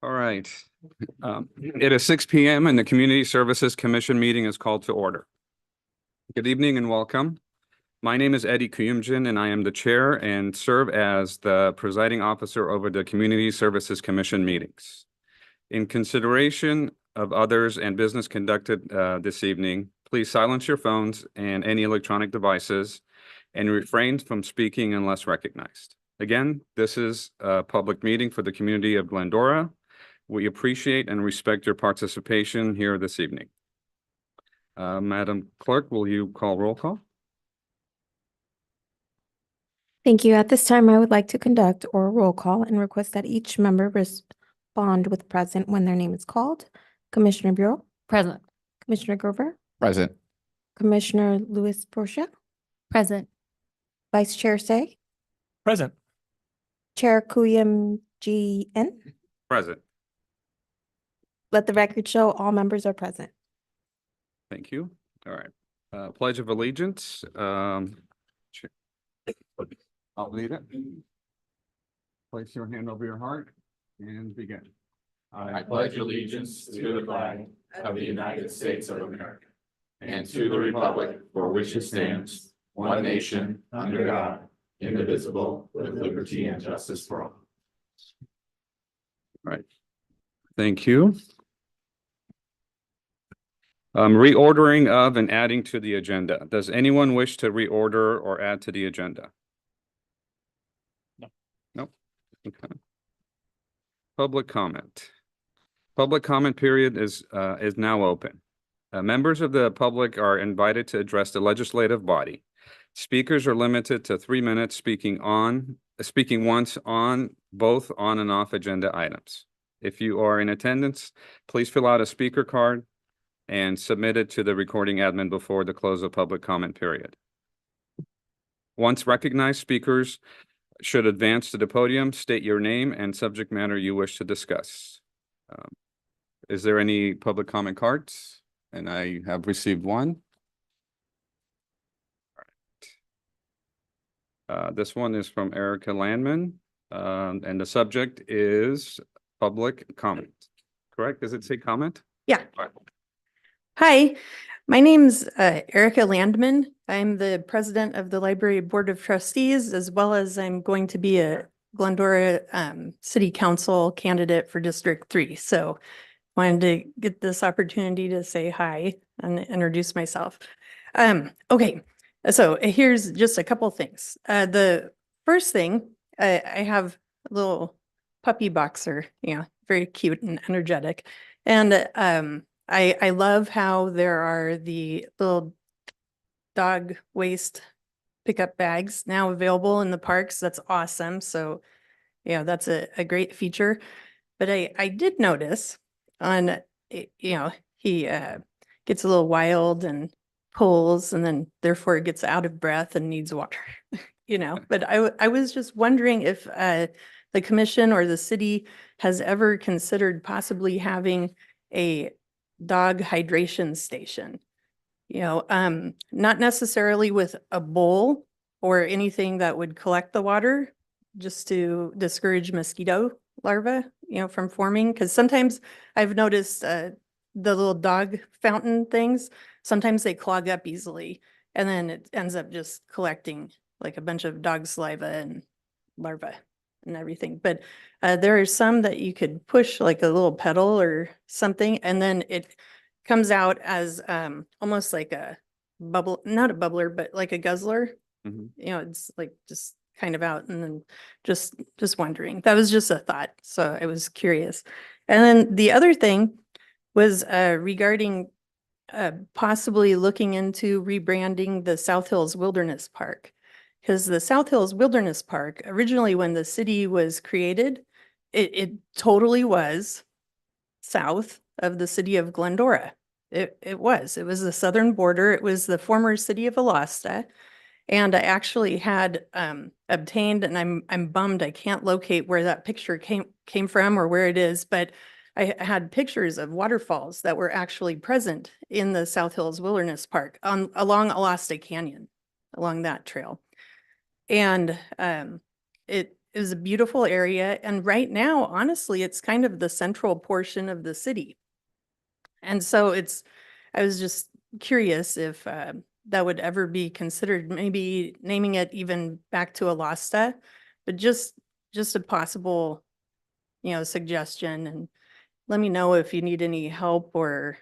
All right. It is 6 p.m. and the Community Services Commission meeting is called to order. Good evening and welcome. My name is Eddie Kuyumjin and I am the chair and serve as the presiding officer over the Community Services Commission meetings. In consideration of others and business conducted this evening, please silence your phones and any electronic devices and refrain from speaking unless recognized. Again, this is a public meeting for the community of Glendora. We appreciate and respect your participation here this evening. Madam Clerk, will you call roll call? Thank you. At this time, I would like to conduct oral roll call and request that each member respond with present when their name is called. Commissioner Bureau. Present. Commissioner Grover. Present. Commissioner Luis Porcia. Present. Vice Chair Say. Present. Chair Kuyum GN. Present. Let the record show all members are present. Thank you. All right. Pledge of Allegiance. I'll lead it. Place your hand over your heart and begin. I pledge allegiance to the flag of the United States of America and to the republic for which it stands, one nation, under God, indivisible, with liberty and justice for all. Right. Thank you. Reordering of and adding to the agenda. Does anyone wish to reorder or add to the agenda? No. Nope. Okay. Public comment. Public comment period is now open. Members of the public are invited to address the legislative body. Speakers are limited to 3 minutes speaking once on both on and off agenda items. If you are in attendance, please fill out a speaker card and submit it to the recording admin before the close of public comment period. Once recognized, speakers should advance to the podium, state your name and subject matter you wish to discuss. Is there any public comment cards? And I have received one. All right. This one is from Erica Landman, and the subject is public comment. Correct? Does it say comment? Yeah. All right. Hi, my name's Erica Landman. I'm the president of the Library Board of Trustees, as well as I'm going to be a Glendora City Council candidate for District 3. So wanted to get this opportunity to say hi and introduce myself. Okay, so here's just a couple things. The first thing, I have a little puppy boxer, very cute and energetic. And I love how there are the little dog waste pickup bags now available in the parks. That's awesome. So, that's a great feature. But I did notice on, he gets a little wild and pulls and then therefore gets out of breath and needs water, But I was just wondering if the commission or the city has ever considered possibly having a dog hydration station, not necessarily with a bowl or anything that would collect the water just to discourage mosquito larvae, from forming. Because sometimes I've noticed the little dog fountain things, sometimes they clog up easily and then it ends up just collecting like a bunch of dog saliva and larvae and everything. But there are some that you could push like a little pedal or something, and then it comes out as almost like a bubble, not a bubbler, but like a guzzler. Mhm. It's like just kind of out, and then just wondering. That was just a thought, so I was curious. And then the other thing was regarding possibly looking into rebranding the South Hills Wilderness Park. Because the South Hills Wilderness Park, originally when the city was created, it totally was south of the city of Glendora. It was the southern border. It was the former city of Alasta. And I actually had obtained, and I'm bummed I can't locate where that picture came from or where it is, but I had pictures of waterfalls that were actually present in the South Hills Wilderness Park along Alasta Canyon, along that trail. And is a beautiful area. And right now, honestly, it's kind of the central portion of the city. And so I was just curious if that would ever be considered, maybe naming it even back to Alasta, but just a possible, suggestion. And let me know if you need any help or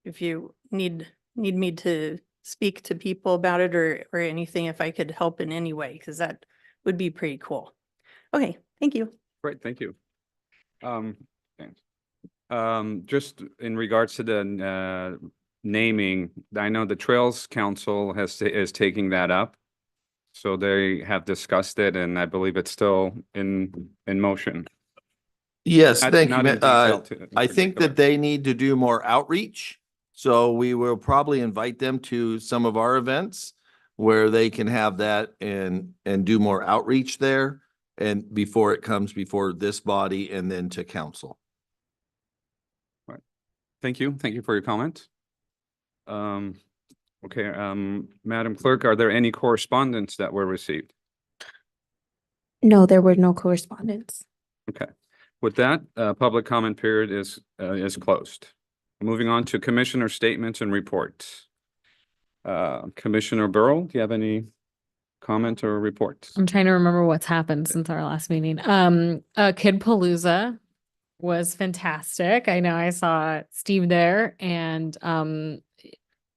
if you need me to speak to people about it or anything, if I could help in any way, because that would be pretty cool. Okay, thank you. Great, thank you. Thanks. Just in regards to the naming, I know the Trails Council is taking that up. So they have discussed it, and I believe it's still in motion. Yes, Not- thank you. not in detail to- I think particular. that they need to do more outreach. So we will probably invite them to some of our events where they can have that and do more outreach there. And before it comes before this body and then to council. Thank you. Thank you for your comment. Okay, Madam Clerk, are there any correspondence that were received? No, there were no correspondence. Okay, with that, public comment period is closed. Moving on to commissioner statements and reports. Commissioner Burrow, do you have any comment or reports? I'm trying to remember what's happened since our last meeting. Kid Palooza was fantastic. I know I saw Steve there, and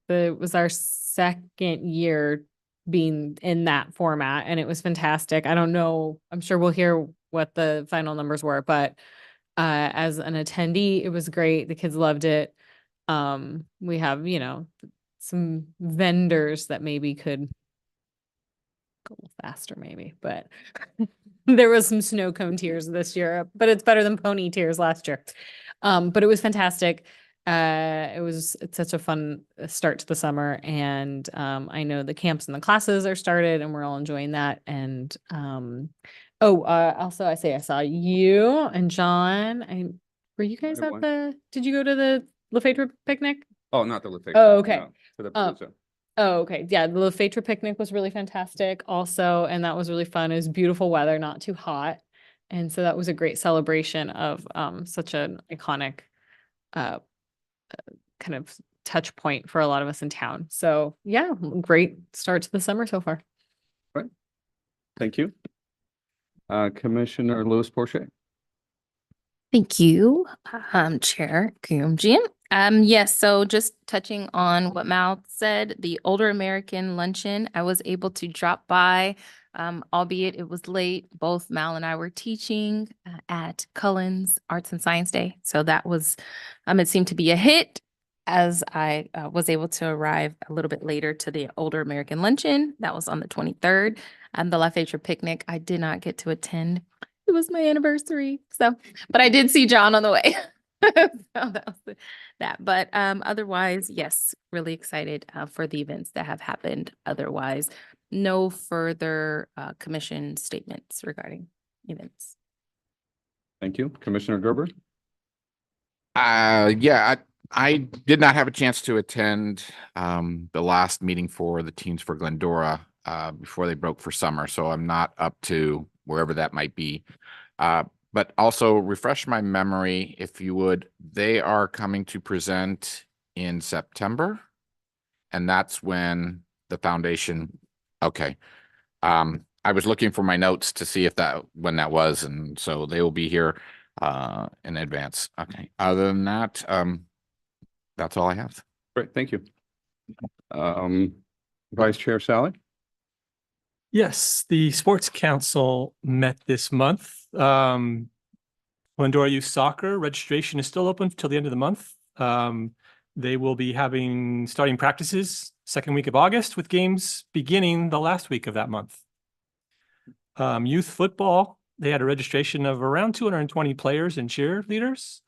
it was our second year being in that format, and it was fantastic. I don't know, I'm sure we'll hear what the final numbers were, but as an attendee, it was great. The kids loved it. We have, some vendors that maybe could go a little faster maybe, but there was some snow cone tears this year, but it's better than pony tears last year. But it was fantastic. It's such a fun start to the summer, and I know the camps and the classes are started and we're all enjoying that. And also I saw you and John. Were you guys I at went. did you go to the LaFetra picnic? Oh, not the LaFetra. Oh, okay. No, to the Um, Palooza. Oh, okay. Yeah, the LaFetra picnic was really fantastic also, and that was really fun. It was beautiful weather, not too hot. And so that was a great celebration of such an iconic kind of touch point for a lot of us in town. So yeah, great start to the summer so far. Thank you. Commissioner Louis Porcher. Thank you, Chair Kuyumjian. Yes, so just touching on what Mal said, the Older American Luncheon, I was able to drop by, albeit it was late. Both Mal and I were teaching at Cullen's Arts and Science Day. So that was, it seemed to be a hit as I was able to arrive a little bit later to the Older American Luncheon. That was on the 23rd. And the LaFetra picnic, I did not get to attend. It was my anniversary. So, but I did see John on the way. So that was that. But otherwise, yes, really excited for the events that have happened. Otherwise, no further commission statements regarding events. Thank you. Commissioner Gerber. Yeah, I did not have a chance to attend the last meeting for the Teens for Glendora before they broke for summer, so I'm not up to wherever that might be. But also refresh my memory, if you would. They are coming to present in September, and that's when the foundation. Okay, I was looking for my notes to see if when that was, and so they will be here in advance. Okay. Other than that, that's all I have. Great, thank you. Vice Chair Sally. Yes, the Sports Council met this month. Glendora Youth Soccer registration is still open till the end of the month. They will be starting practices second week of August with games beginning the last week of that month. Youth football, they had a registration of around 220 players and cheerleaders.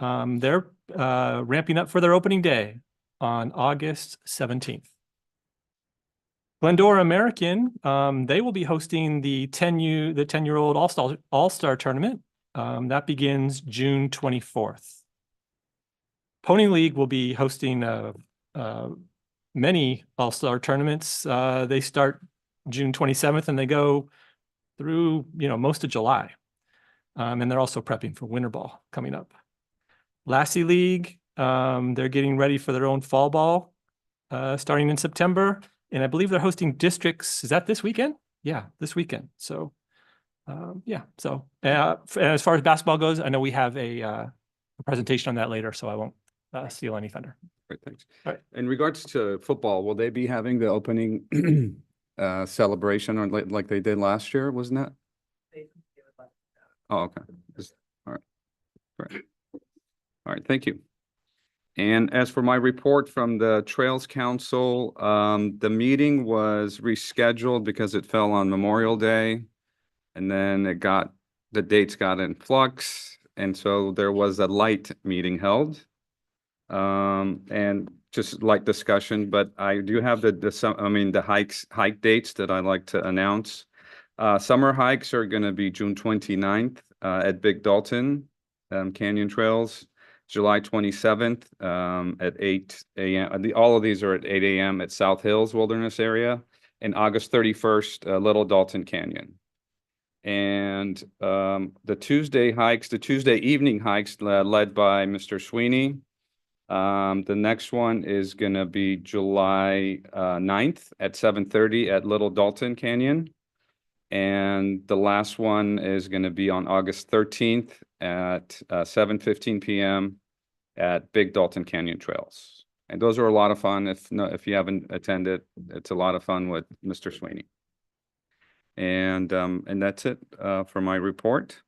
They're ramping up for their opening day on August 17th. Glendora American, they will be hosting the 10-year-old All-Star tournament. That begins June 24th. Pony League will be hosting many All-Star tournaments. They start June 27th and they go through, most of July. And they're also prepping for winter ball coming up. Lassie League, they're getting ready for their own fall ball, starting in September. And I believe they're hosting districts. Is that this weekend? Yeah, this weekend. So, as far as basketball goes, I know we have a presentation on that later, so I won't steal any thunder. Great, thanks. All right. In regards to football, will they be having the opening celebration on like they did last year, wasn't that? Oh, okay. All right. Great. All right, thank you. And as for my report from the Trails Council, the meeting was rescheduled because it fell on Memorial Day. And then the dates got in flux. And so there was a light meeting held. And just light discussion, but I do have the hike dates that I'd like to announce. Summer hikes are going to be June 29th at Big Dalton Canyon Trails, July 27th at 8 a.m. All of these are at 8 a.m. at South Hills Wilderness Area, and August 31st, Little Dalton Canyon. And the Tuesday evening hikes led by Mr. Sweeney. The next one is going to be July 9th at 7:30 at Little Dalton Canyon. And the last one is going to be on August 13th at 7:15 p.m. at Big Dalton Canyon Trails. And those are a lot of fun. If you haven't attended, it's a lot of fun with Mr. Sweeney. And that's it for my report.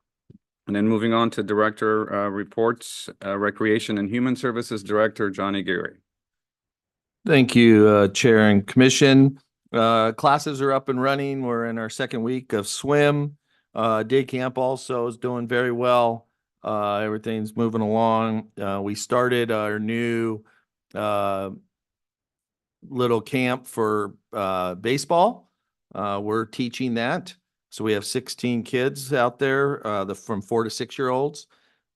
And then moving on to Director reports, Recreation and Human Services Director Johnny Geary. Thank you, Chair and Commission. Classes are up and running. We're in our second week of swim. Day camp also is doing very well. Everything's moving along. We started our new little camp for baseball. We're teaching that. So we have 16 kids out there from 4 to 6 year olds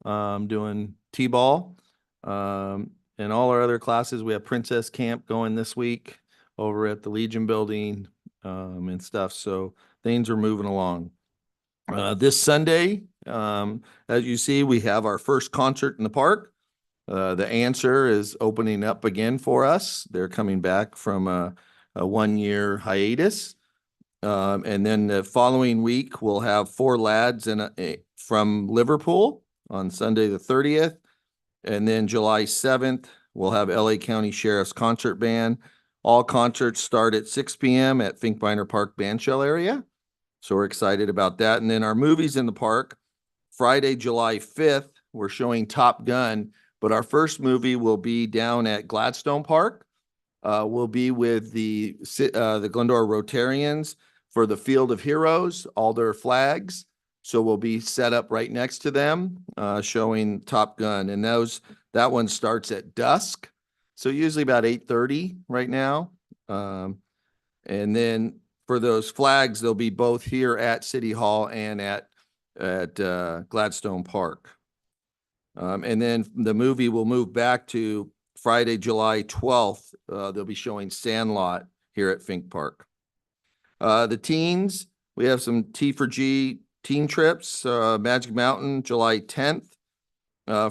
doing T-ball. And all our other classes, we have Princess Camp going this week over at the Legion building and stuff. So things are moving along. This Sunday, as you see, we have our first concert in the park. The Answer is opening up again for us. They're coming back from a 1-year hiatus. And then the following week, we'll have 4 lads from Liverpool on Sunday the 30th. And then July 7th, we'll have LA County Sheriff's Concert Band. All concerts start at 6 p.m. at Finkbeiner Park Bandshell area. So we're excited about that. And then our movies in the park, Friday, July 5th, we're showing Top Gun, but our first movie will be down at Gladstone Park. We'll be with the Glendora Rotarians for the Field of Heroes, all their flags. So we'll be set up right next to them, showing Top Gun. And that one starts at dusk. So usually about 8:30 right now. And then for those flags, they'll be both here at City Hall and at Gladstone Park. And then the movie will move back to Friday, July 12th. They'll be showing Sandlot here at Fink Park. The teens, we have some T4G teen trips, Magic Mountain, July 10th,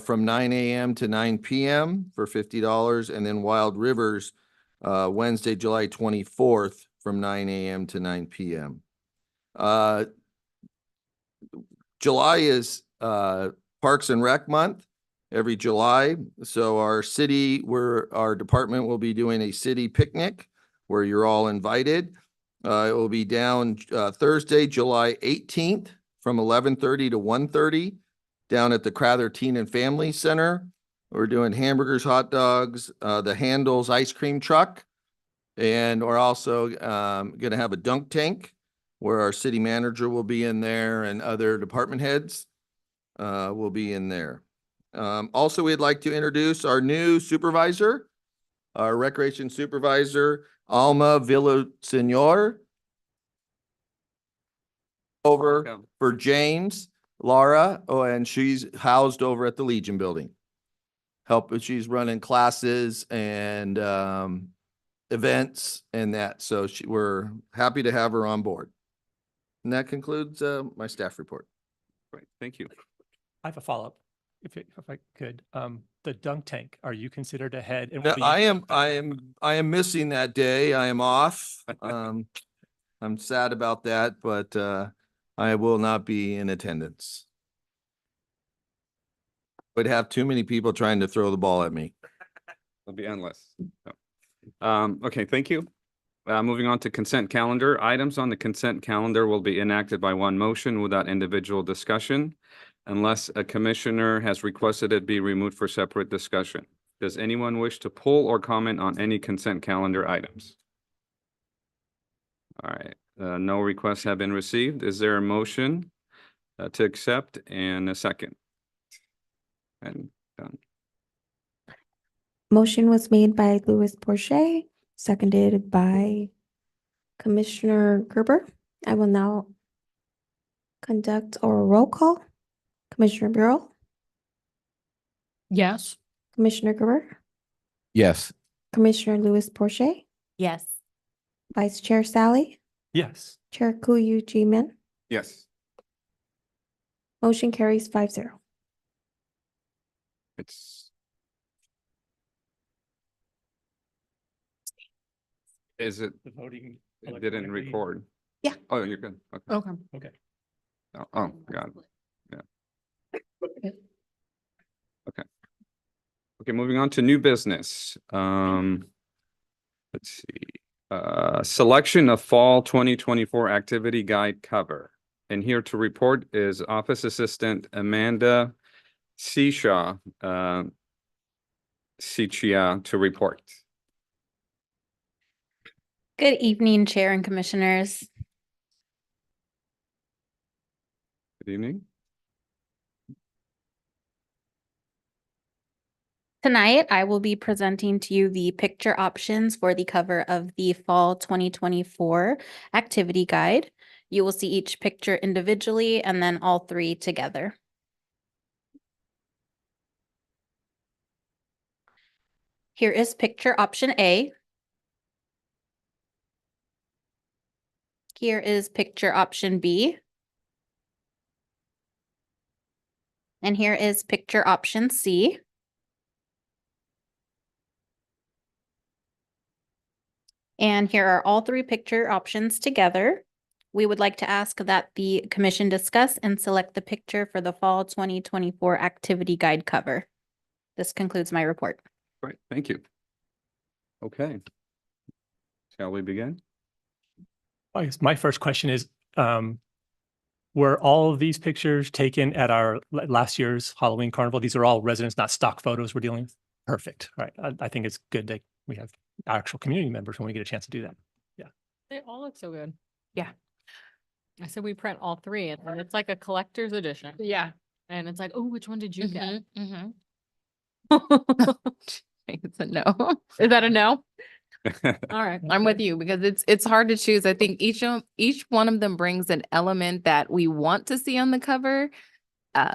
from 9 a.m. to 9 p.m. for $50. And then Wild Rivers, Wednesday, July 24th from 9 a.m. to 9 p.m. July is Parks and Rec month every July. So our department will be doing a city picnic where you're all invited. It will be down Thursday, July 18th from 11:30 to 1:30 down at the Crather Teen and Family Center. We're doing hamburgers, hot dogs, the Handles ice cream truck. And we're also going to have a dunk tank where our city manager will be in there and other department heads will be in there. Also, we'd like to introduce our new supervisor, our recreation supervisor, Alma Villasenor. Over for James, Laura, and she's housed over at the Legion building. She's running classes and events and that. So we're happy to have her on board. And that concludes my staff report. Great, thank you. I have a follow-up, if I could. The dunk tank, are you considered ahead? And No, will you- I am missing that day. I am off. I'm sad about that, but I will not be in attendance. Would have too many people trying to throw the ball at me. It'll be endless. Okay, thank you. Moving on to consent calendar. Items on the consent calendar will be enacted by one motion without individual discussion unless a commissioner has requested it be removed for separate discussion. Does anyone wish to pull or comment on any consent calendar items? All right, no requests have been received. Is there a motion to accept and a second? And done. Motion was made by Louis Porcher, seconded by Commissioner Gerber. I will now conduct a roll call. Commissioner Bureau, Yes. Commissioner Gerber, Yes. Commissioner Louis Porcher, Yes. Vice Chair Sally, Yes. Chair Kuyu G Min. Yes, Motion carries 5-0. it's. Is it, The voting. it didn't electronically- record? Yeah. Oh, you're good. Okay. Okay. Okay. Oh, got it. Okay, moving on to new business. Let's see. Selection of fall 2024 activity guide cover. And here to report is Office Assistant Amanda Seashaw, Seachia to report. Good evening, Chair and Commissioners. Good evening. Tonight, I will be presenting to you the picture options for the cover of the Fall 2024 Activity Guide. You will see each picture individually and then all three together. Here is picture option A. Here is picture option B. And here is picture option C. And here are all three picture options together. We would like to ask that the commission discuss and select the picture for the fall 2024 activity guide cover. This concludes my report. Great, thank you. Okay. Shall we begin? I guess my first question is, were all of these pictures taken at our last year's Halloween carnival? These are all residents, not stock photos we're dealing with? Perfect. All right. I think it's good that we have actual community members when we get a chance to do that. They all look so good. Yeah. I said we print all three and then it's like a collector's edition. Yeah. And it's like, oh, which one did you get? Mhm. Is It's a no. that a no? All right. I'm with you because it's hard to choose. I think each one of them brings an element that we want to see on the cover. I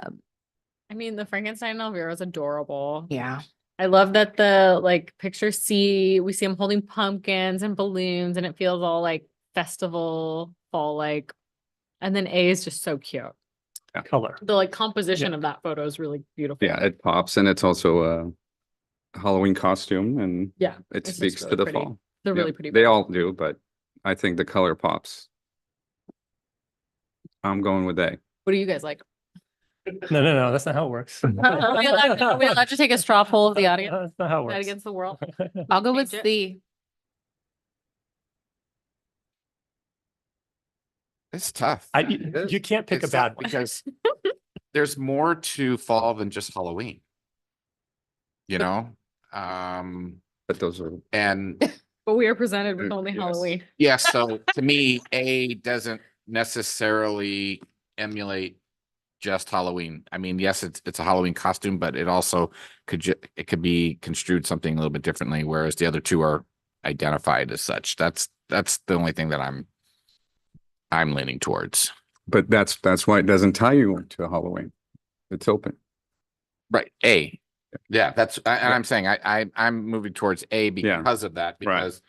mean, the Frankenstein Elvira is adorable. Yeah. I love that the picture C, we see him holding pumpkins and balloons and it feels all like festival fall like. And then A is just so cute. Color. The composition of that photo is really beautiful. Yeah, it pops and it's also a Halloween costume and Yeah, it it's just speaks to really the pretty. fall. They're Yeah, really pretty. They all do, but I think the color pops. I'm going with A. What do you guys like? No, that's not how it works. Are we allowed to take a straw poll of the audience? That's not how it That works. against the world? I'll go with Change it. C. It's tough. You can't pick a It's tough bad one. because there's more to fall than just Halloween. You know, But those are, and But we are presented with Mm, only yes. Halloween. yeah, so to me, A doesn't necessarily emulate just Halloween. I mean, yes, it's a Halloween costume, but it also it could be construed something a little bit differently, whereas the other two are identified as such. That's the only thing that I'm leaning towards. but that's why it doesn't tie you to Halloween. It's open. Right, A. Yeah, and I'm saying I'm moving towards A Yeah. because of that, Right. because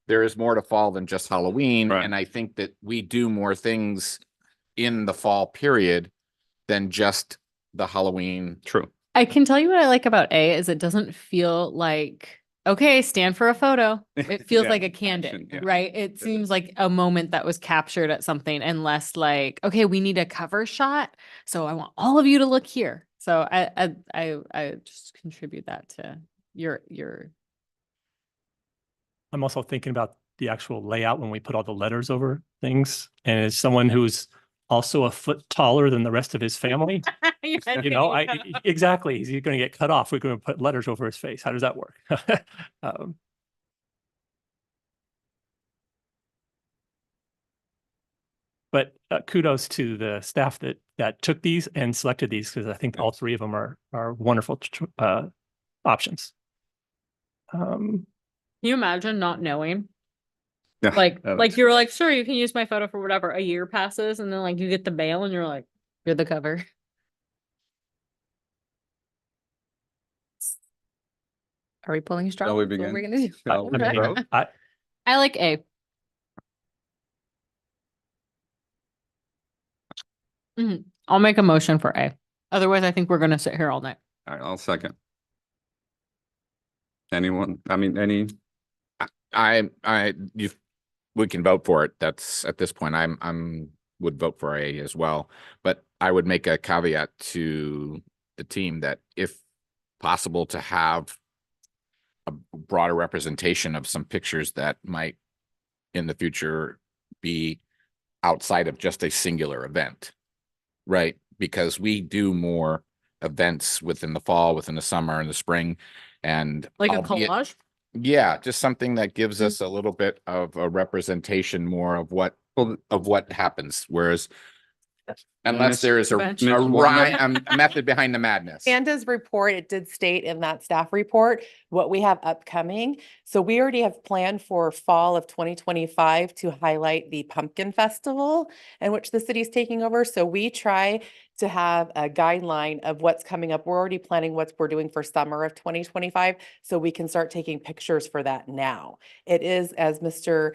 there is more to fall than just Halloween. Right. And I think that we do more things in the fall period than just the Halloween. True. I can tell you what I like about A is it doesn't feel like, okay, stand for a photo. It feels Yeah, like a action, candid, yeah. right? It seems like a moment that was captured at something and less like, okay, we need a cover shot. So I want all of you to look here. So I just contribute that to your I'm also thinking about the actual layout when we put all the letters over things. And as someone who's also a foot taller than the rest of his family, you know, exactly. He's going to get cut off. We're going to put letters over his face. How does that work? Um, But kudos to the staff that took these and selected these, because I think all three of them are wonderful options. Can you imagine not knowing? Yeah, Like that's- you were like, sure, you can use my photo for whatever. A year passes and then like you get the mail and you're like, you're the cover. Are we pulling straws? Shall we What begin? we're gonna do? Shall we I mean, vote? I like A. I'll make a motion for A. Otherwise, I think we're gonna sit here all night. All right, I'll second. Anyone, I mean, any, We can vote for it. That's at this point, would vote for A as well. But I would make a caveat to the team that if possible to have a broader representation of some pictures that might in the future be outside of just a singular event, right? Because we do more events within the fall, within the summer and the spring, and Like a albeit- collage. Yeah, just something that gives us a little bit of a representation more of what happens, whereas unless there is a Bench. a method behind the madness. Panda's report, it did state in that staff report what we have upcoming. So we already have planned for fall of 2025 to highlight the Pumpkin Festival in which the city's taking over. So we try to have a guideline of what's coming up. We're already planning what we're doing for summer of 2025, so we can start taking pictures for that now. It is, as Mr.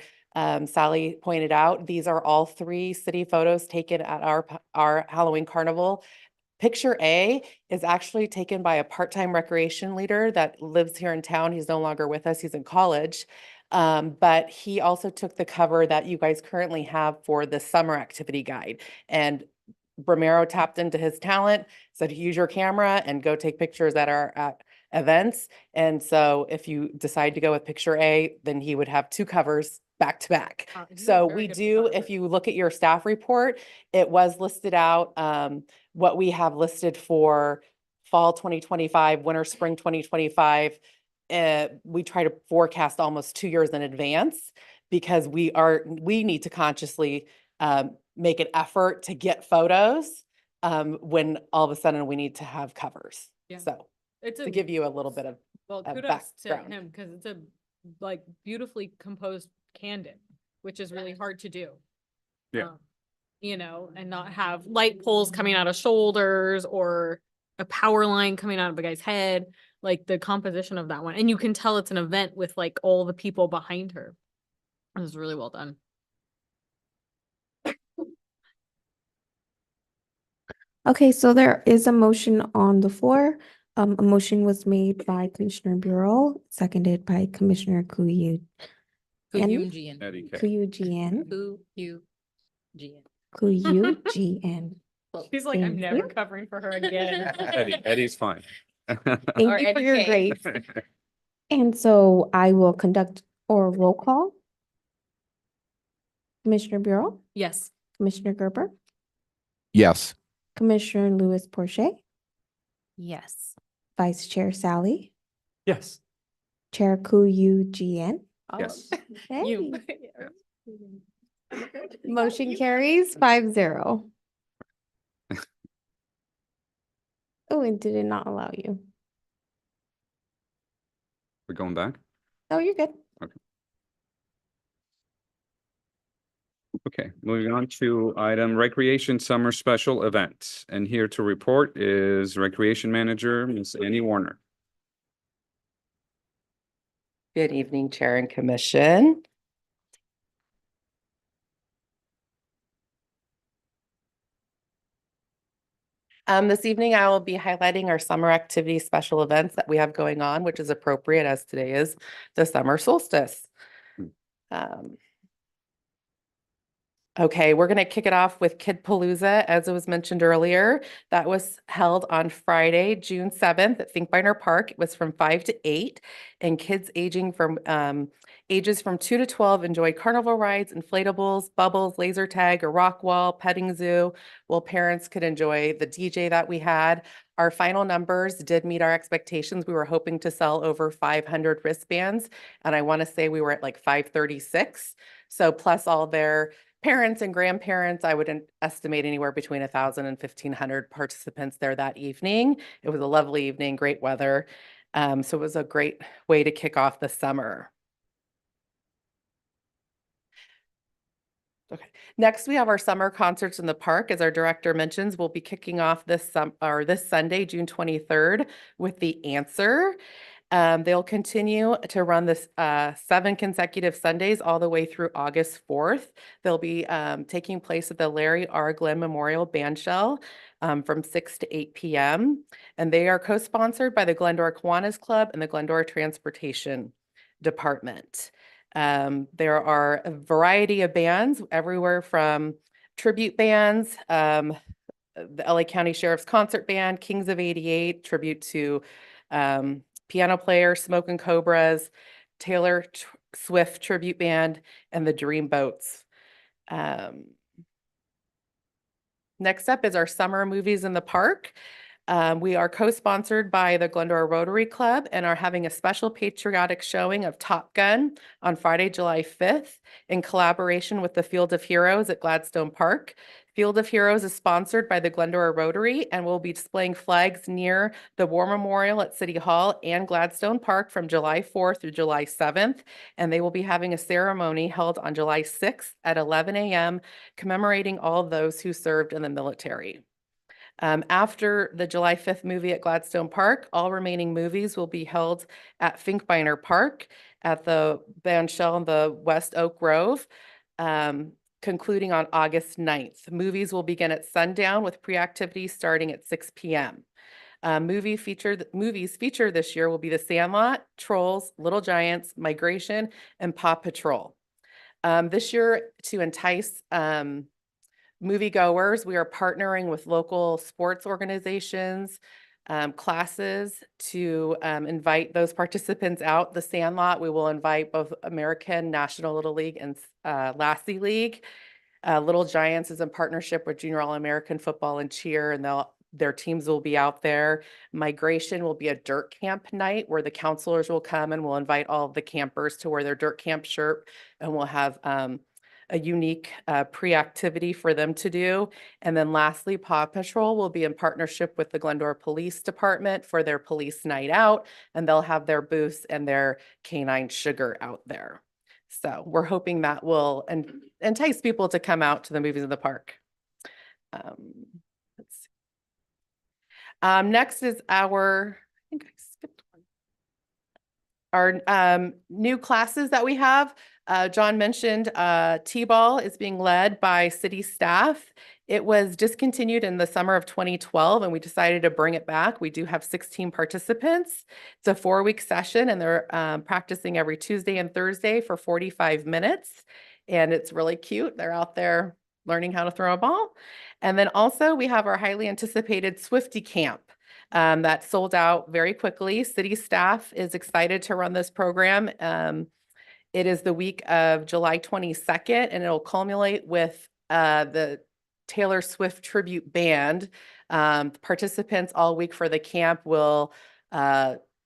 Sally pointed out, these are all three city photos taken at our Halloween carnival. Picture A is actually taken by a part-time recreation leader that lives here in town. He's no longer with us. He's in college. But he also took the cover that you guys currently have for the summer activity guide. And Bromero tapped into his talent, said, use your camera and go take pictures at events. And so if you decide to go with picture A, then he would have two covers back to back. So we do, if you look at your staff report, it was listed out, what we have listed for fall 2025, winter, spring 2025. We try to forecast almost 2 years in advance because we need to consciously make an effort to get photos when all of a sudden we need to have covers. Yeah. So It's to give you a little bit of, well, a kudos to background. him because it's a like beautifully composed candid, which is really hard to do. Yeah. You know, and not have light poles coming out of shoulders or a power line coming out of a guy's head, like the composition of that one. And you can tell it's an event with like all the people behind her. It was really well done. Okay, so there is a motion on the floor. A motion was made by Commissioner Bureau, seconded by Commissioner Kuyujian. Eddie K. Kuyujian. Who Kuyujian. She's like, I'm Thank never you. covering for her again. Eddie's fine. Thank you for your Eddie grace. And so I will conduct a roll call. Commissioner Bureau, Yes. Commissioner Gerber, Yes. Commissioner Louis Porcher, Yes. Vice Chair Sally, yes. Chair Kuyujian. Yes. You. Motion carries 5-0. Oh, and did it not allow you? We're going back? Oh, you're good. Okay, moving on to item Recreation Summer Special Event. And here to report is Recreation Manager, Ms. Annie Warner. good evening, Chair and Commission. This evening, I will be highlighting our summer activity special events that we have going on, which is appropriate as today is the summer solstice. Okay, we're going to kick it off with Kid Palooza, as it was mentioned earlier. That was held on Friday, June 7th at Finkbeiner Park. It was from 5 to 8, and kids aging from ages from 2 to 12 enjoyed carnival rides, inflatables, bubbles, laser tag, a rock wall, petting zoo, while parents could enjoy the DJ that we had. Our final numbers did meet our expectations. We were hoping to sell over 500 wristbands, and I want to say we were at like 536. So plus all their parents and grandparents, I would estimate anywhere between 1,000 and 1,500 participants there that evening. It was a lovely evening, great weather. So it was a great way to kick off the summer. Okay. Next, we have our summer concerts in the park. As our director mentions, we'll be kicking off this Sunday, June 23rd, with The Answer. They'll continue to run this 7 consecutive Sundays all the way through August 4th. They'll be taking place at the Larry R. Glenn Memorial Bandshell from 6 to 8 p.m. And they are co-sponsored by the Glendora Kiwanis Club and the Glendora Transportation Department. There are a variety of bands, everywhere from tribute bands, the LA County Sheriff's Concert Band, Kings of 88, tribute to piano player, Smoking Cobras, Taylor Swift tribute band, and the Dreamboats. Next up is our summer movies in the park. We are co-sponsored by the Glendora Rotary Club and are having a special patriotic showing of Top Gun on Friday, July 5th in collaboration with the Field of Heroes at Gladstone Park. Field of Heroes is sponsored by the Glendora Rotary and will be displaying flags near the War Memorial at City Hall and Gladstone Park from July 4th through July 7th. And they will be having a ceremony held on July 6th at 11 a.m. commemorating all of those who served in the military. After the July 5th movie at Gladstone Park, all remaining movies will be held at Finkbeiner Park at the Bandshell in the West Oak Grove, concluding on August 9th. Movies will begin at sundown with pre-activity starting at 6 p.m. Movies featured this year will be The Sandlot, Trolls, Little Giants, Migration, and Paw Patrol. This year, to entice moviegoers, we are partnering with local sports organizations, classes to invite those participants out. The Sandlot, we will invite both American National Little League and Lassie League. Little Giants is in partnership with Junior All-American Football and Cheer, and their teams will be out there. Migration will be a dirt camp night where the counselors will come and we'll invite all of the campers to wear their dirt camp shirt, and we'll have a unique pre-activity for them to do. And then lastly, Paw Patrol will be in partnership with the Glendora Police Department for their police night out, and they'll have their booths and their canine sugar out there. So we're hoping that will entice people to come out to the movies in the park. Let's see. Next is our, I think I skipped one. Our new classes that we have. John mentioned T-ball is being led by city staff. It was discontinued in the summer of 2012, and we decided to bring it back. We do have 16 participants. It's a 4-week session, and they're practicing every Tuesday and Thursday for 45 minutes. And it's really cute. They're out there learning how to throw a ball. And then also we have our highly anticipated Swifty Camp. That sold out very quickly. City staff is excited to run this program. It is the week of July 22nd, and it'll culminate with the Taylor Swift tribute band. Participants all week for the camp will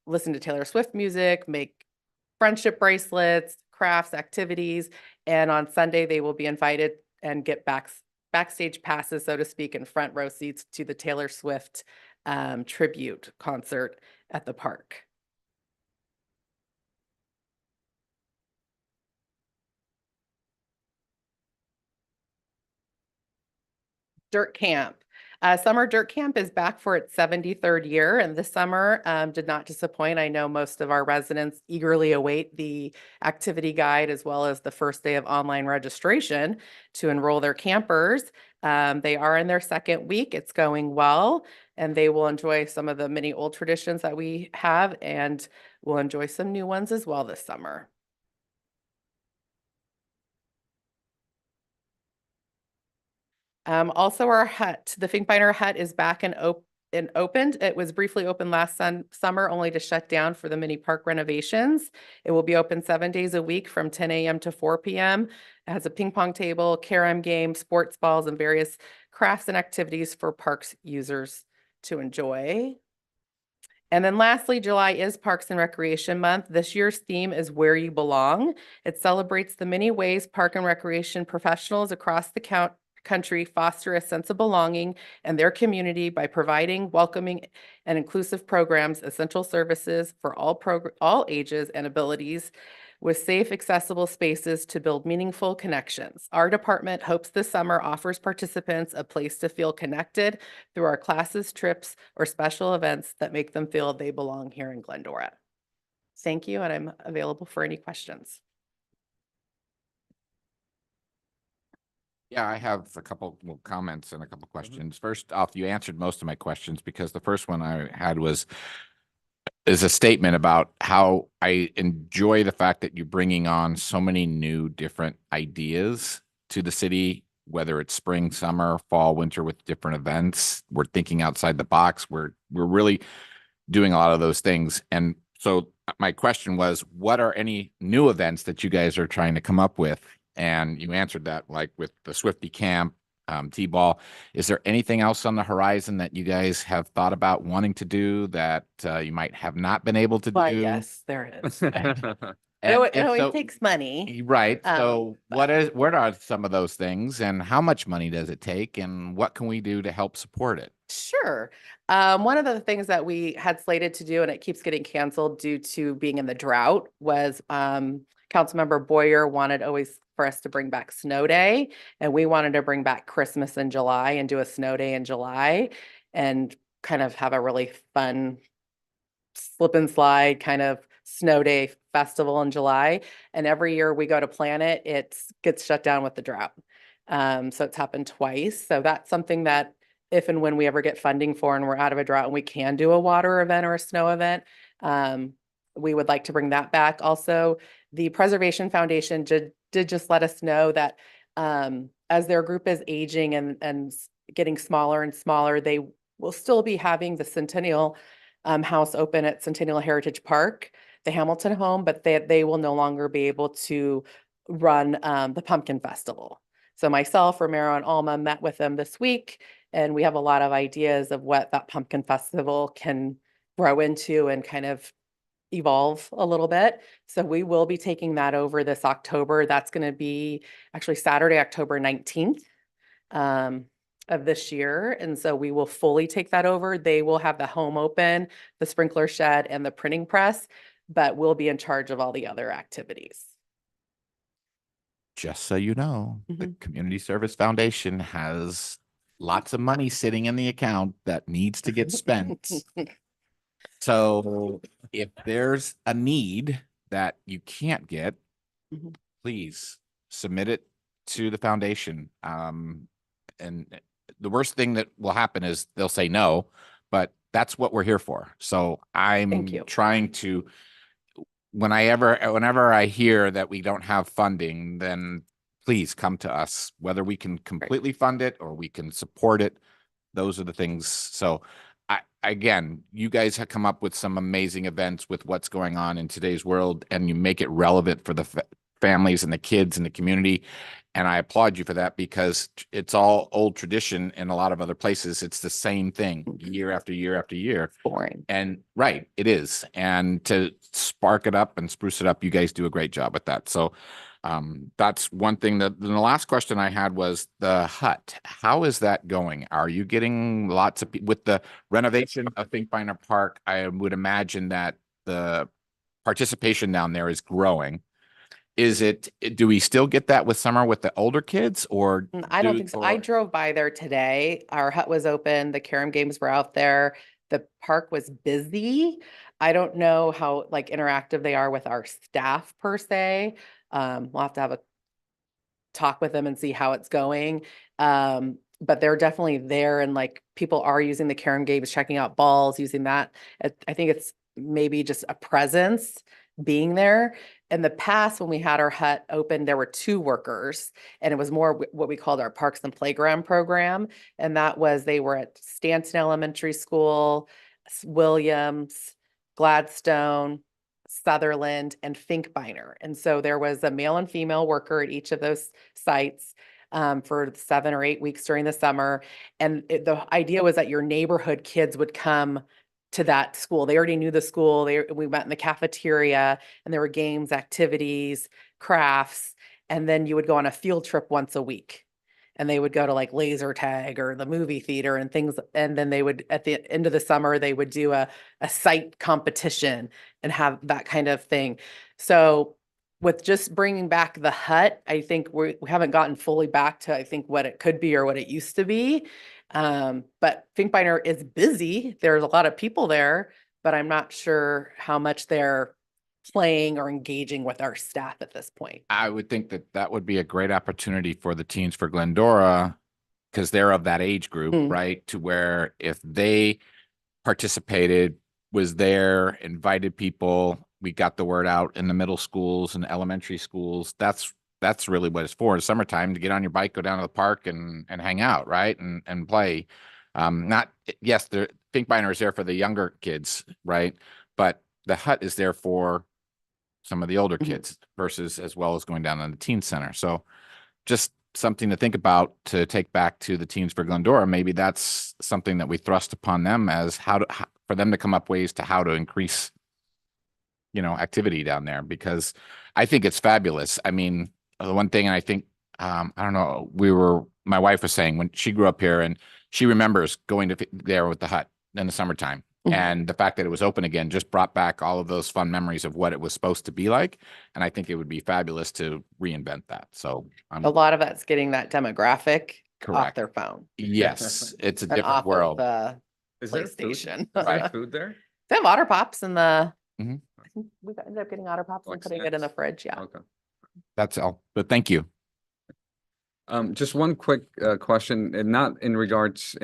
listen to Taylor Swift music, make friendship bracelets, crafts, activities, and on Sunday they will be invited and get backstage passes, so to speak, and front row seats to the Taylor Swift tribute concert at the park. Dirt camp. Summer Dirt Camp is back for its 73rd year, and this summer did not disappoint. I know most of our residents eagerly await the activity guide as well as the first day of online registration to enroll their campers. They are in their second week. It's going well, and they will enjoy some of the many old traditions that we have, and will enjoy some new ones as well this summer. Also our hut, the Finkbeiner Hut is back and opened. It was briefly open last summer, only to shut down for the mini park renovations. It will be open 7 days a week from 10 a.m. to 4 p.m. It has a ping pong table, carom game, sports balls, and various crafts and activities for parks users to enjoy. And then lastly, July is Parks and Recreation Month. This year's theme is Where You Belong. It celebrates the many ways park and recreation professionals across the country foster a sense of belonging in their community by providing welcoming and inclusive programs, essential services for all ages and abilities, with safe, accessible spaces to build meaningful connections. Our department hopes this summer offers participants a place to feel connected through our classes, trips, or special events that make them feel they belong here in Glendora. Thank you, and I'm available for any questions. Yeah, I have a couple comments and a couple questions. First off, you answered most of my questions because the first one I had is a statement about how I enjoy the fact that you're bringing on so many new different ideas to the city, whether it's spring, summer, fall, winter, with different events. We're thinking outside the box. We're really doing a lot of those things. And so my question was, what are any new events that you guys are trying to come up with? And you answered that, like with the Swifty Camp, T-ball. Is there anything else on the horizon that you guys have thought about wanting to do that you might have not been able to But do? yes, there is. And It takes money. right. So but- what are some of those things, and how much money does it take, and what can we do to help support it? Sure. One of the things that we had slated to do, and it keeps getting canceled due to being in the drought, was Councilmember Boyer wanted always for us to bring back Snow Day, and we wanted to bring back Christmas in July and do a snow day in July and kind of have a really fun slip and slide kind of snow day festival in July. And every year we go to plan it, it gets shut down with the drought. So it's happened twice. So that's something that if and when we ever get funding for and we're out of a drought and we can do a water event or a snow event, we would like to bring that back. Also, the Preservation Foundation did just let us know that as their group is aging and getting smaller and smaller, they will still be having the Centennial House open at Centennial Heritage Park, the Hamilton home, but they will no longer be able to run the Pumpkin Festival. So myself, Romero, and Alma met with them this week, and we have a lot of ideas of what that Pumpkin Festival can grow into and kind of evolve a little bit. So we will be taking that over this October. That's going to be actually Saturday, October 19th of this year. And so we will fully take that over. They will have the home open, the sprinkler shed, and the printing press, but we'll be in charge of all the other activities. Just so you know, the Mhm. Community Service Foundation has lots of money sitting in the account that needs to get spent. So if there's a need that you can't get, Mhm. please submit it to the foundation. And the worst thing that will happen is they'll say no, but that's what we're here for. So I'm you. trying to, whenever I hear that we don't have funding, then please come to us, whether we can completely fund it or we can support it. Those are the things. So again, you guys have come up with some amazing events with what's going on in today's world, and you make it relevant for the families and the kids and the community. And I applaud you for that, because it's all old tradition in a lot of other places. It's the same thing year after year after year. Boring. And right, it is. And to spark it up and spruce it up, you guys do a great job with that. So that's one thing. Then the last question I had was the hut. How is that going? Are you getting lots of with the renovation of Finkbeiner Park? I would imagine that the participation down there is growing. do we still get that with summer with the older kids or? I don't do- think so. I or- drove by there today. Our hut was open. The carom games were out there. The park was busy. I don't know how like interactive they are with our staff per se. We'll have to have a talk with them and see how it's going. But they're definitely there and like people are using the carom games, checking out balls, using that. I think it's maybe just a presence being there. In the past, when we had our hut open, there were 2 workers and it was more what we called our Parks and Playground program. And that was, they were at Stanton Elementary School, Williams, Gladstone, Sutherland, and Finkbeiner. And so there was a male and female worker at each of those sites for 7 or 8 weeks during the summer. And the idea was that your neighborhood kids would come to that school. They already knew the school. We met in the cafeteria and there were games, activities, crafts, and then you would go on a field trip once a week. And they would go to like laser tag or the movie theater and things. And then they would, at the end of the summer, they would do a site competition and have that kind of thing. So with just bringing back the hut, I think we haven't gotten fully back to, I think, what it could be or what it used to be. But Finkbeiner is busy. There's a lot of people there, but I'm not sure how much they're playing or engaging with our staff at this point. I would think that that would be a great opportunity for the Teens for Glendora because they're of that age group, Mm. right? To where if they participated, was there, invited people, we got the word out in the middle schools and elementary schools. That's really what it's for. It's summertime to get on your bike, go down to the park and hang out, right? And play. Yes, Finkbeiner is there for the younger kids, right? But the hut is there for some of the older Mhm. kids versus as well as going down to the teen center. So just something to think about to take back to the Teens for Glendora. Maybe that's something that we thrust upon them as for them to come up ways to how to increase, activity down there, because I think it's fabulous. I mean, the one thing, and I think, I don't know, my wife was saying when she grew up here and she remembers going to there with the hut in the summertime. Mhm. And the fact that it was open again just brought back all of those fun memories of what it was supposed to be like. And I think it would be fabulous to reinvent that. So A lot of that's getting that demographic off Correct. their phone yes, it's a and different off world. of the Is there food? PlayStation. Is there food there? They have Otter Pops in the, Mhm. I think we ended up getting Otter Pops Like and putting it in the snacks? fridge, yeah. Okay. That's all. But thank you. Just one quick question, and not in regards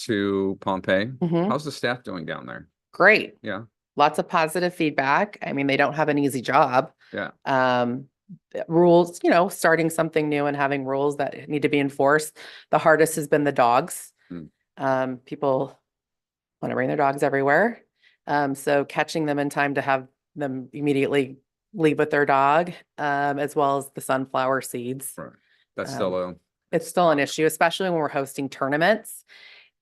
to Pompeii. Mhm. How's the staff doing down there? Great. Yeah, Lots of positive feedback. I mean, they don't have an easy job. yeah. Rules, starting something new and having rules that need to be enforced. The hardest has been the dogs. People want to bring their dogs everywhere. So catching them in time to have them immediately leave with their dog, as well as the sunflower seeds. Right. That's still It's still an issue, especially when we're hosting tournaments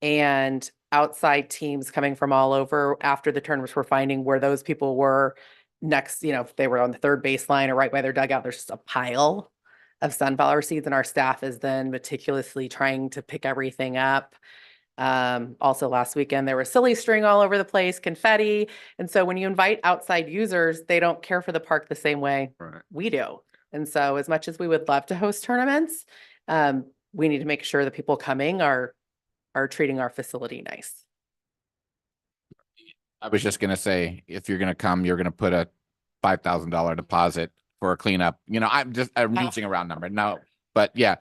and outside teams coming from all over after the tournaments. We're finding where those people were next, if they were on the third baseline or right by their dugout, there's just a pile of sunflower seeds and our staff is then meticulously trying to pick everything up. Also last weekend, there was silly string all over the place, confetti. And so when you invite outside users, they don't care for the park the same way right. we do. And so as much as we would love to host tournaments, we need to make sure the people coming are treating our facility nice. I was just gonna say, if you're gonna come, you're gonna put a $5,000 deposit for a cleanup. I'm using a round number. No, but yeah,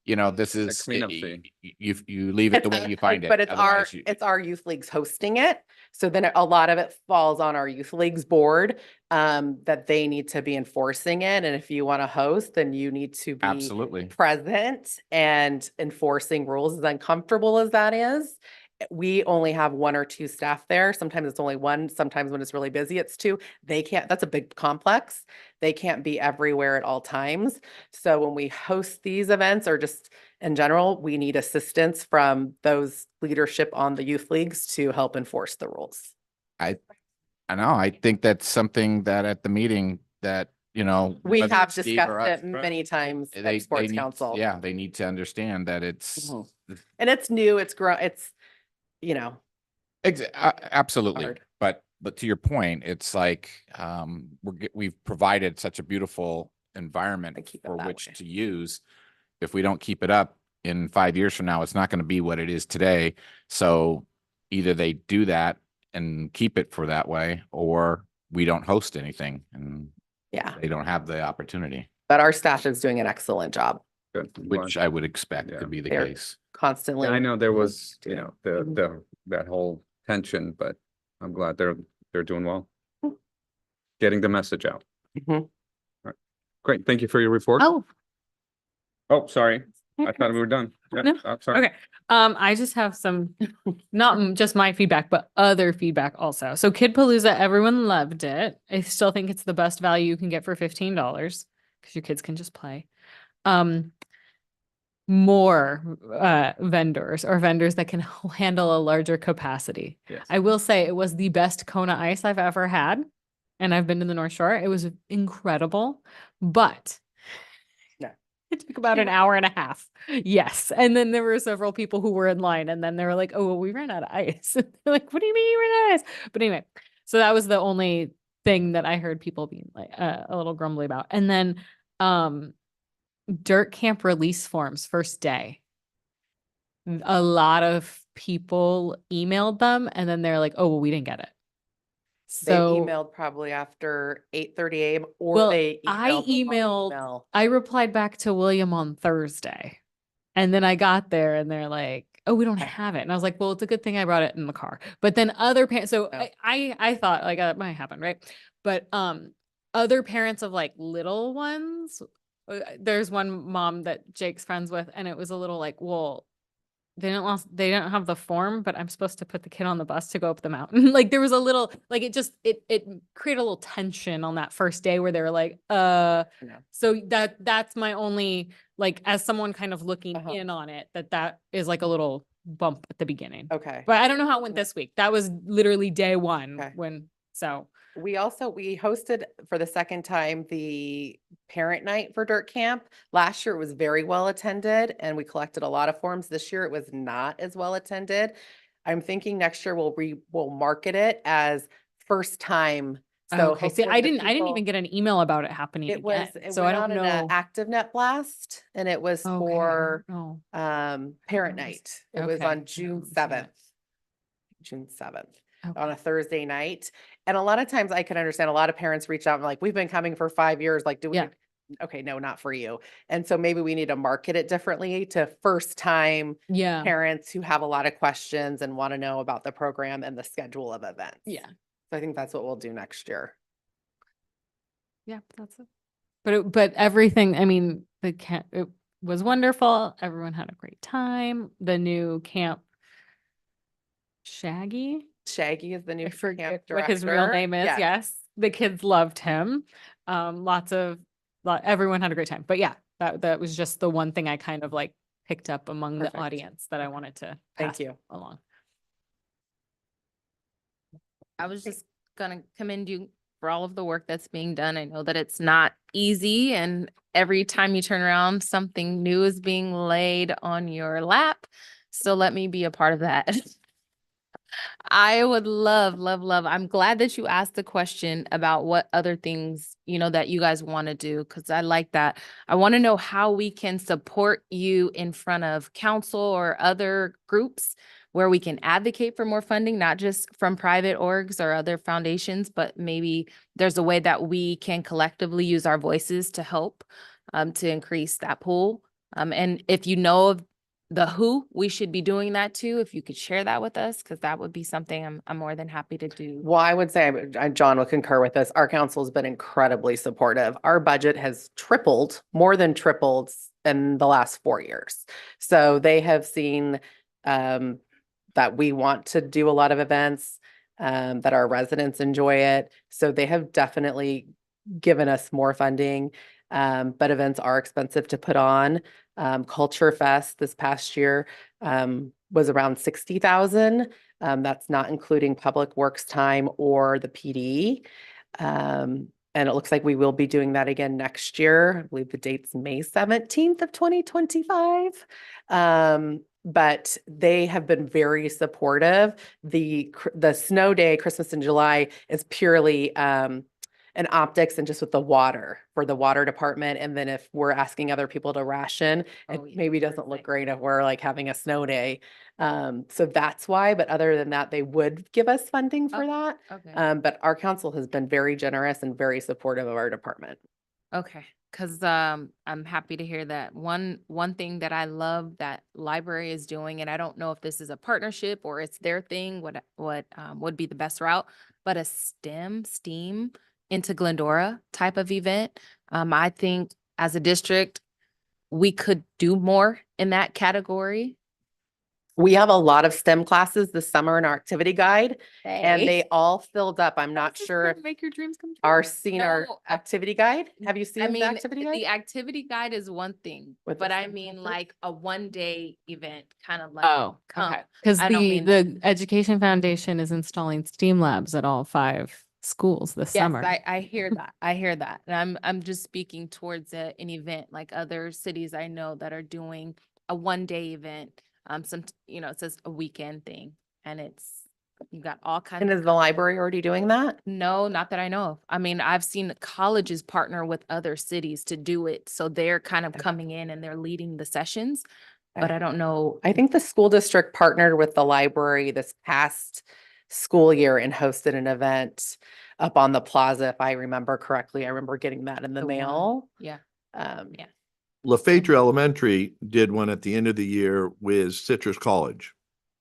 Yeah. this is cleanup fee. you leave it the way you find it. But it's Otherwise you- our youth leagues hosting it. So then a lot of it falls on our youth leagues board, that they need to be enforcing it. And if you want to host, then you need to be Absolutely. present and enforcing rules, as uncomfortable as that is. We only have 1 or 2 staff there. Sometimes it's only 1. Sometimes when it's really busy, it's 2. That's a big complex. They can't be everywhere at all times. So when we host these events or just in general, we need assistance from those leadership on the youth leagues to help enforce the rules. I know. I think that's something that at the meeting that, We whether have it's Steve discussed or us, it many times they at Sports need- Council. Yeah, they need to understand that it's Mhm. And it's new, it's Absolutely. Hard. But to your point, it's like we've provided such a beautiful environment And keep it for that which way. to use. If we don't keep it up in 5 years from now, it's not going to be what it is today. So either they do that and keep it for that way, or we don't host anything and Yeah, they don't have the opportunity, but our staff is doing an excellent job. Good. I'm glad. which I would expect Yeah. to be the They're case. constantly. Yeah, I know there was, do you it. know, Mhm. that whole tension, but I'm glad they're doing well. Getting the message out. Mhm. Great. Thank you for your report. Oh, Oh, sorry. I thought we were done. Yeah, No, I'm sorry. okay. I just have some, not just my feedback, but other feedback also. So Kid Palooza, everyone loved it. I still think it's the best value you can get for $15 because your kids can just play. More vendors or vendors that can handle a larger capacity. Yes. I will say it was the best Kona ice I've ever had. And I've been to the North Shore. It was incredible, but No. it took about an hour and a half. Yes. And then there were several people who were in line and then they were like, oh, well, we ran out of ice. They're like, what do you mean you ran out of ice? But anyway, so that was the only thing that I heard people being like a little grumbly about. And then dirt camp release forms first day. A lot of people emailed them and then they're like, oh, well, we didn't get it. They So emailed probably after 8:30 a.m. or Well, they I emailed, email. I replied back to William on Thursday. And then I got there and they're like, oh, we don't Okay. have it. And I was like, well, it's a good thing I brought it in the car. But then other parents, so Oh. I thought like that might happen, right? But other parents of like little ones, there's one mom that Jake's friends with, and it was a little like, well, they don't have the form, but I'm supposed to put the kid on the bus to go up the mountain. Like there was a little, like it just, it created a little tension on that first day where they were like, so that's my only, like, as someone kind of looking Uh-huh. in on it, that is like a little bump at the beginning. Okay. But I don't know how it went this week. That was literally day one Okay. so. We hosted for the second time the parent night for Dirt Camp. Last year it was very well attended and we collected a lot of forms. This year it was not as well attended. I'm thinking next year we'll market it as first time. So Okay, see, hopefully I the didn't even people- get an email about it happening It was, again. it So I went don't on in a know. ActiveNet blast and it was Okay, for oh, parent noticed. night. It was Okay. on June 7th. June 7th. On a okay. Thursday night. And a lot of times I can understand a lot of parents reach out and like, we've been coming for 5 years. Like, do we? Yeah. Okay, no, not for you. And so maybe we need to market it differently to first time Yeah, parents who have a lot of questions and want to know about the program and the schedule of events. yeah. So I think that's what we'll do next year. Yeah, that's it. But everything, I mean, the camp, it was wonderful. Everyone had a great time. The new camp Shaggy, Shaggy is the new I camp forget what his real director. name is. Yes. The kids loved him. Everyone had a great time. But yeah, that was just the one thing I kind of like picked up among Perfect. the audience that I wanted to Thank pass you. along. I was just gonna commend you for all of the work that's being done. I know that it's not easy, and every time you turn around, something new is being laid on your lap. So let me be a part of that. I would love, love, love. I'm glad that you asked the question about what other things, that you guys want to do, because I like that. I want to know how we can support you in front of council or other groups where we can advocate for more funding, not just from private orgs or other foundations, but maybe there's a way that we can collectively use our voices to help to increase that pool. And if you know of the who we should be doing that to, if you could share that with us, because that would be something I'm more than happy to do. Well, I would say, John will concur with this. Our council has been incredibly supportive. Our budget has tripled, more than tripled in the last 4 years. So they have seen that we want to do a lot of events, that our residents enjoy it. So they have definitely given us more funding. But events are expensive to put on. Culture Fest this past year was around 60,000. That's not including Public Works time or the PD. And it looks like we will be doing that again next year. I believe the date's May 17th of 2025. But they have been very supportive. The snow day, Christmas in July, is purely and optics and just with the water for the water department. And then if we're asking other people to ration, it Oh, yeah. maybe doesn't look great if we're like having a snow day. So that's why, but other than that, they would give us funding for Oh, that. Okay. But our council has been very generous and very supportive of our department. Okay, because I'm happy to hear that. One thing that I love that library is doing, and I don't know if this is a partnership or it's their thing, what would be the best route, but a STEAM into Glendora type of event. I think as a district, we could do more in that category. We have a lot of STEM classes this summer in our activity guide, and Hey. they all filled up. I'm not This is sure gonna if make your dreams come true. our seen our No, activity guide. Have you I seen the mean, activity guide? the activity guide is one thing, With the but I STEM mean classes? like a 1 day event, kind of like. Oh, come. okay. Because I don't the, mean- the Education Foundation is installing STEAM labs at all 5 schools this Yes, summer. I hear that. I hear that. And I'm just speaking towards an event like other cities I know that are doing a 1 day event. It says a weekend thing and you got all kinds. And is the library already doing that? No, not that I know of. I mean, I've seen colleges partner with other cities to do it. So they're kind of Okay. coming in and they're leading the sessions, but Okay. I don't know. I think the school district partnered with the library this past school year and hosted an event up on the plaza, if I remember correctly. I remember getting that in the The one- mail. Yeah. Yeah. LaPhaedra Elementary did one at the end of the year with Citrus College.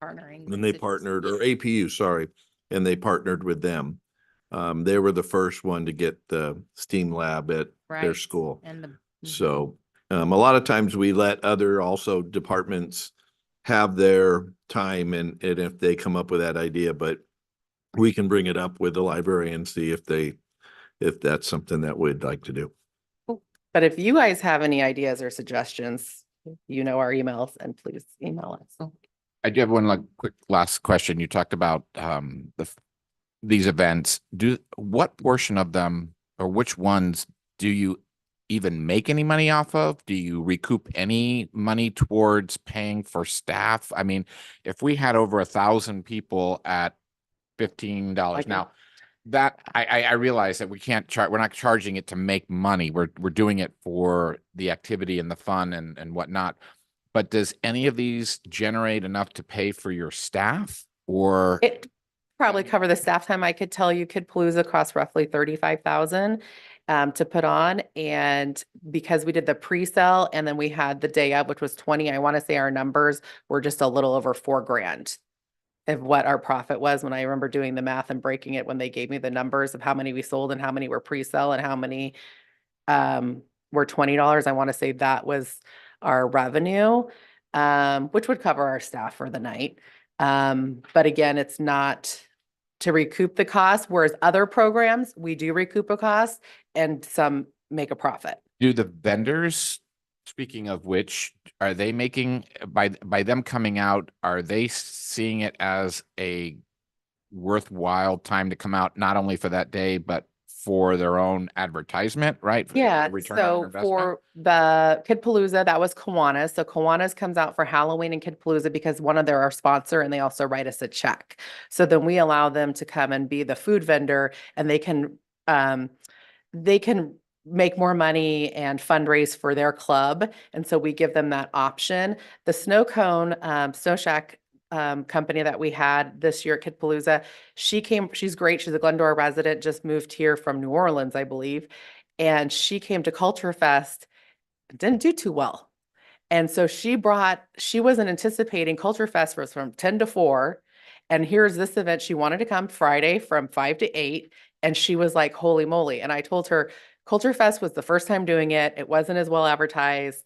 Partnering. And with they cities. partnered, or APU, sorry, and they partnered with them. They were the first one to get the STEAM lab at their Right. school. And the. mhm. So a lot of times we let other also departments have their time and if they come up with that idea, but we can bring it up with the library and see if that's something that we'd like to do. But if you guys have any ideas or suggestions, you know our emails, and please email us. I do have one like quick last question. You talked about these events. What portion of them or which ones do you even make any money off of? Do you recoup any money towards paying for staff? I mean, if we had over 1,000 people at $15 Like now, that I realize that we can't charge, we're not charging it to make money. We're doing it for the activity and the fun and whatnot. But does any of these generate enough to pay for your staff or? It probably cover the staff time. I could tell you Kid Palooza costs roughly 35,000 to put on. And because we did the pre-sale and then we had the day of, which was 20, I want to say our numbers were just a little over $4,000 of what our profit was when I remember doing the math and breaking it when they gave me the numbers of how many we sold and how many were pre-sale and how many were $20. I want to say that was our revenue, which would cover our staff for the night. But again, it's not to recoup the cost, whereas other programs, we do recoup a cost and some make a profit. Do the vendors, speaking of which, are they making, by them coming out, are they seeing it as a worthwhile time to come out, not only for that day, but for their own advertisement, right? For Yeah, return on so investment? for the Kid Palooza, that was Kiwanis. So Kiwanis comes out for Halloween and Kid Palooza because one of their our sponsor and they also write us a check. So then we allow them to come and be the food vendor and they can make more money and fundraise for their club. And so we give them that option. The Snow Cone, Snow Shack company that we had this year at Kid Palooza, she's great. She's a Glendora resident, just moved here from New Orleans, I believe. And she came to Culture Fest, didn't do too well. And so she wasn't anticipating Culture Fest was from 10 to 4. And here's this event. She wanted to come Friday from 5 to 8. And she was like, holy moly. And I told her Culture Fest was the first time doing it. It wasn't as well advertised.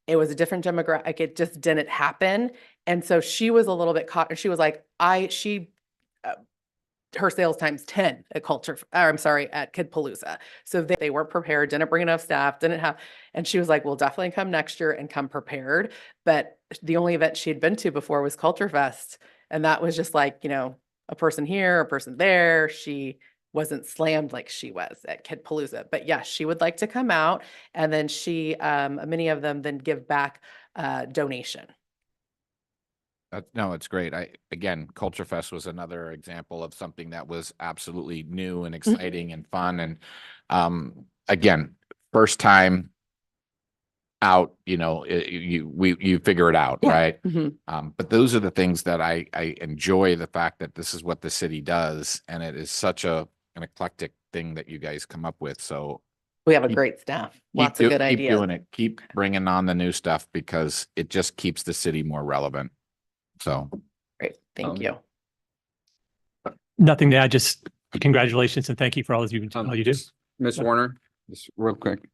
It was a different demographic. It just didn't happen. And so she was a little bit caught. She was like, her sales times 10 at Kid Palooza. So they weren't prepared, didn't bring enough staff, and she was like, we'll definitely come next year and come prepared. But the only event she had been to before was Culture Fest. And that was just like, a person here, a person there. She wasn't slammed like she was at Kid Palooza. But yes, she would like to come out. And then many of them then give back donation. No, it's great. Again, Culture Fest was another example of something that was absolutely new and exciting and fun. And again, first time out, you figure it out, Yeah. right? Mhm. But those are the things that I enjoy, the fact that this is what the city does, and it is such an eclectic thing that you guys come up with. So We have a Keep- great staff, keep lots of do- good keep ideas. doing it. Keep bringing on the new stuff because it just keeps the city more relevant. So Great, thank Um, you. Nothing to add, just congratulations and thank you for all you do. just Ms. Warner, just real quick.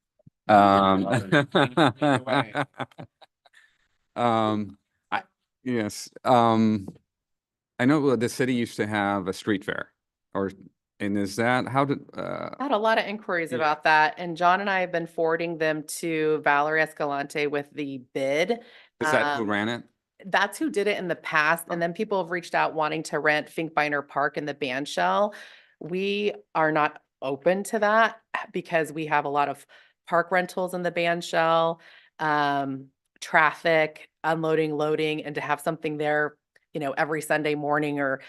Yes, I know the city used to have a street fair and is that, how did, I had a lot of inquiries Yeah. about that, and John and I have been forwarding them to Valerie Escalante with the bid. is that who Um, ran it? That's who did it in the past, and then people have reached out wanting to rent Finkbeiner Park in the band shell. We are not open to that because we have a lot of park rentals in the band shell, traffic, unloading, loading, and to have something there, every Sunday morning or,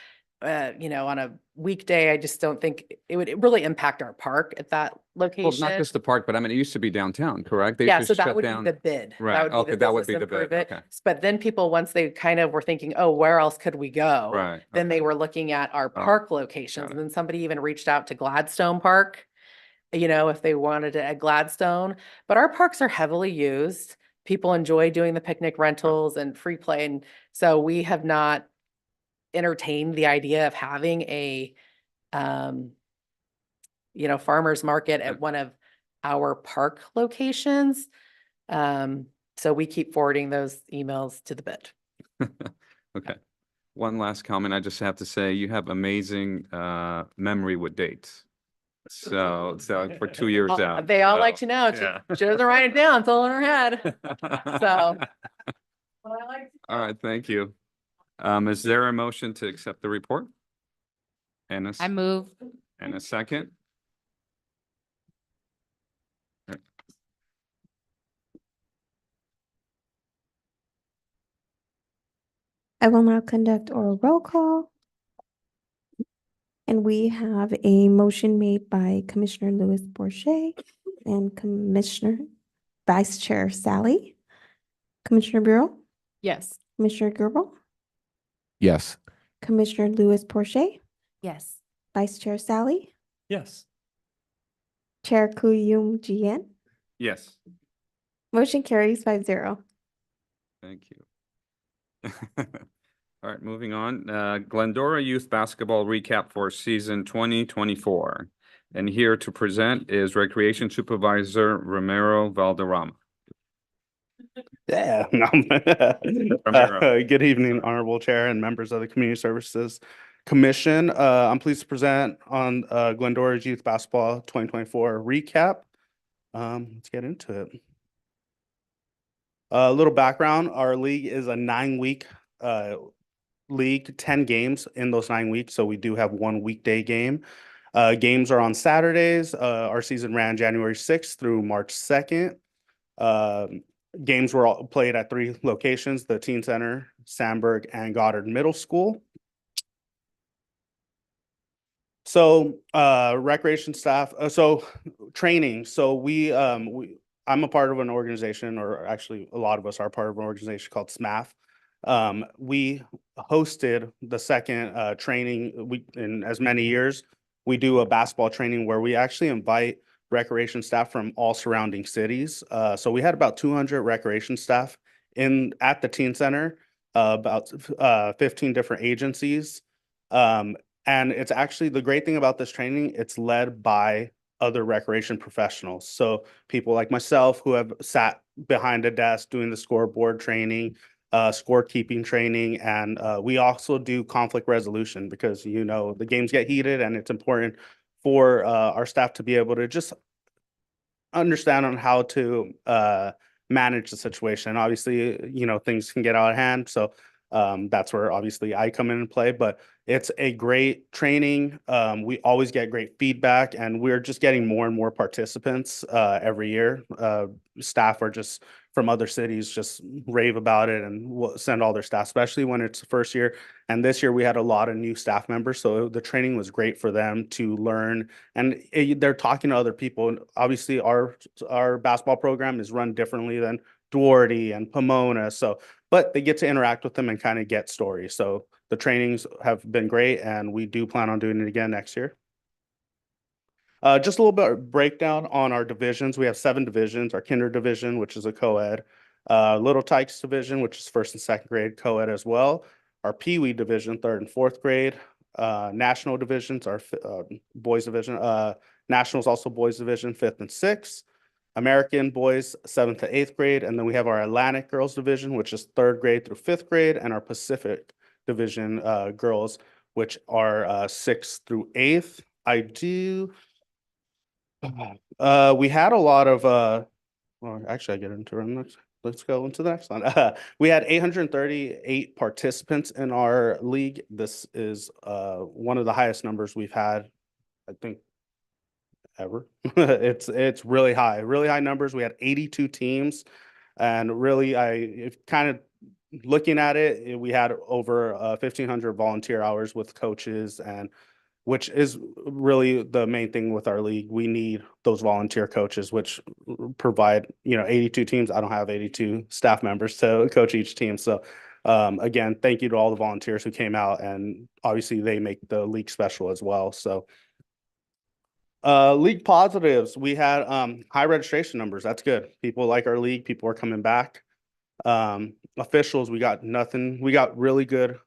on a weekday, I just don't think it would really impact our park at that Well, location. not just the park, but I mean, it used to be downtown, correct? They Yeah, used so to that shut would be down. the bid. Right, okay, that would be business the bid, improvement. okay. But then people, once they kind of were thinking, oh, where else could we go? Right, Then they okay. were looking at our Oh, park locations. got And then somebody even reached out to Gladstone Park, if they wanted it at Gladstone. But our parks are heavily used. People enjoy doing the picnic rentals and free play. And so we have not entertained the idea of having a, farmer's market at one of our park locations. So we keep forwarding those emails to the bid. Okay. One last comment. I just have to say, you have amazing memory with dates. So for 2 years out. They all like so, to know. yeah. She doesn't write it down, it's all in her head. So. All right, thank you. Is there a motion to accept the report? And I move. a second? I will now conduct oral roll call. And we have a motion made by Commissioner Louis Borche and Commissioner Vice Chair Sally. Commissioner Bureau, Yes. Commissioner Gerber, yes. Commissioner Louis Borche, Yes. Vice Chair Sally, Yes. Chair Kuyum Jian. Yes, Motion carries 5-0. thank you. All right, moving on. Glendora Youth Basketball recap for season 2024. And here to present is Recreation Supervisor Romero Valderrama. Yeah. Ramiro. Good evening, Honorable Chair and members of the Community Services Commission. I'm pleased to present on Glendora's Youth Basketball 2024 recap. Let's get into it. A little background, our league is a 9-week league, 10 games in those 9 weeks. So we do have one weekday game. Games are on Saturdays. Our season ran January 6th through March 2nd. Games were all played at 3 locations, the Teen Center, Sandburg, and Goddard Middle School. So recreation staff, training. So I'm a part of an organization, or actually a lot of us are part of an organization called SMAF. We hosted the second training in as many years. We do a basketball training where we actually invite recreation staff from all surrounding cities. So we had about 200 recreation staff at the Teen Center, about 15 different agencies. And it's actually the great thing about this training, it's led by other recreation professionals. So people like myself who have sat behind a desk doing the scoreboard training, scorekeeping training, and we also do conflict resolution because, the games get heated and it's important for our staff to be able to just understand on how to manage the situation. Obviously, things can get out of hand. So that's where obviously I come in and play, but it's a great training. We always get great feedback and we're just getting more and more participants every year. Staff are just from other cities just rave about it and will send all their staff, especially when it's the first year. And this year we had a lot of new staff members, so the training was great for them to learn. And they're talking to other people. And obviously, our basketball program is run differently than Duarte and Pomona. So, but they get to interact with them and kind of get stories. So the trainings have been great, and we do plan on doing it again next year. Just a little bit of breakdown on our divisions. We have 7 divisions. Our kinder division, which is a co-ed. Little Tykes division, which is 1st and 2nd grade, co-ed as well. Our Pee Wee division, 3rd and 4th grade. National divisions, our boys division. Nationals also boys division, 5th and 6th. American boys, 7th to 8th grade. And then we have our Atlantic girls division, which is 3rd grade through 5th grade. And our Pacific division girls, which are 6th through 8th. We had a lot of well, actually I get into it next. Let's go into the next one. We had 838 participants in our league. This is one of the highest numbers we've had, I think, ever. It's really high numbers. We had 82 teams, and really kind of looking at it, we had over 1,500 volunteer hours with coaches, and which is really the main thing with our league. We need those volunteer coaches, which provide, 82 teams. I don't have 82 staff members to coach each team. So again, thank you to all the volunteers who came out, and obviously they make the league special as well. So league positives, we had high registration numbers. That's good. People like our league. People are coming back. Officials, we got nothing. We got really good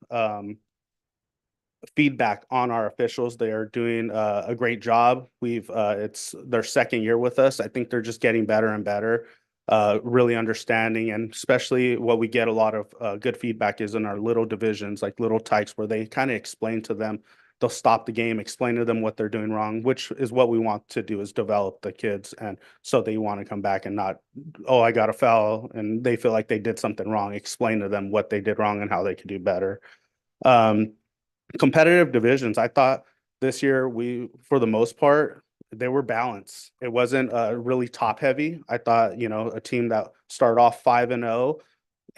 feedback on our officials. They are doing a great job. It's their 2nd year with us. I think they're just getting better and better, really understanding, and especially what we get a lot of good feedback is in our little divisions, like Little Tykes, where they kind of explain to them, they'll stop the game, explain to them what they're doing wrong, which is what we want to do, is develop the kids. And so they want to come back and not, oh, I got a foul, and they feel like they did something wrong. Explain to them what they did wrong and how they could do better. Competitive divisions, I thought this year for the most part, they were balanced. It wasn't really top heavy. I thought, a team that started off 5-0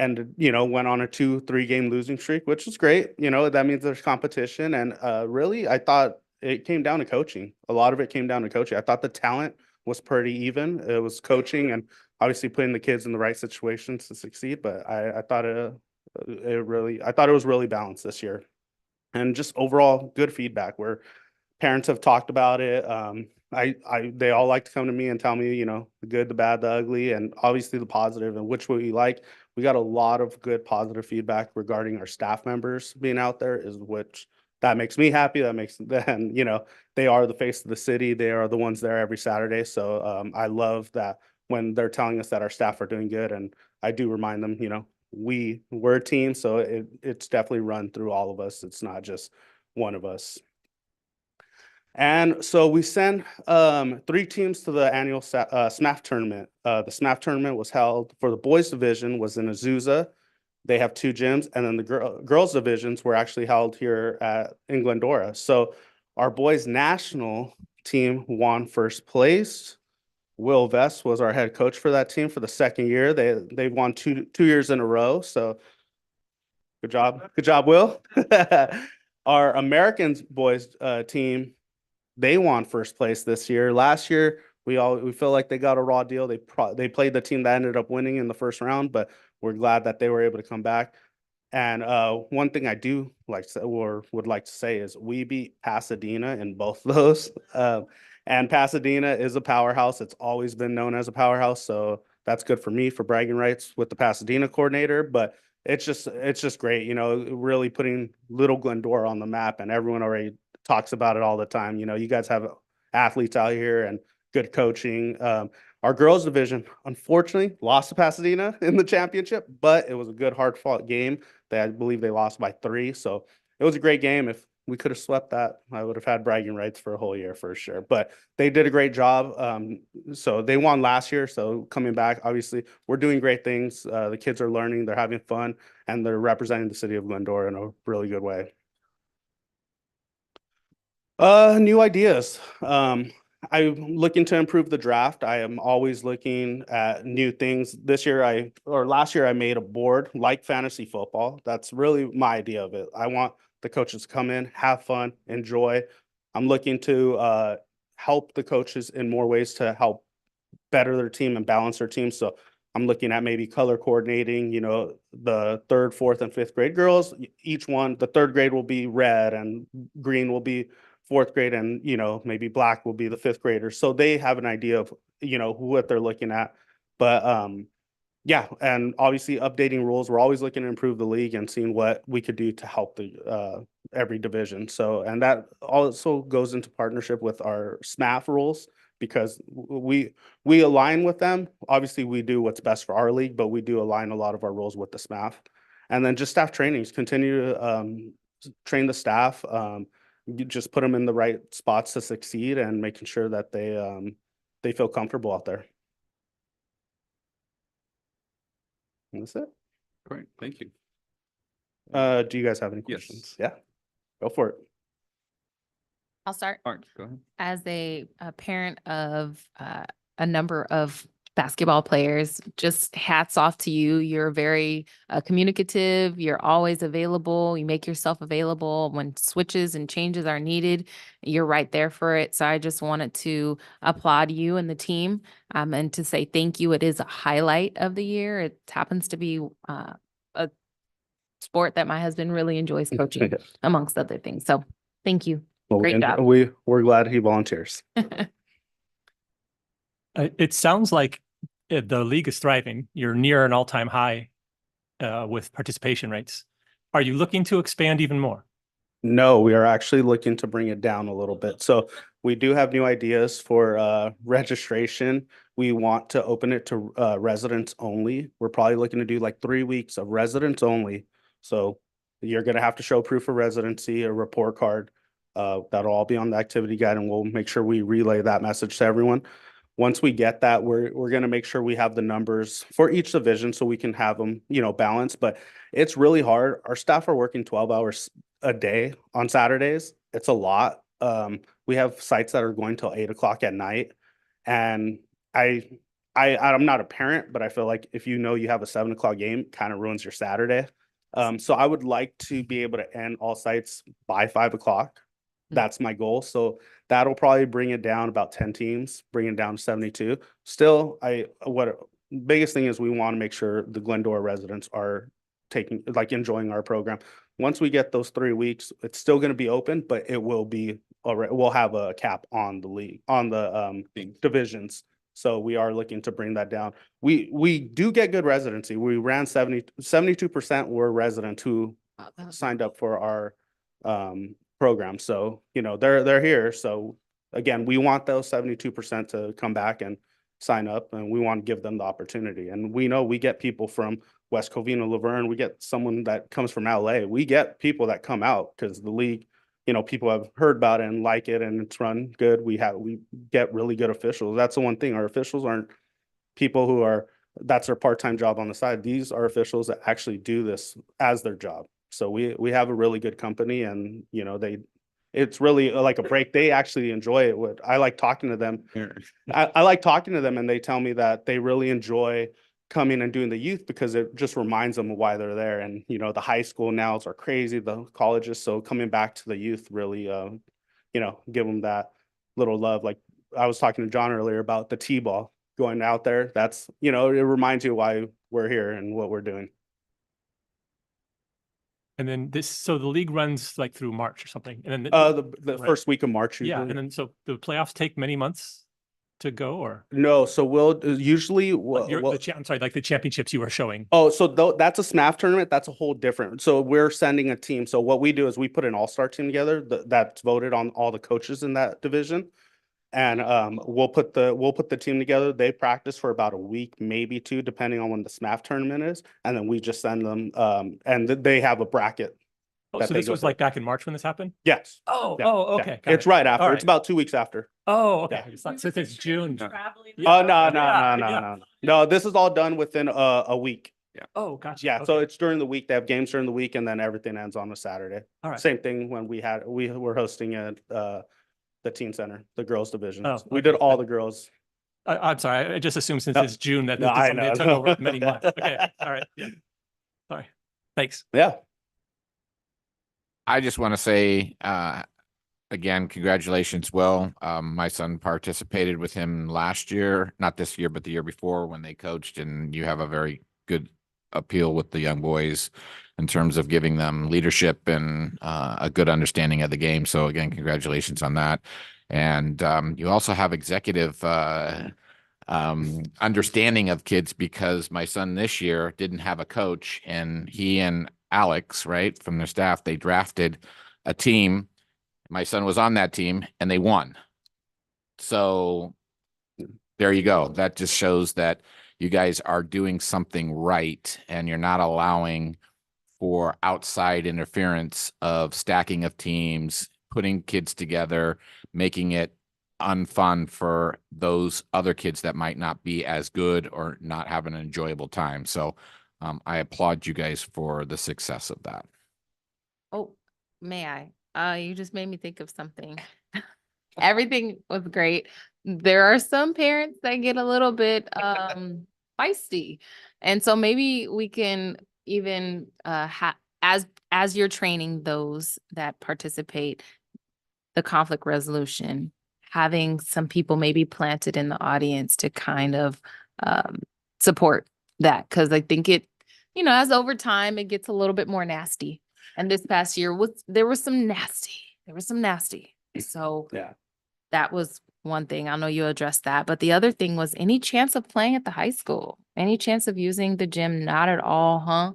and, went on a 2-3 game losing streak, which is great. That means there's competition. And really, I thought it came down to coaching. A lot of it came down to coaching. I thought the talent was pretty even. It was coaching and obviously putting the kids in the right situations to succeed. But I thought it was really balanced this year. And just overall good feedback where parents have talked about it. They all like to come to me and tell me, the good, the bad, the ugly, and obviously the positive, and which we like. We got a lot of good positive feedback regarding our staff members being out there, which that makes me happy. That makes them, they are the face of the city. They are the ones there every Saturday. So I love that when they're telling us that our staff are doing good, and I do remind them, we're a team, so it's definitely run through all of us. It's not just one of us. And so we sent 3 teams to the annual SMAF tournament. The SMAF tournament was held for the boys division was in Azusa. They have 2 gyms, and then the girls divisions were actually held here in Glendora. So our boys national team won 1st place. Will Vest was our head coach for that team for the 2nd year. They won two years in a row. So good job, Will. Our Americans boys team, they won 1st place this year. Last year, we feel like they got a raw deal. They played the team that ended up winning in the 1st round, but we're glad that they were able to come back. And one thing I do like to, or would like to say is we beat Pasadena in both those. And Pasadena is a powerhouse. It's always been known as a powerhouse. So that's good for me for bragging rights with the Pasadena coordinator. But it's just great, really putting Little Glendora on the map, and everyone already talks about it all the time. You guys have athletes out here and good coaching. Our girls division, unfortunately, lost to Pasadena in the championship, but it was a good, hard-fought game. I believe they lost by 3. So it was a great game. If we could have swept that, I would have had bragging rights for a whole year for sure. But they did a great job. So they won last year. So coming back, obviously, we're doing great things. The kids are learning, they're having fun, and they're representing the city of Glendora in a really good way. New ideas. I'm looking to improve the draft. I am always looking at new things. Last year I made a board like fantasy football. That's really my idea of it. I want the coaches to come in, have fun, enjoy. I'm looking to help the coaches in more ways to help better their team and balance their team. So I'm looking at maybe color coordinating, the third, fourth, and fifth grade girls, each one, the third grade will be red and green will be fourth grade, and, maybe black will be the fifth graders. So they have an idea of, what they're looking at. But yeah, and obviously updating rules. We're always looking to improve the league and seeing what we could do to help the every division. So, and that also goes into partnership with our SMAF rules, because we align with them. Obviously, we do what's best for our league, but we do align a lot of our rules with the SMAF. And then just staff trainings, continue to train the staff, you just put them in the right spots to succeed, and making sure that they feel comfortable out there. And that's it. Great, thank you. Do you guys have any Yes. questions? Yeah, go for it. I'll start. Art, go ahead. As a parent of a number of basketball players, just hats off to you. You're very communicative. You're always available. You make yourself available when switches and changes are needed. You're right there for it. So I just wanted to applaud you and the team, and to say thank you. It is a highlight of the year. It happens to be a sport that my husband really enjoys coaching, amongst other things. So thank you. Well, Great job. We're glad he volunteers. It sounds like the league is thriving. You're near an all-time high with participation rates. Are you looking to expand even more? No, we are actually looking to bring it down a little bit. So we do have new ideas for registration. We want to open it to residents only. We're probably looking to do like 3 weeks of residents only. So you're going to have to show proof of residency, a report card. That'll all be on the activity guide, and we'll make sure we relay that message to everyone. Once we get that, we're going to make sure we have the numbers for each division so we can have them, balanced. But it's really hard. Our staff are working 12 hours a day on Saturdays. It's a lot. We have sites that are going till 8 o'clock at night. And I'm not a parent, but I feel like if you have a 7 o'clock game, it kind of ruins your Saturday. So I would like to be able to end all sites by 5 o'clock. That's my goal. So that'll probably bring it down about 10 teams, bring it down to 72. Still, biggest thing is we want to make sure the Glendora residents are enjoying our program. Once we get those 3 weeks, it's still going to be open, but it will be already, we'll have a cap on the league, on the divisions. So we are looking to bring that down. We do get good residency. We ran 72% were residents who signed up for our program. So, they're here. So again, we want those 72% to come back and sign up, and we want to give them the opportunity. And we know we get people from West Covina, Laverne. We get someone that comes from LA. We get people that come out because the league, people have heard about it and like it, and it's run good. We get really good officials. That's the one thing. Our officials aren't people that's their part-time job on the side. These are officials that actually do this as their job. So we have a really good company, and it's really like a break. They actually enjoy it. I like talking to them. I like talking to them, and they tell me that they really enjoy coming and doing the youth because it just reminds them of why they're there. And the high school nows are crazy, the colleges. So coming back to the youth really, give them that little love. Like I was talking to John earlier about the T-ball going out there. That's it reminds you why we're here and what we're doing. And then so the league runs like through March or something. And then The right. first week of March. Yeah. Usually. And then so the playoffs take many months to go, or No, so we'll usually I'm sorry, like the championships you were showing. Oh, so that's a SMAF tournament. That's a whole different. So we're sending a team. So what we do is we put an all-star team together that's voted on all the coaches in that division. And we'll put the team together. They practice for about a week, maybe 2, depending on when the SMAF tournament is. And then we just send them and they have a bracket. Oh, so this was like back in March when this happened? Yes. Oh, Yeah, okay. It's right after. All It's about 2 weeks after. Oh, okay. So it's June. Oh, no. No, this is all done within a week. Oh, gotcha. Yeah, so it's during the week. They have games during the week, and then everything ends on a Saturday. All right. Same thing when we were hosting the teen center, the girls division. Oh, We did okay. all the girls. I'm sorry, I just assumed since No. it's June that No, this is I something that know. took over many months. Okay, all right, yeah. Sorry, thanks. Yeah. I just want to say, again, congratulations, Will. My son participated with him last year, not this year, but the year before when they coached, and you have a very good appeal with the young boys in terms of giving them leadership and a good understanding of the game. So again, congratulations on that. And you also have executive understanding of kids, because my son this year didn't have a coach, and he and Alex, right, from their staff, they drafted a team. My son was on that team and they won. So there you go. That just shows that you guys are doing something right, and you're not allowing for outside interference of stacking of teams, putting kids together, making it unfun for those other kids that might not be as good or not have an enjoyable time. So I applaud you guys for the success of that. Oh, may I? You just made me think of something. Everything was great. There are some parents that get a little bit feisty. And so maybe we can even as you're training those that participate, the conflict resolution, having some people maybe planted in the audience to kind of support that. Cause I think it, as over time, it gets a little bit more nasty. And this past year there was some nasty. So Yeah. that was one thing. I know you addressed that, but the other thing was any chance of playing at the high school, any chance of using the gym? Not at all, huh?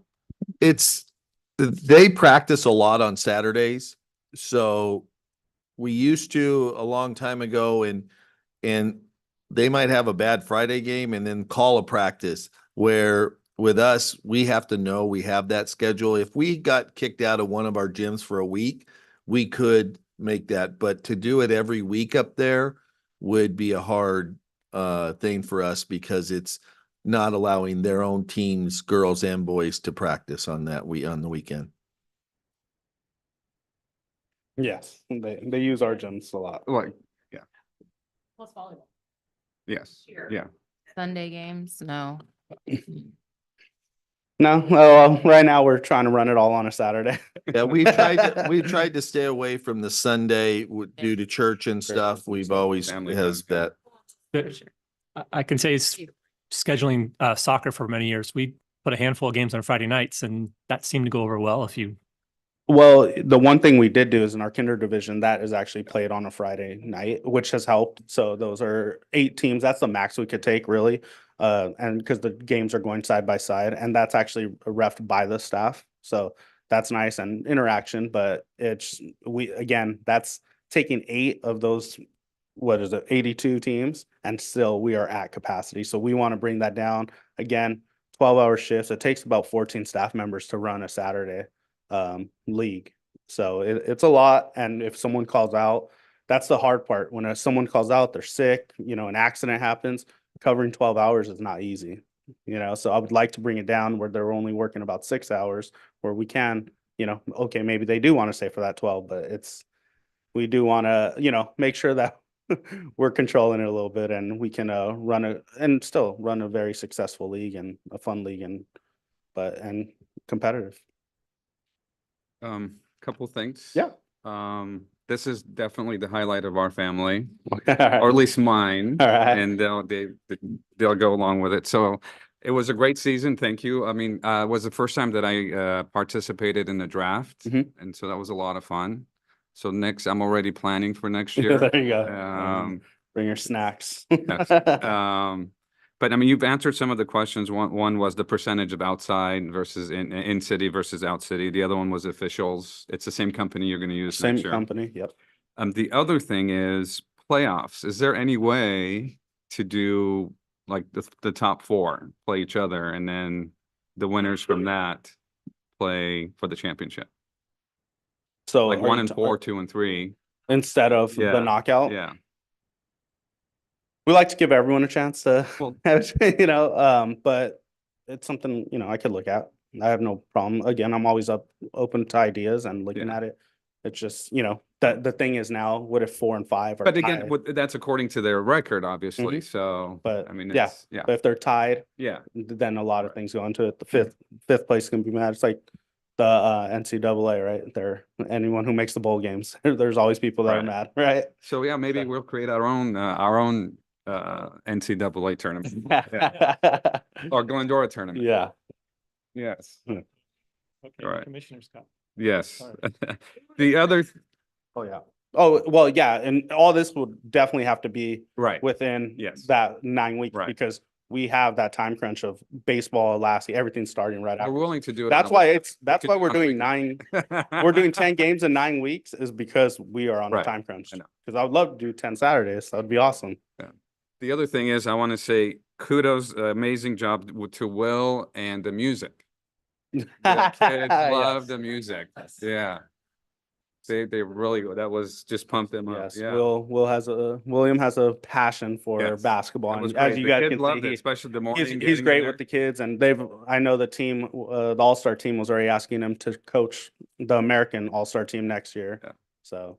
They practice a lot on Saturdays. So we used to a long time ago, and they might have a bad Friday game and then call a practice, where with us, we have to know we have that schedule. If we got kicked out of one of our gyms for a week, we could make that, but to do it every week up there would be a hard thing for us, because it's not allowing their own teams, girls and boys, to practice on that on the weekend. Yes. They use our gyms a lot. Like, Plus volleyball. yes, Sure. yeah. Sunday games? No. No, well, right now we're trying to run it all on a Saturday. Yeah, we tried to stay away from the Sunday due to church and stuff. We've always Family has time. that. I can say it's scheduling soccer for many years. We put a handful of games on Friday nights, and that seemed to go over well. Well, the one thing we did do is in our kinder division, that is actually played on a Friday night, which has helped. So those are 8 teams. That's the max we could take, really. And because the games are going side by side, and that's actually reffed by the staff. So that's nice and interaction, but that's taking 8 of those, 82 teams, and still we are at capacity. So we want to bring that down. Again, 12-hour shifts. It takes about 14 staff members to run a Saturday league. So it's a lot. And if someone calls out, that's the hard part. When someone calls out, they're sick, an accident happens, covering 12 hours is not easy, so I would like to bring it down where they're only working about 6 hours, where we can, okay, maybe they do want to stay for that 12, but we do want to, make sure that we're controlling it a little bit, and we can still run a very successful league and a fun league and competitive. Couple things. Yeah. This is definitely the highlight of our family, All right. or at least mine. All right. And they'll go along with it. So it was a great season. Thank you. I mean, it was the first time that I participated in the draft, Mhm. and so that was a lot of fun. So next, I'm already planning for next year. There you go. Bring your snacks. Yes. But I mean, you've answered some of the questions. One was the percentage of outside versus in city versus out city. The other one was officials. It's the same company you're going to use Same next year. company. Yep. The other thing is playoffs. Is there any way to do like the top 4 play each other, and then the winners from that play for the championship? So Like 1 and 4, 2 and 3. instead of Yeah. the knockout. Yeah. We like to give everyone a chance to Well- have, but it's something, I could look at. I have no problem. Again, I'm always open to ideas and looking Yeah. at it. It's just, The thing is now, what if 4 and 5 are But again, tied? that's according to their record, obviously, Mhm. so, But I mean, yeah, it's, yeah, but if they're tied, yeah. then a lot of things go into it. The fifth place can be mad. It's like the NCAA, right? They're anyone who makes the bowl games. There's always people that are Right. mad, right? So, yeah, maybe So- we'll create our own NCAA tournament. Or Glendora tournament. Yeah. Yes, Okay, Right. Commissioner Scott. yes. The other, Oh, yeah. Oh, well, yeah, and all this would definitely have to be right, within Yes. that 9 weeks Right. because we have that time crunch of baseball, last everything starting right we're after. willing to do it. That's on why a- that's could why do we're it on a doing weekend. we're doing 10 games in 9 weeks is because we are on a Right. time crunch. I know. Because I would love to do 10 Saturdays. That would be awesome. The other thing is, I want to say kudos, amazing job to Will and the music. The kids love Yes. the music. Yeah. They really, that was just pumped them up. Yes, Yeah. William has a passion for Yes. basketball, That was and as great. you The guys kids can loved it, see, especially the morning. he's getting in great there. with the kids, and I know the team, the All-Star team was already asking him to coach the American All-Star team next year. Yeah. So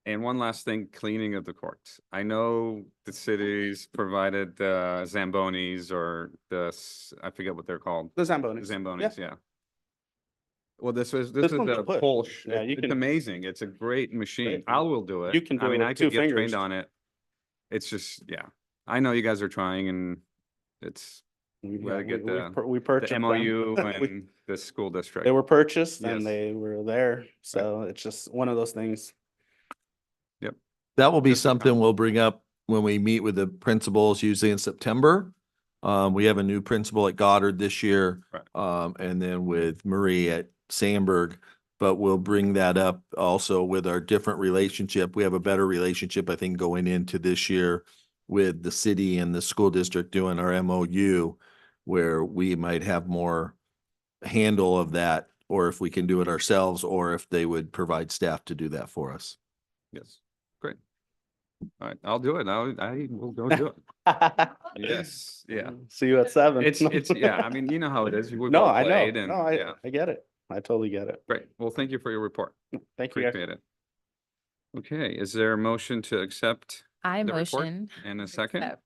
And one last thing, cleaning of the courts. I know the cities provided the Zambonis or I forget what they're called. the Zambonis. Zambonis, yeah. Well, this is This one's a a push. Polish. Yeah, you It's can- amazing. It's a great machine. Great. Al will do it. You can I do it mean, with I 2 could get fingers. trained on it. It's just, yeah. I know you guys are trying and it's We gotta get we the purchased them. MOU We- and the school district. They were purchased Yes. and they were there, so it's just one of those things. That will be Just- something we'll bring up when we meet with the principals, usually in September. We have a new principal at Goddard this year. Right. And then with Marie at Sandburg. But we'll bring that up also with our different relationship. We have a better relationship, I think, going into this year with the city and the school district doing our MOU, where we might have more handle of that, or if we can do it ourselves, or if they would provide staff to do that for us. Yes, great. All right, I'll do it. I will go do it. Yes, yeah. See you at 7. It's, yeah, I mean, you know how it is. We've No, all I know. played and, No, yeah, I get it. I totally get it. great. Well, thank you for your report. Thank you. Guys. Appreciate it. Okay, is there a motion to accept I the report motion. in a second? accept.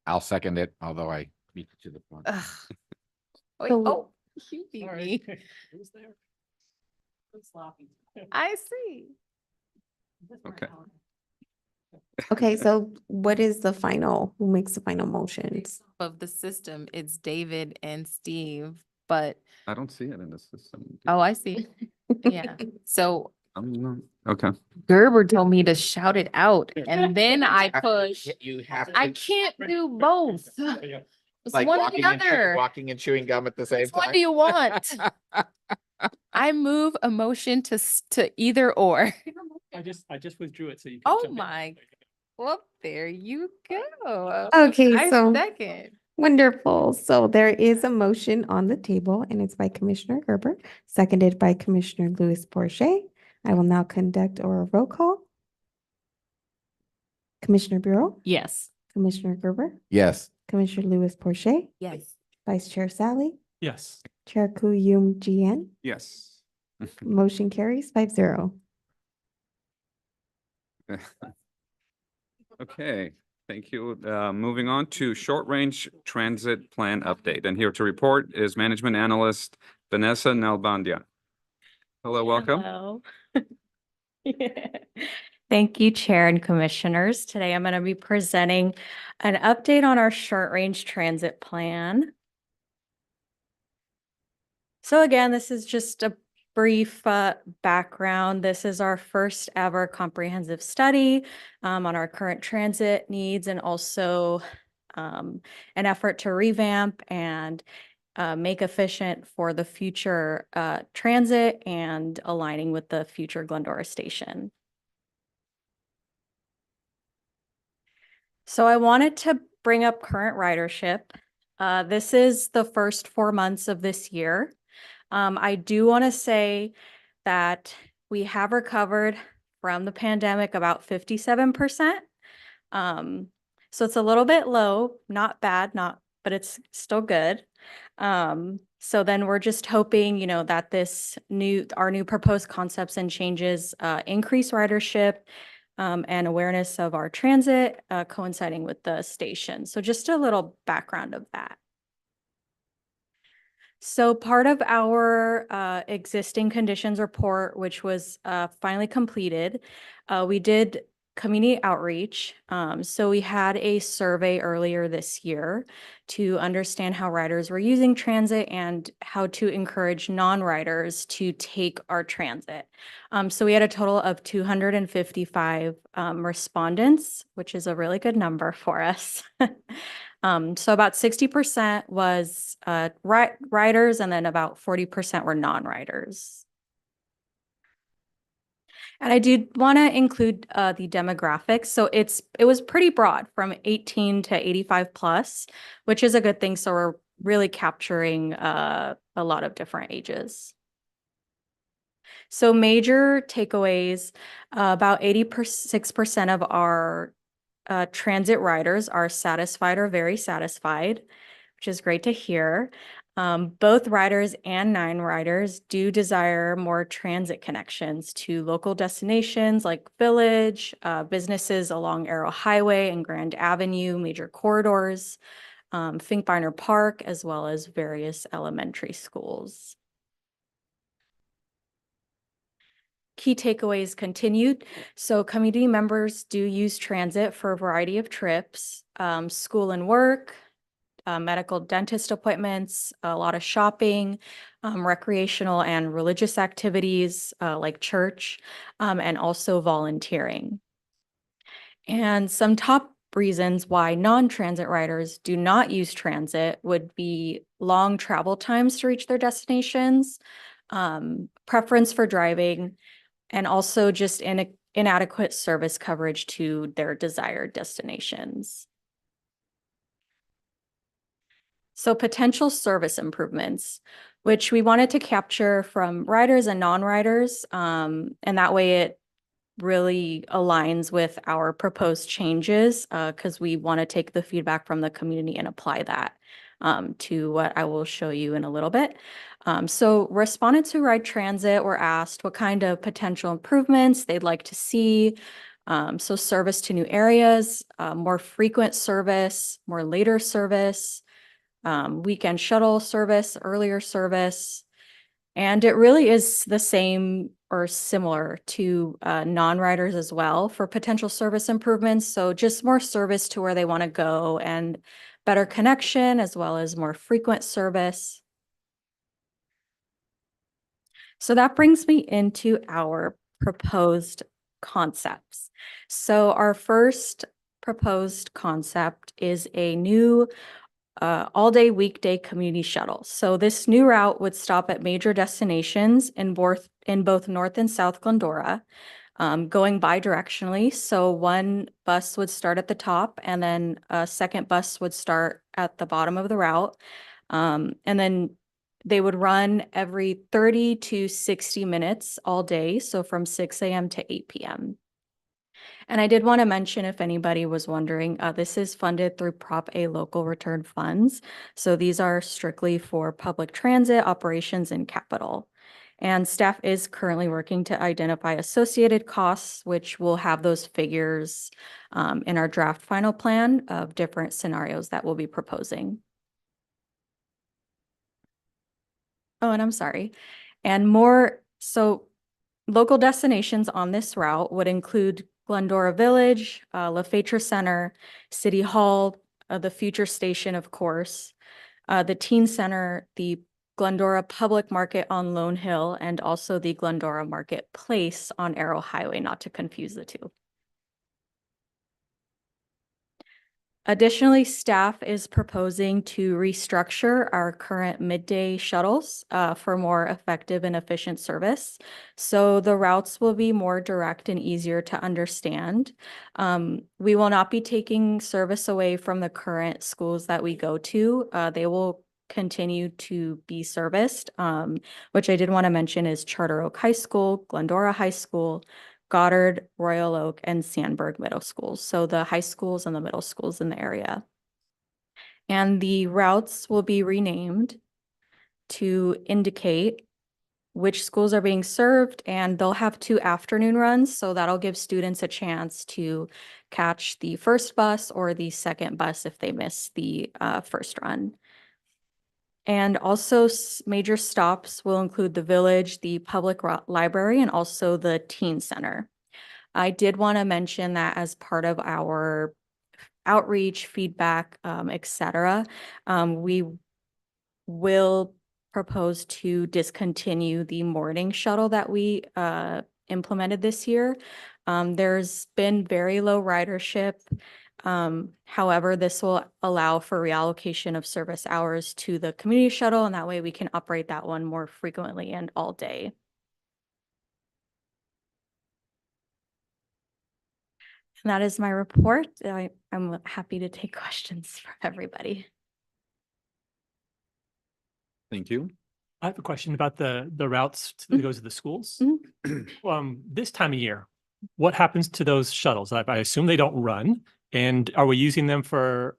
I'll second it, although I beat you to the punch. Ugh. Wait, So- oh, you beat Sorry. me. Who's there? I see. Okay. Okay, so what is the final, who makes the final motions? Of the system, it's David and Steve, but, I don't see it in the system. oh, I see. Yeah, so Okay, Gerber told me to shout it out and then I push. You have I to, can't do both. It's like one or walking the and, other. walking and chewing gum at the same Which one time. do you want? I move a motion to either or. I just withdrew it, so you. can Oh jump in. my, well, there you go. Okay, I so second. wonderful. So there is a motion on the table and it's by Commissioner Gerber, seconded by Commissioner Louis Porcher. I will now conduct a roll call. Commissioner Bureau, Yes. Commissioner Gerber, Yes. Commissioner Louis Porcher, Yes. Vice Chair Sally, Yes. Chair Koo-Yoon Jien. yes. Motion carries 5-0. Okay, thank you. Moving on to short-range transit plan update. And here to report is Management Analyst Vanessa Nalbandia. Hello, welcome. Hello. Thank you, Chair and Commissioners. Today I'm going to be presenting an update on our short-range transit plan. So again, this is just a brief background. This is our first ever comprehensive study on our current transit needs and also an effort to revamp and make efficient for the future transit and aligning with the future Glendora station. So I wanted to bring up current ridership. This is the first 4 months of this year. I do want to say that we have recovered from the pandemic about 57%. So it's a little bit low, not bad, but it's still good. So then we're just hoping, that our new proposed concepts and changes increase ridership and awareness of our transit coinciding with the station. So just a little background of that. So part of our existing conditions report, which was finally completed, we did community outreach. So we had a survey earlier this year to understand how riders were using transit and how to encourage non-riders to take our transit. So we had a total of 255 respondents, which is a really good number for us. So about 60% was riders, and then about 40% were non-riders. And I do want to include the demographics. So it was pretty broad, from 18 to 85 plus, which is a good thing. So we're really capturing a lot of different ages. So major takeaways, about 86% of our transit riders are satisfied or very satisfied, which is great to hear. Both riders and non-riders do desire more transit connections to local destinations like Village, businesses along Arrow Highway and Grand Avenue, major corridors, Finkbeiner Park, as well as various elementary schools. Key takeaways continued. So community members do use transit for a variety of trips, school and work, medical dentist appointments, a lot of shopping, recreational and religious activities like church, and also volunteering. And some top reasons why non-transit riders do not use transit would be long travel times to reach their destinations, preference for driving, and also just inadequate service coverage to their desired destinations. So potential service improvements, which we wanted to capture from riders and non-riders, and that way it really aligns with our proposed changes because we want to take the feedback from the community and apply that to what I will show you in a little bit. So respondents who ride transit were asked what kind of potential improvements they'd like to see. So service to new areas, more frequent service, more later service, weekend shuttle service, earlier service. And it really is the same or similar to non-riders as well for potential service improvements. So just more service to where they want to go and better connection as well as more frequent service. So that brings me into our proposed concepts. So our first proposed concept is a new all-day weekday community shuttle. So this new route would stop at major destinations in both North and South Glendora, going bi-directionally. So one bus would start at the top, and then a second bus would start at the bottom of the route. And then they would run every 30 to 60 minutes all day, so from 6 a.m. to 8 p.m. And I did want to mention, if anybody was wondering, this is funded through Prop A local return funds. So these are strictly for public transit operations and capital. And staff is currently working to identify associated costs, which will have those figures in our draft final plan of different scenarios that we'll be proposing. Oh, and I'm sorry. And more, so local destinations on this route would include Glendora Village, LaFetra Center, City Hall, the future station, of course, the Teen Center, the Glendora Public Market on Lone Hill, and also the Glendora Marketplace on Arrow Highway, not to confuse the two. Additionally, staff is proposing to restructure our current midday shuttles for more effective and efficient service. So the routes will be more direct and easier to understand. We will not be taking service away from the current schools that we go to. They will continue to be serviced, which I did want to mention is Charter Oak High School, Glendora High School, Goddard, Royal Oak, and Sandburg Middle Schools. So the high schools and the middle schools in the area. And the routes will be renamed to indicate which schools are being served, and they'll have 2 afternoon runs. So that'll give students a chance to catch the first bus or the second bus if they miss the first run. And also major stops will include the village, the public library, and also the teen center. I did want to mention that as part of our outreach, feedback, et cetera, we will propose to discontinue the morning shuttle that we implemented this year. There's been very low ridership. However, this will allow for reallocation of service hours to the community shuttle, and that way we can operate that one more frequently and all day. And that is my report. I'm happy to take questions from everybody. Thank you. I have a question about the routes that goes to the schools. This time of year, what happens to those shuttles? I assume they don't run. And are we using them for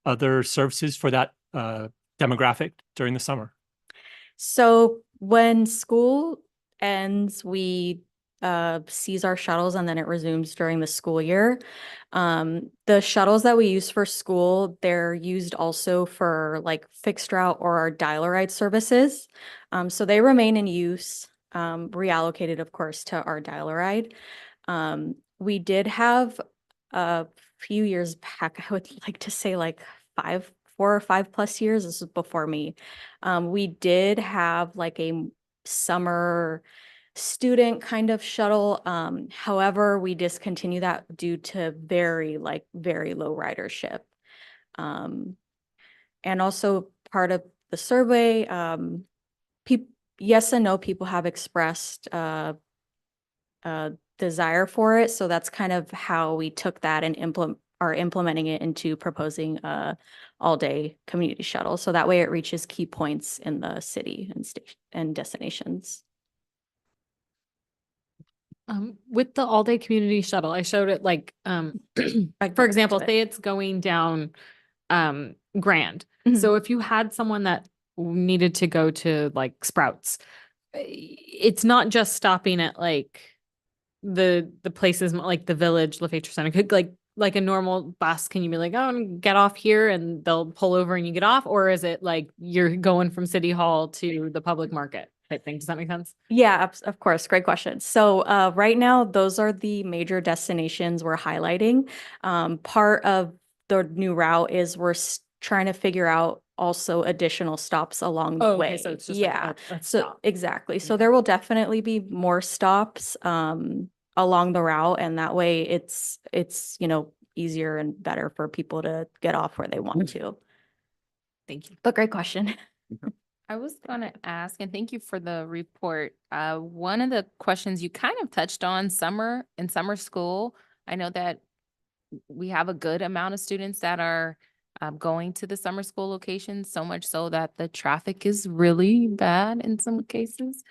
other services for that demographic during the summer? So when school ends, we cease our shuttles and then it resumes during the school year. The shuttles that we use for school, they're used also for like fixed route or our dial-a-ride services. So they remain in use, reallocated, of course, to our dial-a-ride. We did have a few years back, I would like to say like 4 or 5+ years, this was before me. We did have like a summer student kind of shuttle. However, we discontinued that due to very low ridership. And also part of the survey, yes and no, people have expressed desire for it. So that's kind of how we took that and are implementing it into proposing a all-day community shuttle. So that way it reaches key points in the city and station and destinations. With the all-day community shuttle, I showed it like, for example, say it's going down Grand. So if you had someone that needed to go to like Sprouts, it's not just stopping at like the places like the Village, LaFetra Center, could like a normal bus. Can you be like, oh, and get off here and they'll pull over and you get off? Or is it like you're going from City Hall to the public market type thing? Does that make sense? Yeah, of course. Great question. So right now, those are the major destinations we're highlighting. Part of the new route is we're trying to figure out also additional stops along the way. Okay, so it's just yeah. like a So stop. exactly. So there will definitely be more stops along the route, and that way it's easier and better for people to get off where they want to. Thank you. But great question. I was gonna ask, and thank you for the report. One of the questions you kind of touched on, summer school. I know that we have a good amount of students that are going to the summer school locations, so much so that the traffic is really bad in some cases.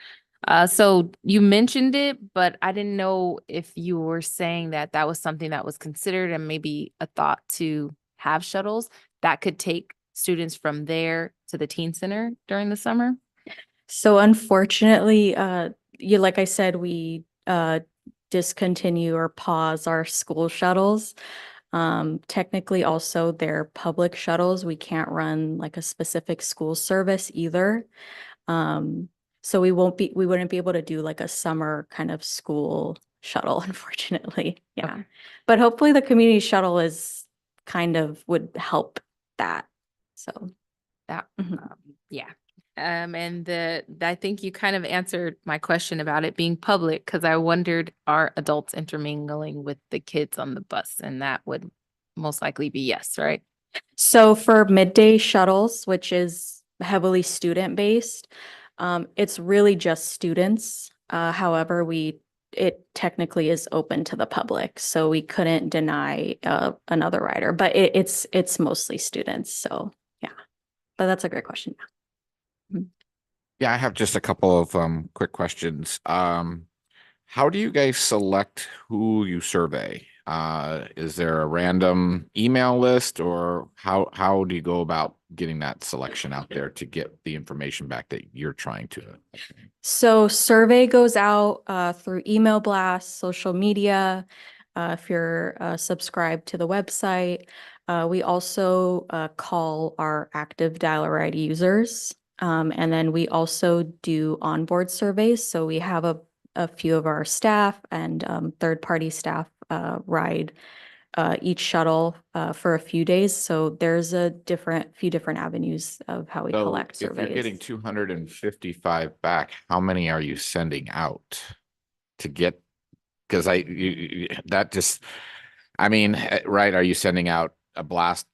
So you mentioned it, but I didn't know if you were saying that that was something that was considered and maybe a thought to have shuttles that could take students from there to the teen center during the summer. So unfortunately, like I said, we discontinue or pause our school shuttles. Technically also they're public shuttles. We can't run like a specific school service either. So we wouldn't be able to do like a summer kind of school shuttle, unfortunately. Yeah. Okay. But hopefully the community shuttle would help that. So That, Mhm. yeah. And I think you kind of answered my question about it being public, because I wondered, are adults intermingling with the kids on the bus? And that would most likely be yes, right? So for midday shuttles, which is heavily student-based, it's really just students. However, it technically is open to the public, so we couldn't deny another rider, but it's mostly students. So yeah, but that's a great question. Yeah, I have just a couple of quick questions. How do you guys select who you survey? Is there a random email list, or how do you go about getting that selection out there to get the information back that you're trying to? So survey goes out through email blasts, social media, if you're subscribed to the website. We also call our active dialer ID users. And then we also do onboard surveys. So we have a few of our staff and third-party staff ride each shuttle for a few days. So there's few different avenues of how we So collect if you're surveys. getting 255 back, how many are you sending out to get? Because that just, I mean, right, are you sending out a blast?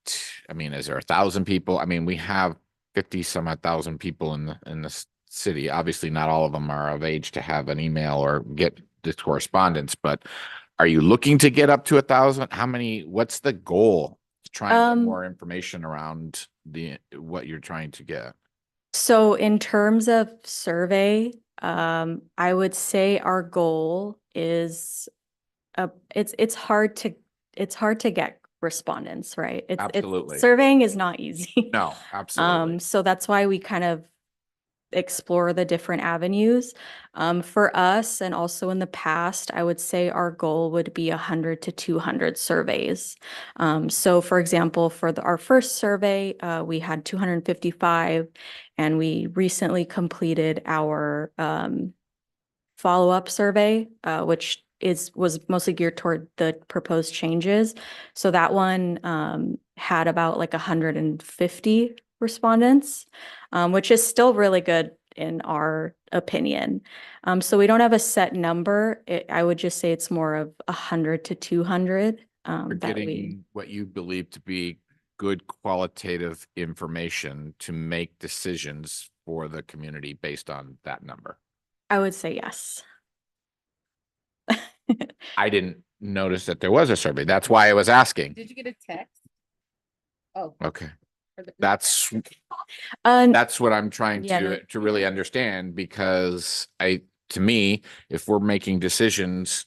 I mean, is there 1,000 people? I mean, we have 50 some odd thousand people in the city. Obviously, not all of them are of age to have an email or get this correspondence, but are you looking to get up to 1,000? How many? What's the goal? To try and get more information around what you're trying to get. So in terms of survey, I would say our goal is it's hard to get respondents, right? Absolutely. Surveying is not easy. No, absolutely. So that's why we kind of explore the different avenues. For us, and also in the past, I would say our goal would be 100 to 200 surveys. So for example, for our first survey, we had 255, and we recently completed our follow-up survey, which was mostly geared toward the proposed changes. So that one had about like 150 respondents, which is still really good in our opinion. So we don't have a set number. I would just say it's more of 100 to 200. You're that we, getting what you believe to be good qualitative information to make decisions for the community based on that number. I would say yes. I didn't notice that there was a survey. That's why I was asking. Did you get a text? Oh. Okay. for the- That's Um, what I'm trying Yeah. to really understand, because to me, if we're making decisions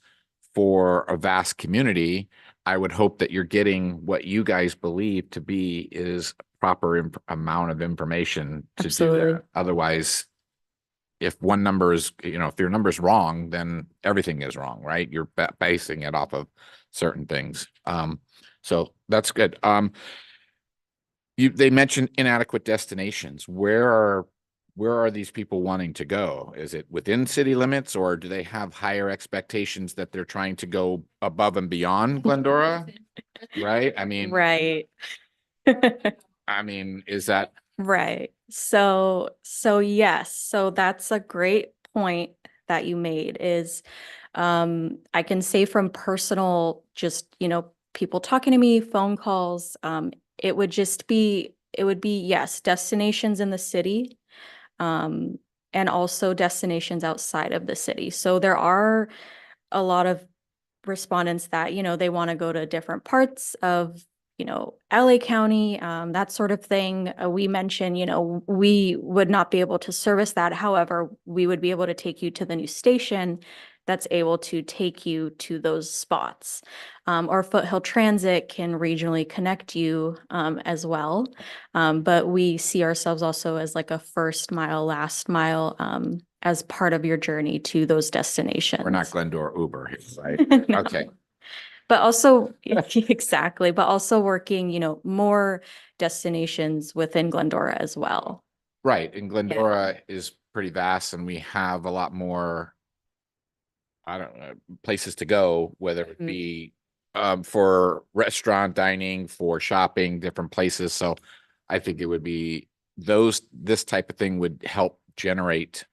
for a vast community, I would hope that you're getting what you guys believe to be is proper amount of information to Absolutely. do that. Otherwise, if one number is, if your number is wrong, then everything is wrong, right? You're basing it off of certain things. So that's good. They mentioned inadequate destinations. Where are these people wanting to go? Is it within city limits, or do they have higher expectations that they're trying to go above and beyond Glendora? Right? I mean, right. is that Right. So yes, so that's a great point that you made is I can say from personal, just, people talking to me, phone calls, it would be, yes, destinations in the city, and also destinations outside of the city. So there are a lot of respondents that, they want to go to different parts of, LA County, that sort of thing. We mentioned, we would not be able to service that. However, we would be able to take you to the new station that's able to take you to those spots. Or Foothill Transit can regionally connect you as well. But we see ourselves also as like a first mile, last mile, as part of your journey to those destinations. we're not Glendora Uber here, right? No. Okay. But also, exactly, but also working, more destinations within Glendora as well. Right. And Glendora is pretty vast, and we have a lot more, I don't know, places to go, whether it be for restaurant dining, for shopping, different places. So I think it would be this type of thing would help generate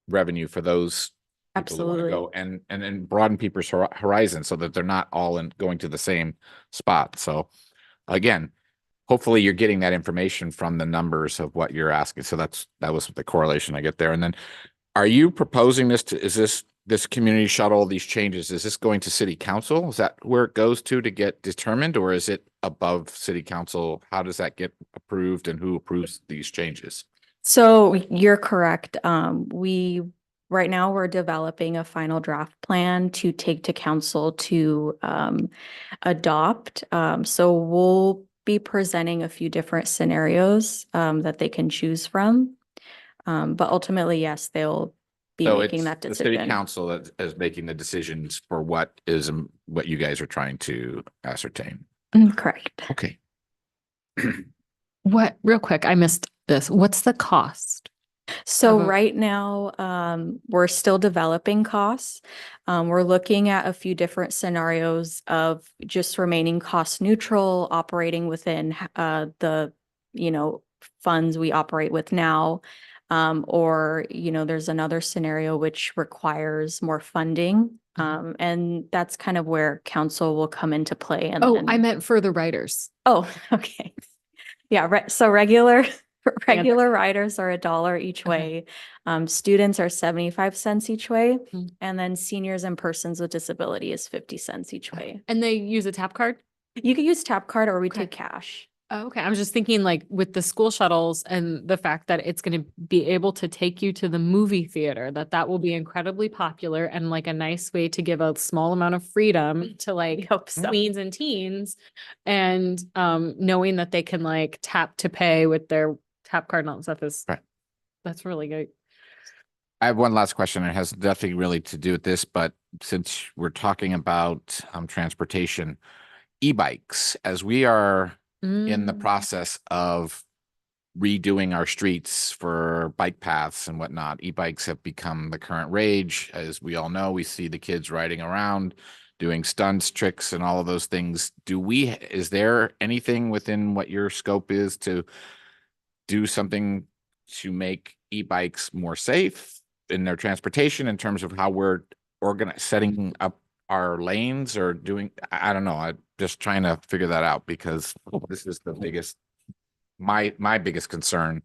revenue for those people who want to Absolutely. go, and then broaden people's horizon so that they're not all going to the same spot. So again, hopefully you're getting that information from the numbers of what you're asking. So that was the correlation I get there. And then are you proposing is this community shuttle, these changes, is this going to city council? Is that where it goes to get determined, or is it above city council? How does that get approved, and who approves these changes? So you're correct. We right now we're developing a final draft plan to take to council to adopt. So we'll be presenting a few different scenarios that they can choose from. But ultimately, yes, they'll be So making it's that the city decision. council that is making the decisions for what is, what you guys are trying to ascertain. Correct. Okay. What, real quick, I missed this. What's the cost? So Of a- right now, we're still developing costs. We're looking at a few different scenarios of just remaining cost neutral, operating within the, funds we operate with now. Or, there's another scenario which requires more funding. And that's kind of where council will come into play. And Oh, I meant for the writers. Oh, okay. Yeah, so regular riders are $1 each Okay. way. Students are 75 cents each way. Mm. And then seniors and persons with disability is 50 cents each way. And they use a tap card? You could use tap card or we Okay. take cash. Oh, okay. I was just thinking like with the school shuttles and the fact that it's going to be able to take you to the movie theater, that will be incredibly popular and like a nice way to give a small amount of freedom to like hope so. tweens and teens. And knowing that they can like tap to pay with their tap card and all that stuff is, Right. That's really good. I have one last question. It has nothing really to do with this, but since we're talking about transportation, e-bikes, as we are in the Mm. process of redoing our streets for bike paths and whatnot, e-bikes have become the current rage. As we all know, we see the kids riding around, doing stunts, tricks, and all of those things. Is there anything within what your scope is to do something to make e-bikes more safe in their transportation in terms of how we're setting up our lanes or doing, I don't know. I'm just trying to figure that out because this is the biggest, my biggest concern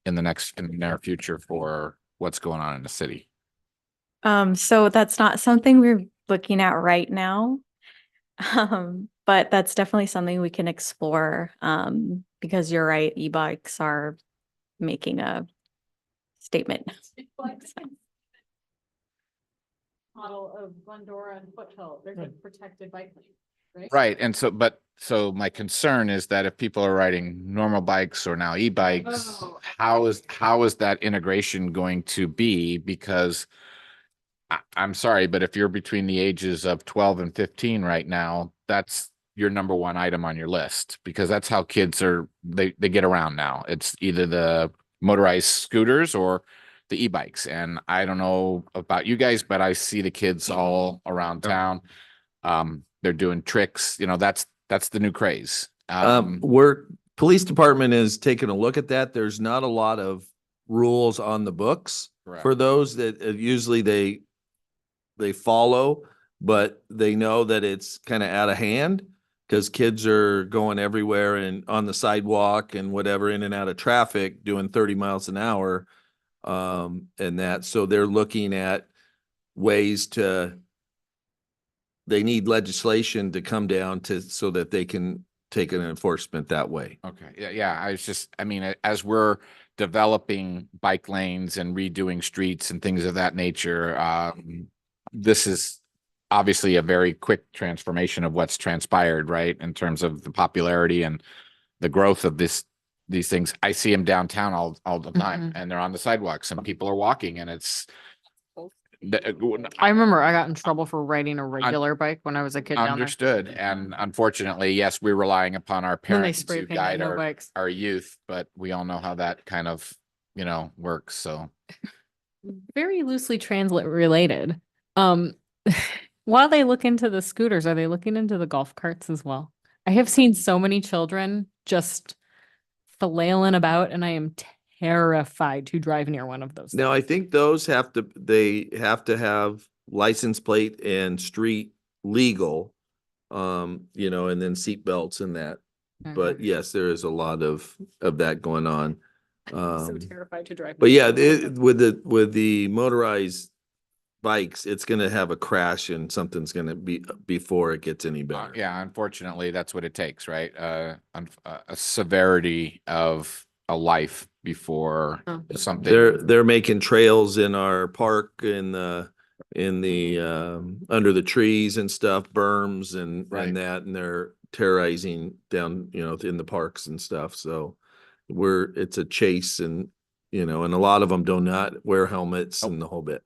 in the near future for what's going on in the city. So that's not something we're looking at right now. But that's definitely something we can explore. Because you're right, e-bikes are making a statement. Model of Glendora and Foothill, there's a protected bike lane, right? Right. And so my concern is that if people are riding normal bikes or now e-bikes, Oh. how is that integration going to be? Because I'm sorry, but if you're between the ages of 12 and 15 right now, that's your number one item on your list because that's how kids they get around now. It's either the motorized scooters or the e-bikes. And I don't know about you guys, but I see the kids all around town. They're doing tricks, that's the new craze. Police department is taking a look at that. There's not a lot of rules on the books Correct. for those that usually they follow, but they know that it's kind of out of hand because kids are going everywhere and on the sidewalk and whatever in and out of traffic doing 30 miles an hour. And that, so they're looking at ways they need legislation to come down so that they can take an enforcement that way. Okay. Yeah. As we're developing bike lanes and redoing streets and things of that nature, this is obviously a very quick transformation of what's transpired, right? In terms of the popularity and the growth of these things. I see them downtown all the time and they're on the sidewalks and people are walking and it's. I remember I got in trouble for riding a regular bike when I was a kid down there. Understood. And unfortunately, yes, we're relying upon our Then they parents spray to painted guide no bikes. our youth, but we all know how that kind of, works. So. Very loosely translate related. While they look into the scooters, are they looking into the golf carts as well? I have seen so many children just flailing about and I am terrified to drive near one of those. Now, I think those they have to have license plate and street legal, and then seat belts and that. But yes, there is a lot of that going on. I'm so terrified to drive. But near yeah, one of those. with the motorized bikes, it's going to have a crash and something's going to be before it gets any better. Yeah, unfortunately, that's what it takes, right? A severity of a life before Oh. something. They're making trails in our park in the under the trees and stuff, berms Right. and that, and they're terrorizing down, you know, in the parks and stuff. So it's a chase and, you know, and a lot of them do not wear helmets and the whole bit.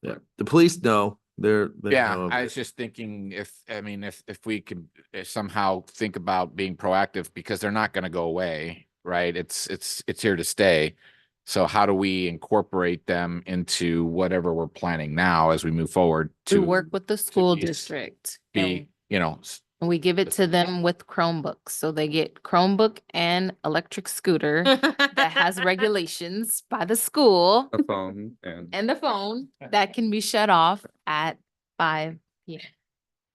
Yeah, the police know. They Yeah, know of I it. was just thinking if we could somehow think about being proactive, because they're not gonna go away, right? It's here to stay. So how do we incorporate them into whatever we're planning now as we move forward We to work with the school be- district. be, you know, And we give it to them with Chromebooks. So they get Chromebook and electric scooter that has regulations by the school A phone and. and the phone that can be shut off at 5 p.m.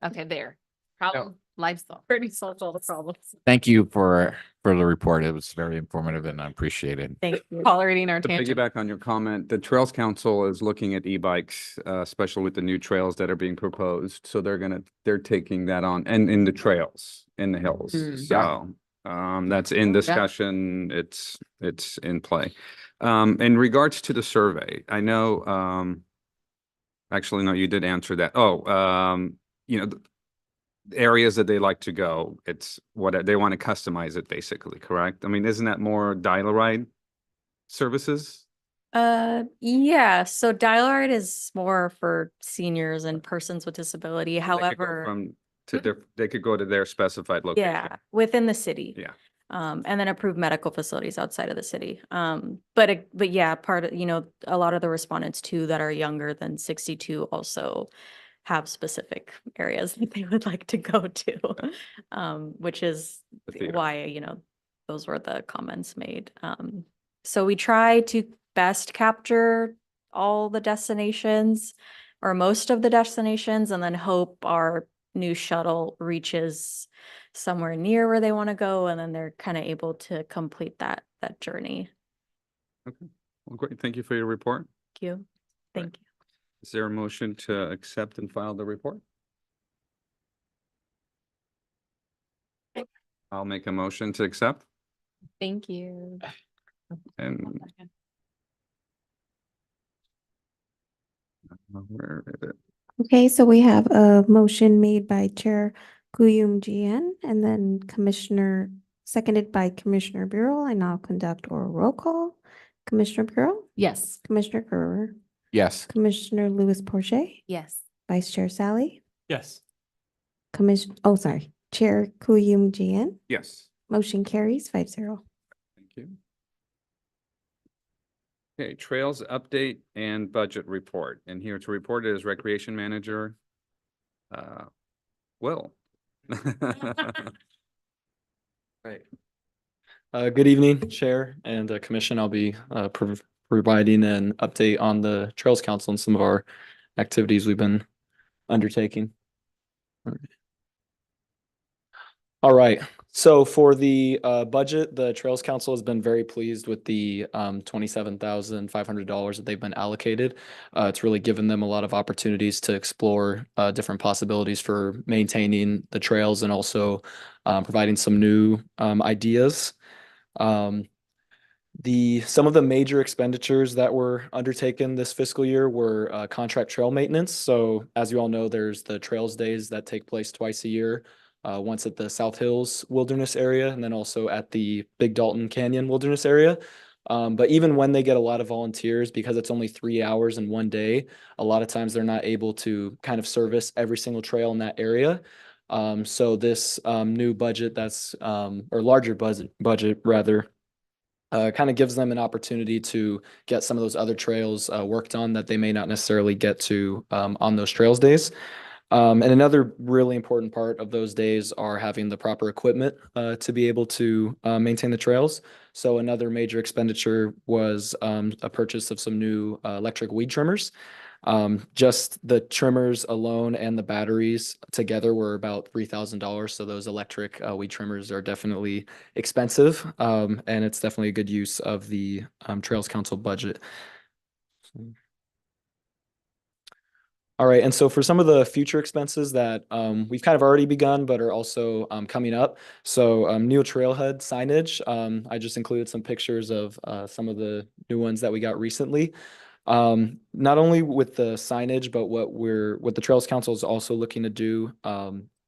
Okay, there. Problem, life solved. Already solved all the problems. thank you for the report. It was very informative and I appreciate it. Thank you. Tolerating our To tangent. piggyback on your comment, the Trails Council is looking at e-bikes, especially with the new trails that are being proposed. So they're taking that on and in the trails, in the hills. Mm. So, that's in discussion. It's in play. In regards to the survey, I know, actually, no, you did answer that. You know, areas that they like to go, it's what they want to customize it basically, correct? I mean, isn't that more dial-a-ride services? Yeah, so Dial-A-Ride is more for seniors and persons with disability. They could go However, they could go to their specified location. yeah, within the city. Yeah. And then approved medical facilities outside of the city. But yeah, part of, you know, a lot of the respondents too that are younger than 62 also have specific areas that they would like to go to. Which is The theater. why, you know, those were the comments made. So we try to best capture all the destinations or most of the destinations and then hope our new shuttle reaches somewhere near where they want to go and then they're kind of able to complete that journey. Well, great. Thank you for your report. Thank you. Thank you. Is there a motion to accept and file the report? I'll make a motion to accept Thank you. and. Where is it? Okay, so we have a motion made by Chair Kuyum Jian and then seconded by Commissioner Bureau. I now conduct oral roll call. Commissioner Bureau, Yes. Commissioner Gerber, Yes. Commissioner Louis Porcher, Yes. Vice Chair Sally, Yes. Chair Kuyum Jian. Yes. Motion carries 5-0. Thank you. Okay, trails update and budget report. And here to report is Recreation Manager, Will. Right. Good evening, Chair and Commission. I'll be providing an update on the Trails Council and some of our activities we've been undertaking. All right. So for the budget, the Trails Council has been very pleased with the $27,500 that they've been allocated. It's really given them a lot of opportunities to explore different possibilities for maintaining the trails and also providing some new ideas. Some of the major expenditures that were undertaken this fiscal year were contract trail maintenance. So as you all know, there's the Trails Days that take place twice a year. Once at the South Hills Wilderness area and then also at the Big Dalton Canyon Wilderness area. But even when they get a lot of volunteers, because it's only 3 hours in one day, a lot of times they're not able to kind of service every single trail in that area. So this new budget or larger budget rather, kind of gives them an opportunity to get some of those other trails worked on that they may not necessarily get to on those Trails Days. And another really important part of those days are having the proper equipment to be able to maintain the trails. So another major expenditure was a purchase of some new electric weed trimmers. Just the trimmers alone and the batteries together were about $3,000. So those electric weed trimmers are definitely expensive, and it's definitely a good use of the Trails Council budget. All right, and so for some of the future expenses that we've kind of already begun, but are also coming up. So new trailhead signage. I just included some pictures of some of the new ones that we got recently. Not only with the signage, but what the Trails Council is also looking to do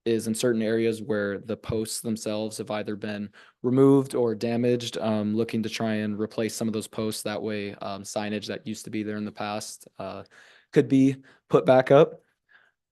is in certain areas where the posts themselves have either been removed or damaged, looking to try and replace some of those posts. That way, signage that used to be there in the past could be put back up.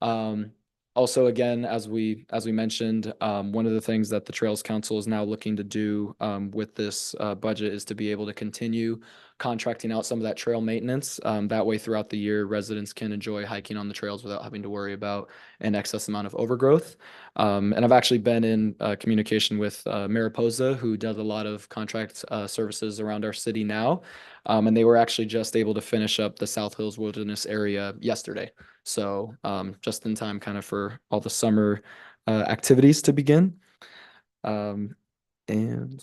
Also, again, as we mentioned, one of the things that the Trails Council is now looking to do with this budget is to be able to continue contracting out some of that trail maintenance. That way, throughout the year, residents can enjoy hiking on the trails without having to worry about an excess amount of overgrowth. And I've actually been in communication with Mariposa, who does a lot of contract services around our city now. And they were actually just able to finish up the South Hills Wilderness area yesterday. So just in time kind of for all the summer activities to begin. And a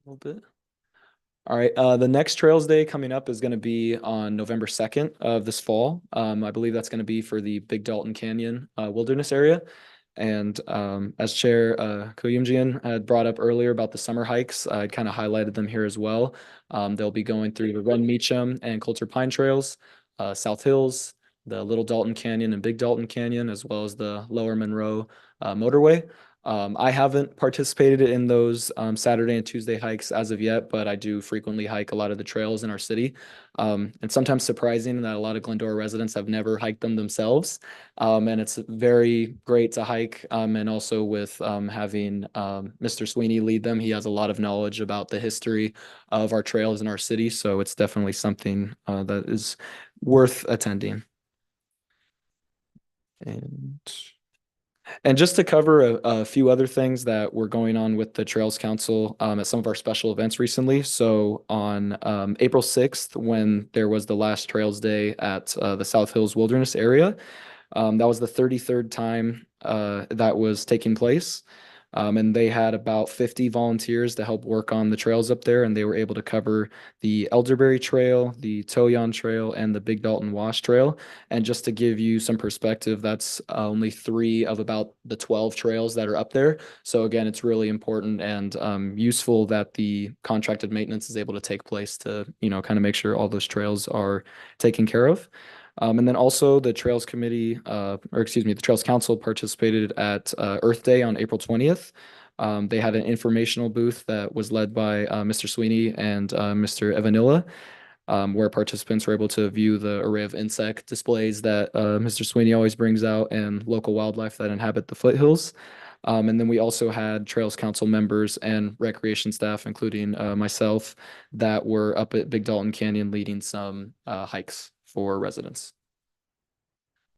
little bit. All right, the next Trails Day coming up is going to be on November 2nd of this fall. I believe that's going to be for the Big Dalton Canyon Wilderness area. And as Chair Kuyumjian had brought up earlier about the summer hikes, I kind of highlighted them here as well. They'll be going through the Run Meacham and Coulter Pine Trails, South Hills, the Little Dalton Canyon and Big Dalton Canyon, as well as the Lower Monroe Motorway. I haven't participated in those Saturday and Tuesday hikes as of yet, but I do frequently hike a lot of the trails in our city. And sometimes surprising that a lot of Glendora residents have never hiked them themselves. And it's very great to hike. And also with having Mr. Sweeney lead them, he has a lot of knowledge about the history of our trails in our city. So it's definitely something that is worth attending. And just to cover a few other things that were going on with the Trails Council at some of our special events recently. So on April 6th, when there was the last Trails Day at the South Hills Wilderness area, that was the 33rd time that was taking place. And they had about 50 volunteers to help work on the trails up there, and they were able to cover the Elderberry Trail, the Toyon Trail, and the Big Dalton Wash Trail. And just to give you some perspective, that's only 3 of about the 12 trails that are up there. So again, it's really important and useful that the contracted maintenance is able to take place to, kind of make sure all those trails are taken care of. And then also the Trails Committee, the Trails Council participated at Earth Day on April 20th. They had an informational booth that was led by Mr. Sweeney and Mr. Evanilla, where participants were able to view the array of insect displays that Mr. Sweeney always brings out and local wildlife that inhabit the foothills. And then we also had Trails Council members and recreation staff, including myself, that were up at Big Dalton Canyon leading some hikes for residents.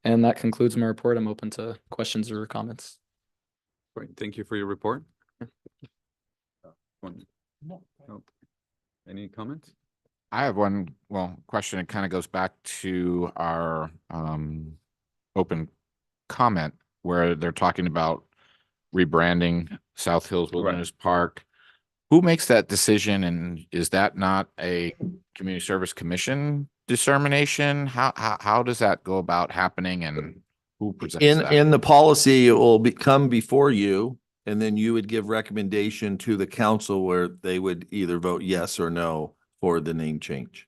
And that concludes my report. I'm open to questions or comments. Great, thank you for your report. Any comments? I have one, question. It kind of goes back to our open comment where they're talking about rebranding South Hills Wilderness Park. Who makes that decision, and is that not a Community Service Commission determination? How does that go about happening, and who presents that? In the policy, it will come before you, and then you would give recommendation to the council where they would either vote yes or no for the name change.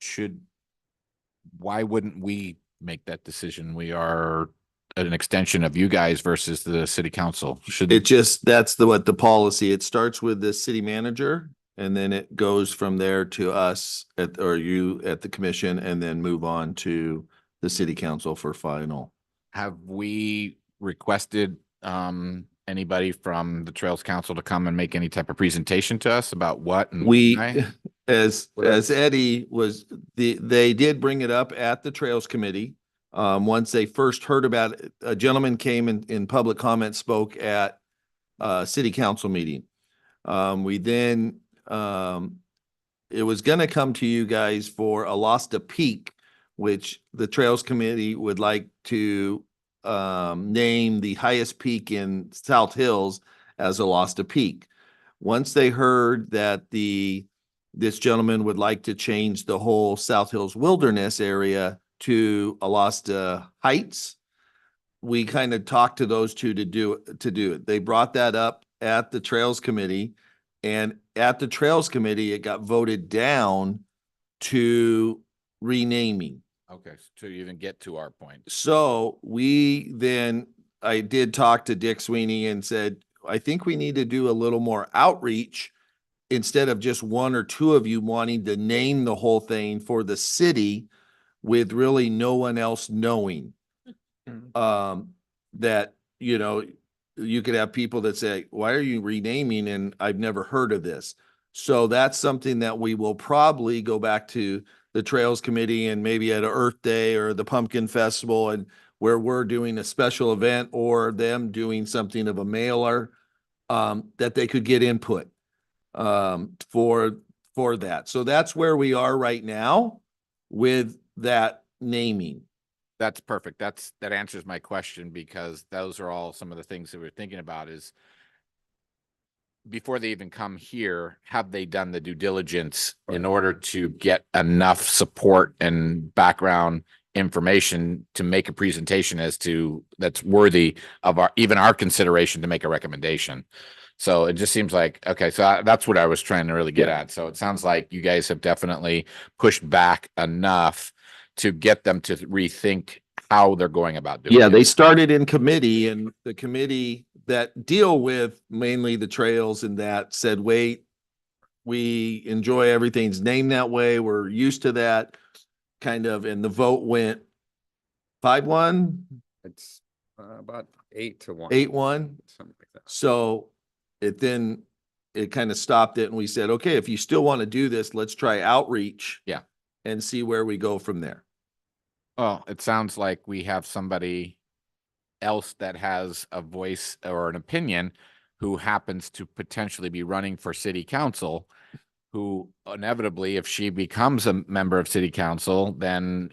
Why wouldn't we make that decision? We are an extension of you guys versus the city council. That's what the policy, it starts with the city manager, and then it goes from there to us or you at the commission, and then move on to the city council for final. Have we requested anybody from the Trails Council to come and make any type of presentation to us about what and why? As Eddie was, they did bring it up at the Trails Committee. Once they first heard about it, a gentleman came in public comment, spoke at city council meeting. We then, it was going to come to you guys for Alosta Peak, which the Trails Committee would like to name the highest peak in South Hills as Alosta Peak. Once they heard that this gentleman would like to change the whole South Hills Wilderness area to Alasta Heights. We kind of talked to those two to do it. They brought that up at the Trails Committee, and at the Trails Committee, it got voted down to renaming. Okay, to even get to our point. So I did talk to Dick Sweeney and said, I think we need to do a little more outreach instead of just one or two of you wanting to name the whole thing for the city with really no one else knowing. That, you could have people that say, why are you renaming? And I've never heard of this. So that's something that we will probably go back to the Trails Committee and maybe at Earth Day or the Pumpkin Festival, and where we're doing a special event or them doing something of a mailer, that they could get input for that. So that's where we are right now with that naming. That's perfect. That answers my question, because those are all some of the things that we're thinking about is before they even come here, have they done the due diligence in order to get enough support and background information to make a presentation that's worthy of even our consideration to make a recommendation. So it just seems like, okay, so that's what I was trying to really get at. So it sounds like you guys have definitely pushed back enough to get them to rethink how they're going about doing it. Yeah, they started in committee, and the committee that deal with mainly the trails and that said, wait, we enjoy everything's named that way. We're used to that kind of, and the vote went 5-1, It's about 8-1. 8-1. Something like that. So it kind of stopped it, and we said, okay, if you still want to do this, let's try outreach. Yeah. And see where we go from there. Well, it sounds like we have somebody else that has a voice or an opinion who happens to potentially be running for city council, who inevitably, if she becomes a member of city council, then,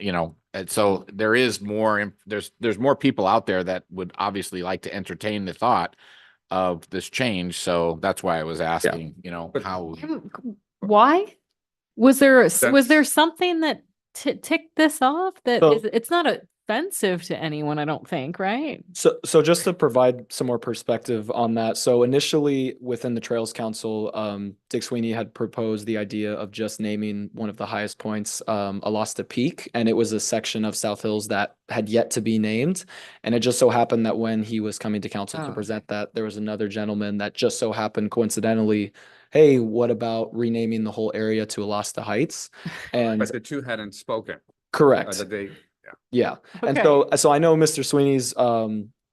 and so there is more, there's more people out there that would obviously like to entertain the thought of this change. So that's why I was asking, how. Why? Was there That's- something that ticked this off that So- it's not offensive to anyone, I don't think, right? So just to provide some more perspective on that. So initially within the Trails Council, Dick Sweeney had proposed the idea of just naming one of the highest points, Alasta Peak, and it was a section of South Hills that had yet to be named. And it just so happened that when he was coming to council to Oh. present that, there was another gentleman that just so happened coincidentally, hey, what about renaming the whole area to Alasta Heights? And But the two hadn't spoken. correct. Yeah. And Okay. so I know Mr. Sweeney's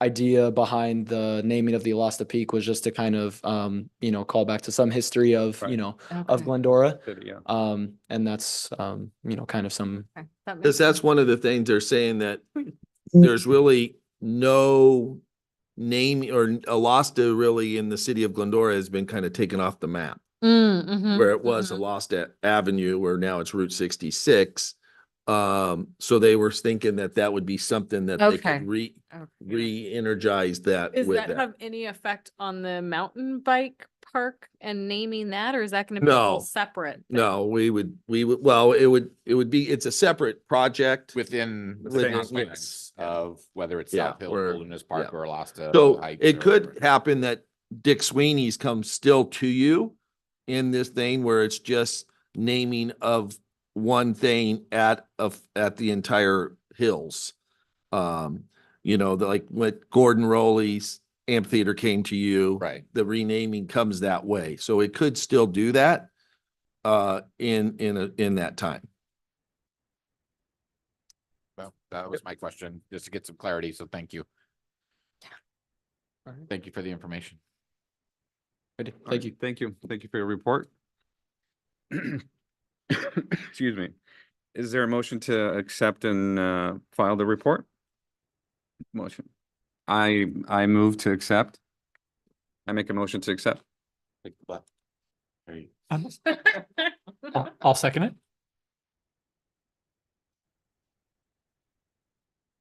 idea behind the naming of the Alasta Peak was just to kind of call back to some history of, Right. of Okay. Glendora. Yeah. And that's kind of some Okay, that makes Because that's sense. one of the things they're saying, that there's really no name, or Alasta really in the city of Glendora has been kind of taken off the map, Mhm, where it was mhm. Alasta Avenue, where now it's Route 66. So they were thinking that would be something that they Okay. could Okay. re-energize that Does with that that. have any effect on the mountain bike park and naming that, or is that gonna be a No. whole separate thing? No, well, it would be, it's a separate project. Within the Within- confines of whether it's Yeah, South Hill, where- Wilderness Park, yeah. or Alasta. So Heights it or could whatever. happen that Dick Sweeney's comes still to you in this thing where it's just naming of one thing at the entire hills. Like what Gordon Rowley's amphitheater came to you. Right. The renaming comes that way. So it could still do that in that time. Well, that was my question, just to get some clarity. So thank you. All right. Thank you for the information. Ready? All Thank right, you. Thank you. Thank you for your report. Excuse me. Is there a motion to accept and file the report? Motion. I move to accept. I make a motion to accept. I'll second it.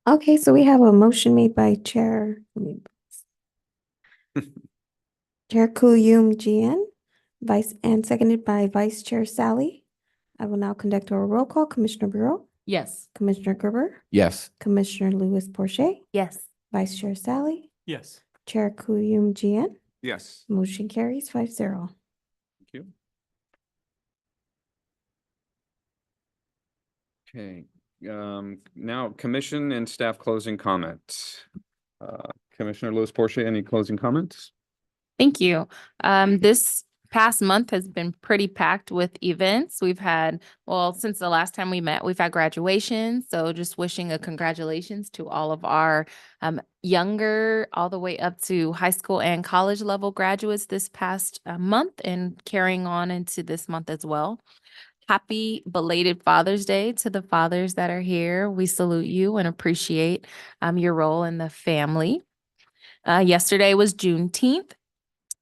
Okay, so we have a motion made by Chair Kuyum Jian, and seconded by Vice Chair Sally. I will now conduct a roll call. Commissioner Bureau, Yes. Commissioner Gerber, Yes. Commissioner Lewis Porche, Yes. Vice Chair Sally, Yes. Chair Kuyum Jian. Yes. Motion carries 5-0. Thank you. Okay, now commission and staff closing comments. Commissioner Lewis Porche, any closing comments? Thank you. This past month has been pretty packed with events. We've had, well, since the last time we met, we've had graduations. So just wishing a congratulations to all of our younger, all the way up to high school and college level graduates this past month and carrying on into this month as well. Happy belated Father's Day to the fathers that are here. We salute you and appreciate your role in the family. Yesterday was Juneteenth.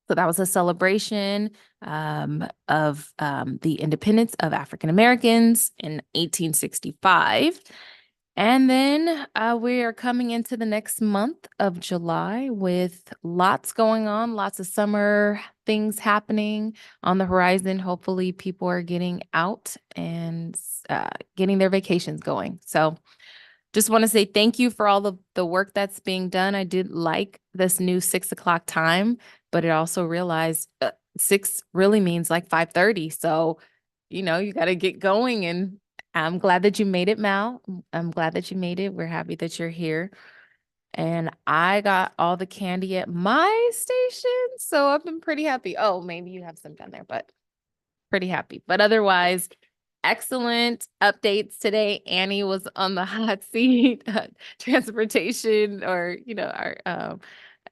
So that was a celebration of the independence of African Americans in 1865. And then we are coming into the next month of July with lots going on, lots of summer things happening on the horizon. Hopefully people are getting out and getting their vacations going. So just want to say thank you for all the work that's being done. I did like this new 6 o'clock time, but I also realized 6 really means like 5:30. So, you got to get going, and I'm glad that you made it, Mal. I'm glad that you made it. We're happy that you're here. And I got all the candy at my station, so I've been pretty happy. Oh, maybe you have some down there, but pretty happy. But otherwise, excellent updates today. Annie was on the hot seat, transportation, or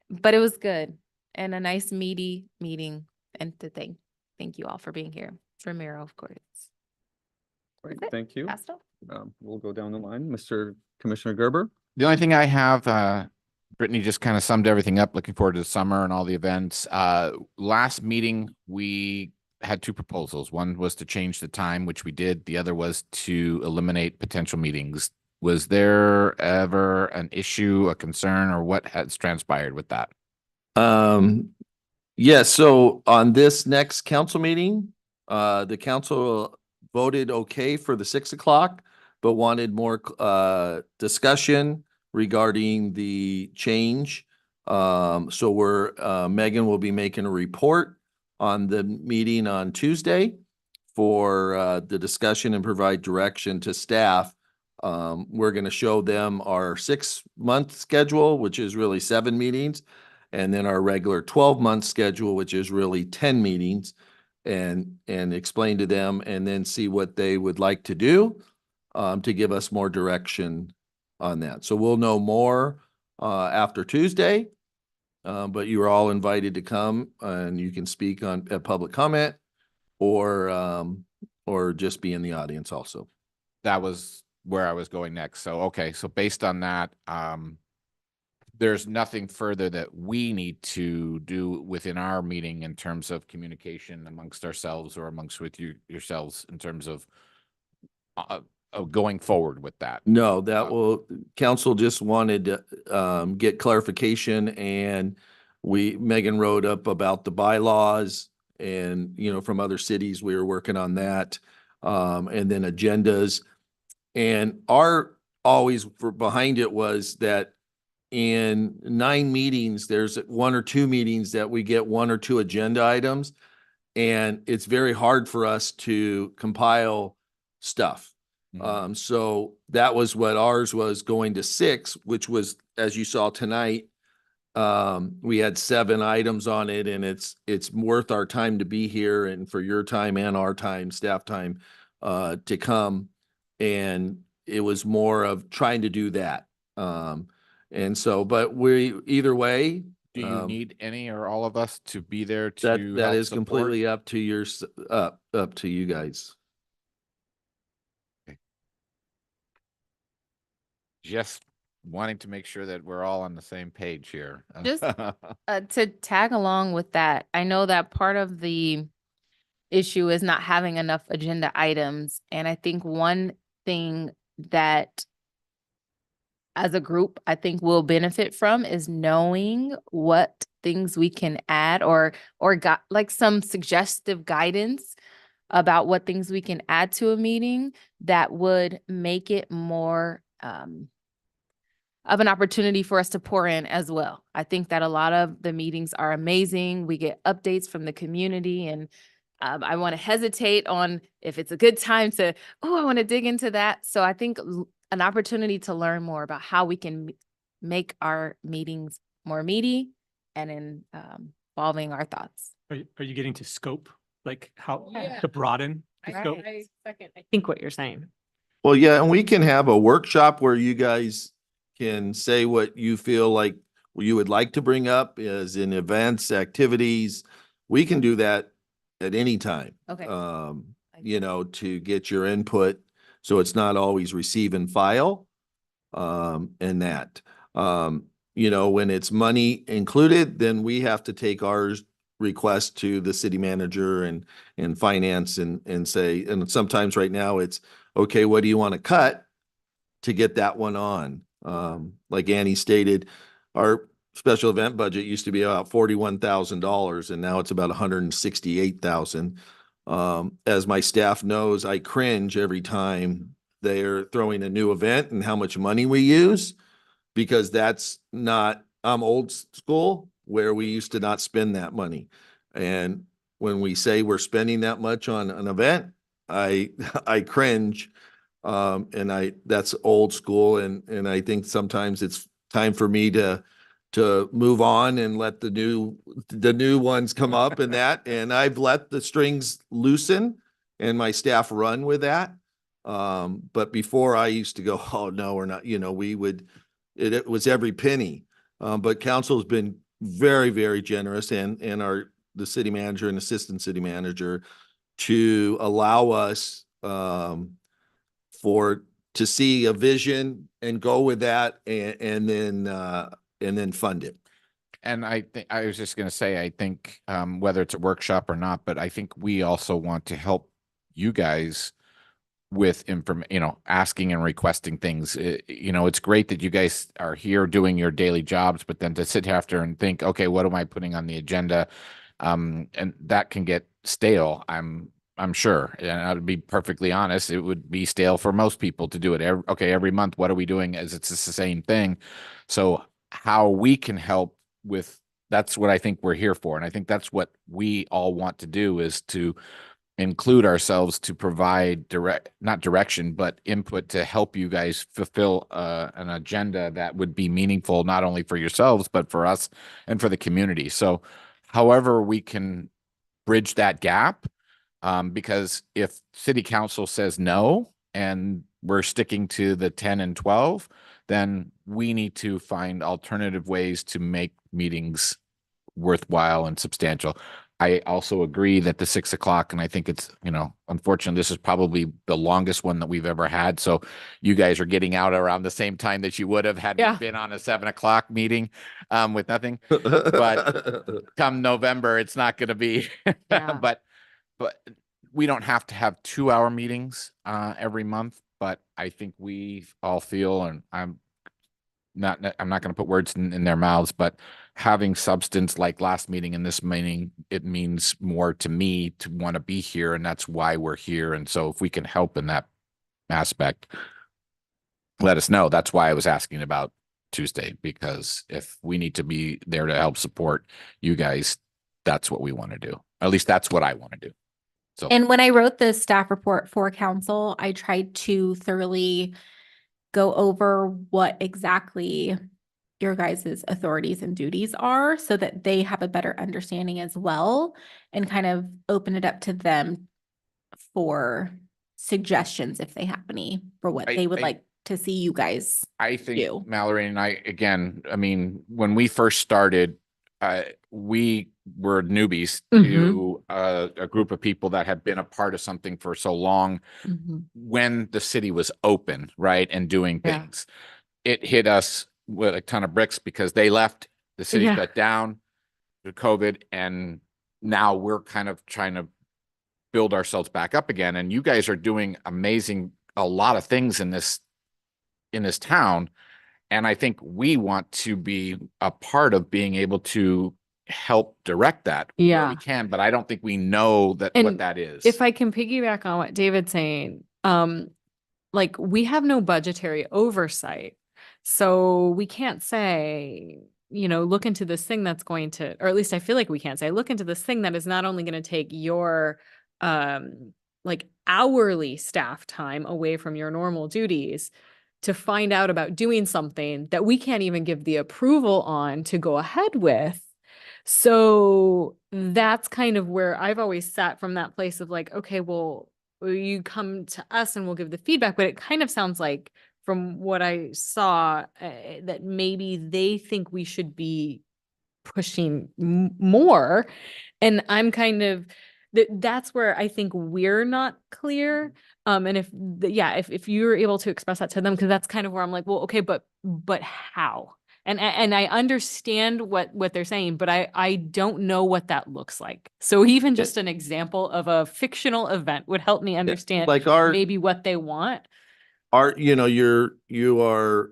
but it was good and a nice meaty meeting. And to thank you all for being here. Ramiro, of course. Great, That's it. thank you. Passed on. We'll go down the line. Mr. Commissioner Gerber? The only thing I have, Brittany just kind of summed everything up. Looking forward to the summer and all the events. Last meeting, we had 2 proposals. One was to change the time, which we did. The other was to eliminate potential meetings. Was there ever an issue, a concern, or what has transpired with that? Yes, so on this next council meeting, the council voted okay for the 6 o'clock, but wanted more discussion regarding the change. So Megan will be making a report on the meeting on Tuesday for the discussion and provide direction to staff. We're going to show them our 6-month schedule, which is really 7 meetings, and then our regular 12-month schedule, which is really 10 meetings, and explain to them and then see what they would like to do to give us more direction on that. So we'll know more after Tuesday, but you are all invited to come and you can speak on a public comment or just be in the audience also. That was where I was going next. So, okay. So based on that, there's nothing further that we need to do within our meeting in terms of communication amongst ourselves or amongst with yourselves in terms of going forward with that. No, council just wanted to get clarification, and Megan wrote up about the bylaws and, from other cities, we were working on that. And then agendas, and our always behind it was that in 9 meetings, there's 1 or 2 meetings that we get 1 or 2 agenda items, and it's very hard for us to compile stuff. So that was what ours was, going to 6, which was, as you saw tonight, we had 7 items on it, and it's worth our time to be here and for your time and our time, staff time, to come. And it was more of trying to do that. And so, but either way. Do you need any or all of us to be there to That help is support? completely up to up to you guys. Just wanting to make sure that we're all on the same page here. Just to tag along with that, I know that part of the issue is not having enough agenda items. And I think one thing that as a group, I think we'll benefit from is knowing what things we can add or got like some suggestive guidance about what things we can add to a meeting that would make it more of an opportunity for us to pour in as well. I think that a lot of the meetings are amazing. We get updates from the community, and I want to hesitate on if it's a good time to, I want to dig into that. So I think an opportunity to learn more about how we can make our meetings more meaty and involving our thoughts. Are you getting to scope, like how Yeah. to broaden the scope? I think what you're saying. Well, yeah, and we can have a workshop where you guys can say what you feel like you would like to bring up as in events, activities. We can do that at any time. Okay. You know, to get your input. So it's not always receive and file. And that, you know, when it's money included, then we have to take ours request to the city manager and finance and say, and sometimes right now it's, okay, what do you want to cut to get that one on? Like Annie stated, our special event budget used to be about $41,000 and now it's about $168,000. As my staff knows, I cringe every time they're throwing a new event and how much money we use, because that's not, I'm old school where we used to not spend that money. And when we say we're spending that much on an event, I cringe. And that's old school. And I think sometimes it's time for me to move on and let the new ones come up and that, and I've let the strings loosen and my staff run with that. But before I used to go, oh no, we're not, you know, we would, it was every penny. But council's been very, very generous and the city manager and assistant city manager to allow us, to see a vision and go with that and then fund it. And I think, I was just going to say, I think whether it's a workshop or not, but I think we also want to help you guys with asking and requesting things. It's great that you guys are here doing your daily jobs, but then to sit after and think, okay, what am I putting on the agenda? And that can get stale. I'm sure, and I'll be perfectly honest, it would be stale for most people to do it. Every month, what are we doing? As it's the same thing. So how we can help with, that's what I think we're here for. And I think that's what we all want to do, is to include ourselves to provide not direction, but input to help you guys fulfill an agenda that would be meaningful, not only for yourselves, but for us and for the community. So however we can bridge that gap, because if city council says no, and we're sticking to the 10 and 12, then we need to find alternative ways to make meetings worthwhile and substantial. I also agree that the 6 o'clock, and I think it's, unfortunately, this is probably the longest one that we've ever had. So you guys are getting out around the same time that you would have had Yeah. been on a 7 o'clock meeting with nothing. But come November, it's not going to be, Yeah. but we don't have to have 2-hour meetings every month. But I think we all feel, and I'm not going to put words in their mouths, but having substance like last meeting and this meeting, it means more to me to want to be here. And that's why we're here. And so if we can help in that aspect, let us know. That's why I was asking about Tuesday, because if we need to be there to help support you guys, that's what we want to do. At least that's what I want to do. So, And when I wrote the staff report for council, I tried to thoroughly go over what exactly your guys' authorities and duties are so that they have a better understanding as well, and kind of open it up to them for suggestions if they have any for what they would like to see you guys I think do. Mallory and I, again, I mean, when we first started, we were newbies to a group of people that had been a part of something for so long. When the city was open, right, and doing Yeah. things, it hit us with a ton of bricks because they left, the city Yeah. shut down, the COVID, and now we're kind of trying to build ourselves back up again. And you guys are doing a lot of things in this town. And I think we want to be a part of being able to help direct that. where Yeah. We can, but I don't think we know that what And that is. If I can piggyback on what David's saying, like we have no budgetary oversight. So we can't say, look into this thing that's going to, or at least I feel like we can't say, look into this thing that is not only going to take your like hourly staff time away from your normal duties to find out about doing something that we can't even give the approval on to go ahead with. So that's kind of where I've always sat from that place of like, okay, well, you come to us and we'll give the feedback, but it kind of sounds like from what I saw that maybe they think we should be pushing more. And I'm kind of, that's where I think we're not clear. And if you're able to express that to them, because that's kind of where I'm like, well, okay, but how? And I understand what they're saying, but I don't know what that looks like. So even just an example of a fictional event would help me understand Like maybe what they want. you are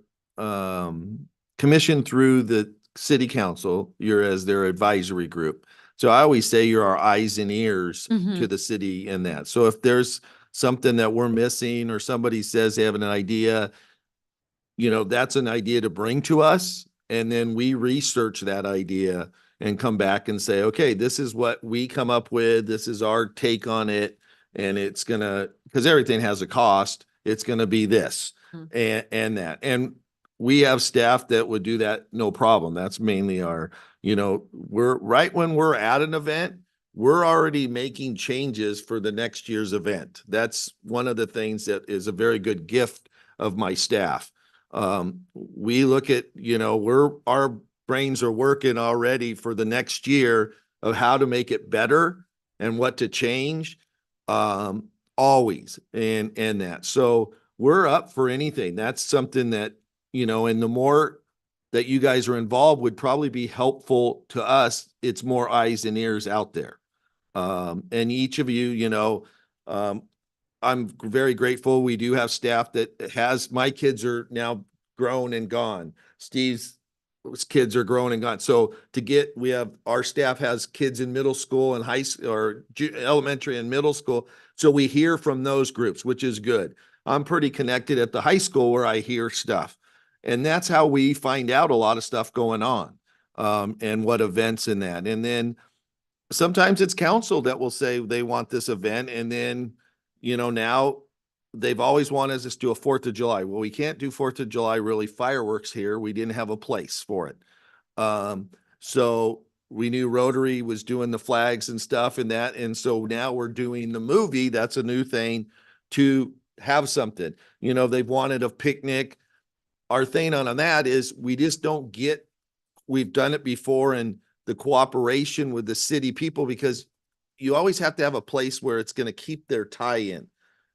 commissioned through the city council. You're as their advisory group. So I always say you're our eyes and ears to the city in that. So if there's something that we're missing or somebody says they have an idea, that's an idea to bring to us. And then we research that idea and come back and say, okay, this is what we come up with. This is our take on it. And it's because everything has a cost, it's gonna be this and that. And we have staff that would do that, no problem. That's mainly we're right when we're at an event, we're already making changes for the next year's event. That's one of the things that is a very good gift of my staff. We look at, our brains are working already for the next year of how to make it better and what to change, always and that. So we're up for anything. That's something that, and the more that you guys are involved would probably be helpful to us. It's more eyes and ears out there. And each of you, I'm very grateful. We do have staff that my kids are now grown and gone. Steve's kids are grown and gone. So our staff has kids in middle school and high school or elementary and middle school. So we hear from those groups, which is good. I'm pretty connected at the high school where I hear stuff. And that's how we find out a lot of stuff going on, and what events in that. And then sometimes it's council that will say they want this event. And then, now they've always wanted us to do a 4th of July. Well, we can't do 4th of July, really fireworks here. We didn't have a place for it. So we knew Rotary was doing the flags and stuff and that. And so now we're doing the movie. That's a new thing to have something, they've wanted a picnic. Our thing on that is we've done it before, and the cooperation with the city people, because you always have to have a place where it's going to keep their tie-in.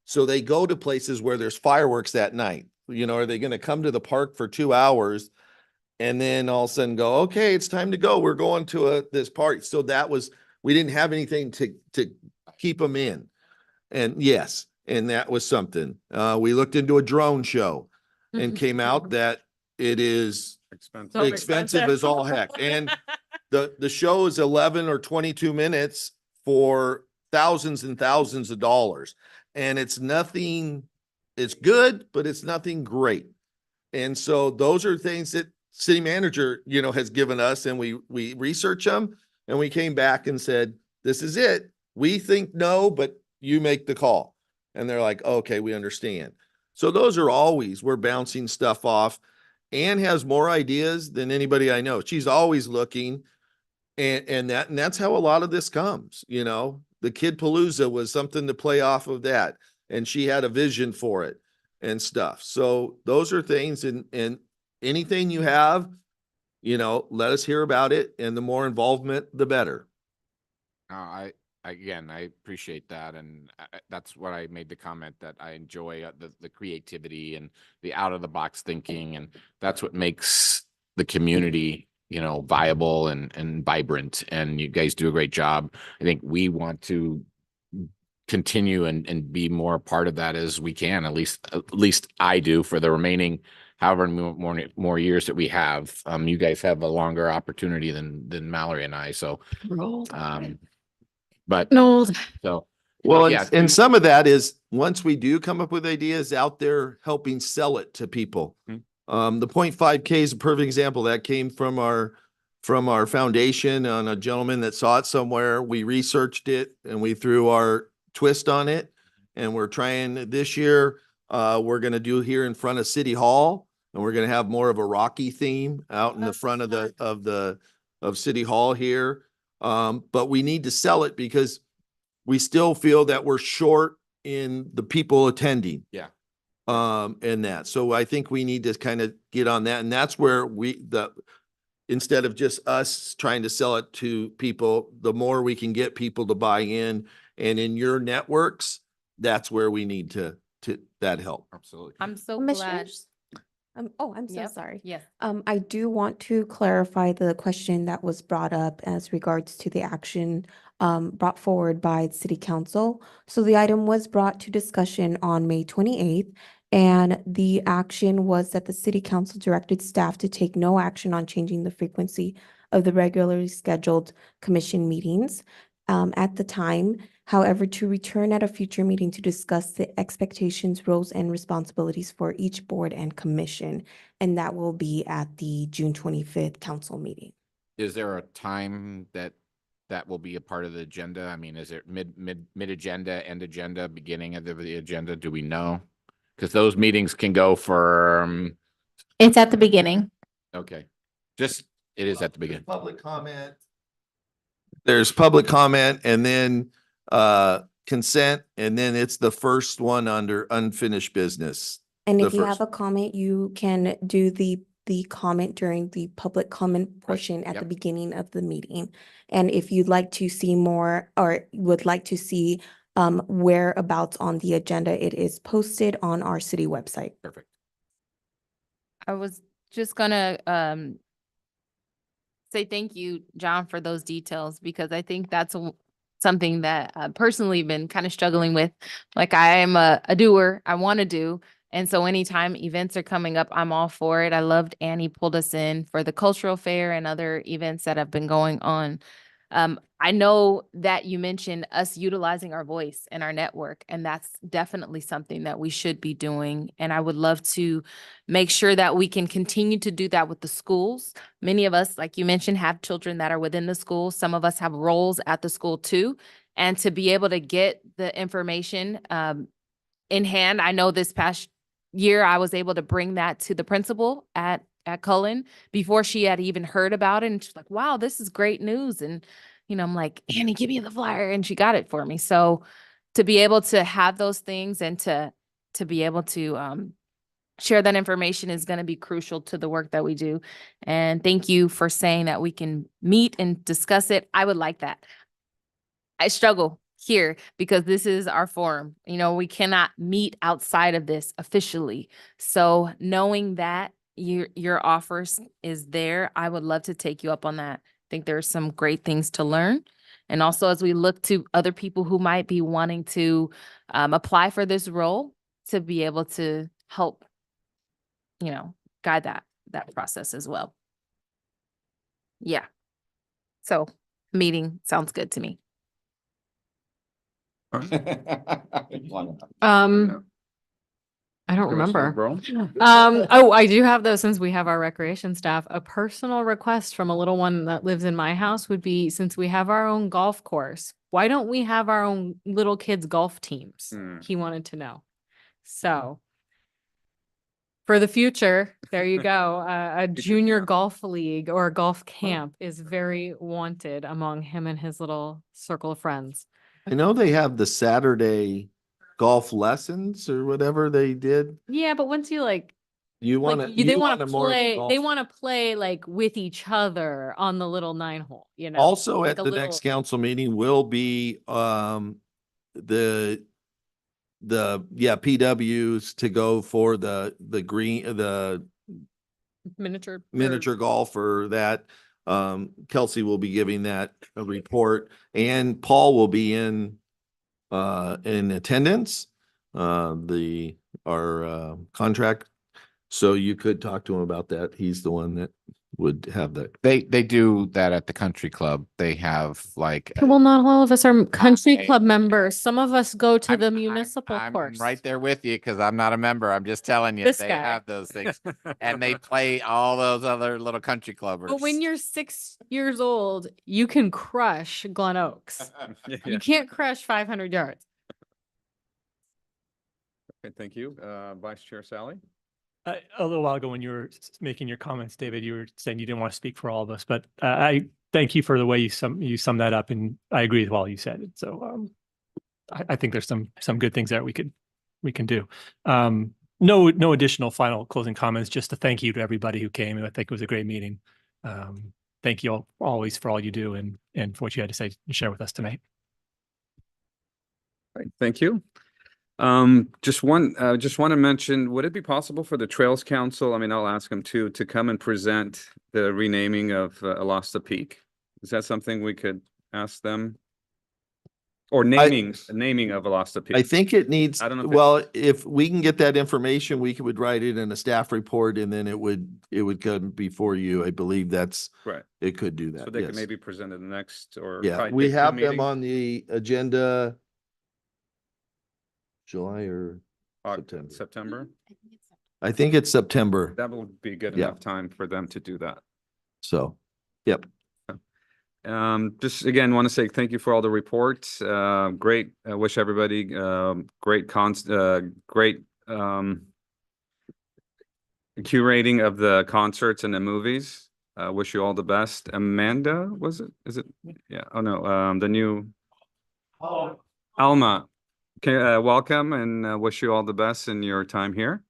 So they go to places where there's fireworks that night. Are they going to come to the park for 2 hours and then all of a sudden go, okay, it's time to go. We're going to this party. So we didn't have anything to keep them in. And yes, and that was something. We looked into a drone show and came out that it is expensive as all heck. And the show is 11 or 22 minutes for thousands and thousands of dollars. And it's good, but it's nothing great. And so those are things that city manager, has given us, and we research them, and we came back and said, this is it. We think no, but you make the call. And they're like, okay, we understand. So those are we're bouncing stuff off. Ann has more ideas than anybody I know. She's always looking, and that's how a lot of this comes. The Kid Palooza was something to play off of that, and she had a vision for it and stuff. So those are things, and anything you have, let us hear about it, and the more involvement, the better. I appreciate that. And that's what I made the comment that I enjoy the creativity and the out of the box thinking. And that's what makes the community, viable and vibrant. And you guys do a great job. I think we want to continue and be more a part of that as we can. At least I do for the remaining however more years that we have. You guys have a longer opportunity than Mallory and I, so, but, Old. so. Well, yeah, and some of that is, once we do come up with ideas, out there helping sell it to people. The 0.5K is a perfect example. That came from our foundation on a gentleman that saw it somewhere. We researched it and we threw our twist on it. And we're trying this year, we're gonna do here in front of City Hall, and we're gonna have more of a Rocky theme out in the front of City Hall here. But we need to sell it because we still feel that we're short in the people attending. Yeah. And that. So I think we need to kind of get on that. And that's where instead of just us trying to sell it to people, the more we can get people to buy in, and in your networks, that's where we need to that help. Absolutely. I'm so glad. Commissioners? I'm so Yep. sorry. Yes. I do want to clarify the question that was brought up as regards to the action brought forward by the City Council. So the item was brought to discussion on May 28th, and the action was that the City Council directed staff to take no action on changing the frequency of the regularly scheduled commission meetings at the time. However, to return at a future meeting to discuss the expectations, roles, and responsibilities for each board and commission. And that will be at the June 25th council meeting. Is there a time that will be a part of the agenda? I mean, is it mid agenda, end agenda, beginning of the agenda? Do we know? Because those meetings can go for, It's at the beginning. okay, it is at the beginning. Public comment. There's public comment, and then consent, and then it's the first one under unfinished business. And The if you have first. a comment, you can do the comment during the public comment portion at the Yep. beginning of the meeting. And if you'd like to see more, or would like to see whereabouts on the agenda, it is posted on our city website. Perfect. I was just gonna say thank you, John, for those details, because I think that's something that I've personally been kind of struggling with. Like, I am a doer, I want to do. And so anytime events are coming up, I'm all for it. I loved Annie pulled us in for the cultural fair and other events that have been going on. I know that you mentioned us utilizing our voice and our network, and that's definitely something that we should be doing. And I would love to make sure that we can continue to do that with the schools. Many of us, like you mentioned, have children that are within the school. Some of us have roles at the school too. And to be able to get the information in hand, I know this past year I was able to bring that to the principal at Cullen before she had even heard about it. And she's like, wow, this is great news. And I'm like, Annie, give me the flyer. And she got it for me. So to be able to have those things and to be able to share that information is going to be crucial to the work that we do. And thank you for saying that we can meet and discuss it. I would like that. I struggle here because this is our forum. We cannot meet outside of this officially. So knowing that your offers is there, I would love to take you up on that. I think there's some great things to learn. And also, as we look to other people who might be wanting to apply for this role, to be able to help, guide that process as well. Yeah. So meeting sounds good to me. I don't remember. Bro. Oh, I do have those since we have our recreation staff. A personal request from a little one that lives in my house would be, since we have our own golf course, why don't we have our own little kids golf teams? He wanted to know. So for the future, there you go. A junior golf league or a golf camp is very wanted among him and his little circle of friends. I know they have the Saturday golf lessons or whatever they did. Yeah, but once you You want to, they want to play, they want to play like with each other on the little 9-hole, Also like at a the little- next council meeting will be the PWs to go for the miniature golf, or that Kelsey will be giving that a report, and Paul will be in attendance. Our contract So you could talk to him about that. He's the one that would have that. They do that at the country club. They have like. Well, not all of us are country I- club members. Some of us go to the I'm- municipal I'm course. right there with you because I'm not a member. I'm just telling you, This they guy. have those things and they play all those other little country clubbers. But when you're 6 years old, you can crush Glen Oaks. Yeah. You can't crush 500 yards. Okay, thank you. Vice Chair Sally? A little while ago when you were making your comments, David, you were saying you didn't want to speak for all of us, but I thank you for the way you sum that up, and I agree with all you said. So I think there's some good things that we can do. No additional final closing comments, just a thank you to everybody who came. I think it was a great meeting. Thank you all always for all you do and for what you had to say and share with us tonight. Right, thank you. Just want to mention, would it be possible for the Trails Council, I mean, I'll ask them to come and present the renaming of Alasta Peak? Is that something we could ask them? Or naming of Alasta Peak? I think it needs, I don't know if well, if we can get that information, we would write it in a staff report and then it would come before you. I believe that's, Right, it could do that. so they could yes. maybe present it the next or. Yeah, probably we take two have them meetings. on the agenda July or September. September. I think it's September. That will be good Yeah. enough time for them to do that. So, yep. Just again, want to say thank you for all the reports. Great. I wish everybody, great curating of the concerts and the movies. Wish you all the best. Amanda, was it? Is it? Yeah. Oh, no. The new. Alma. Okay, welcome and wish you all the best in your time here.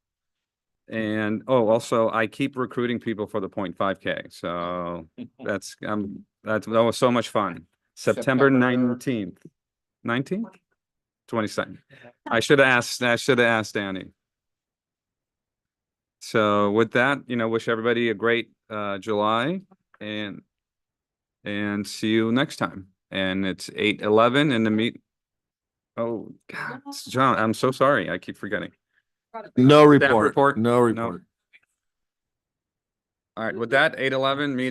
And also I keep recruiting people for the 0.5K. So that was so much fun. September 19th. 22nd. I should have asked Danny. So with that, wish everybody a great July and see you next time. And it's 8:11 in the meet. Oh, God, John, I'm so sorry. I keep forgetting. No Staff report. No report. All right, with that, 8:11 meeting.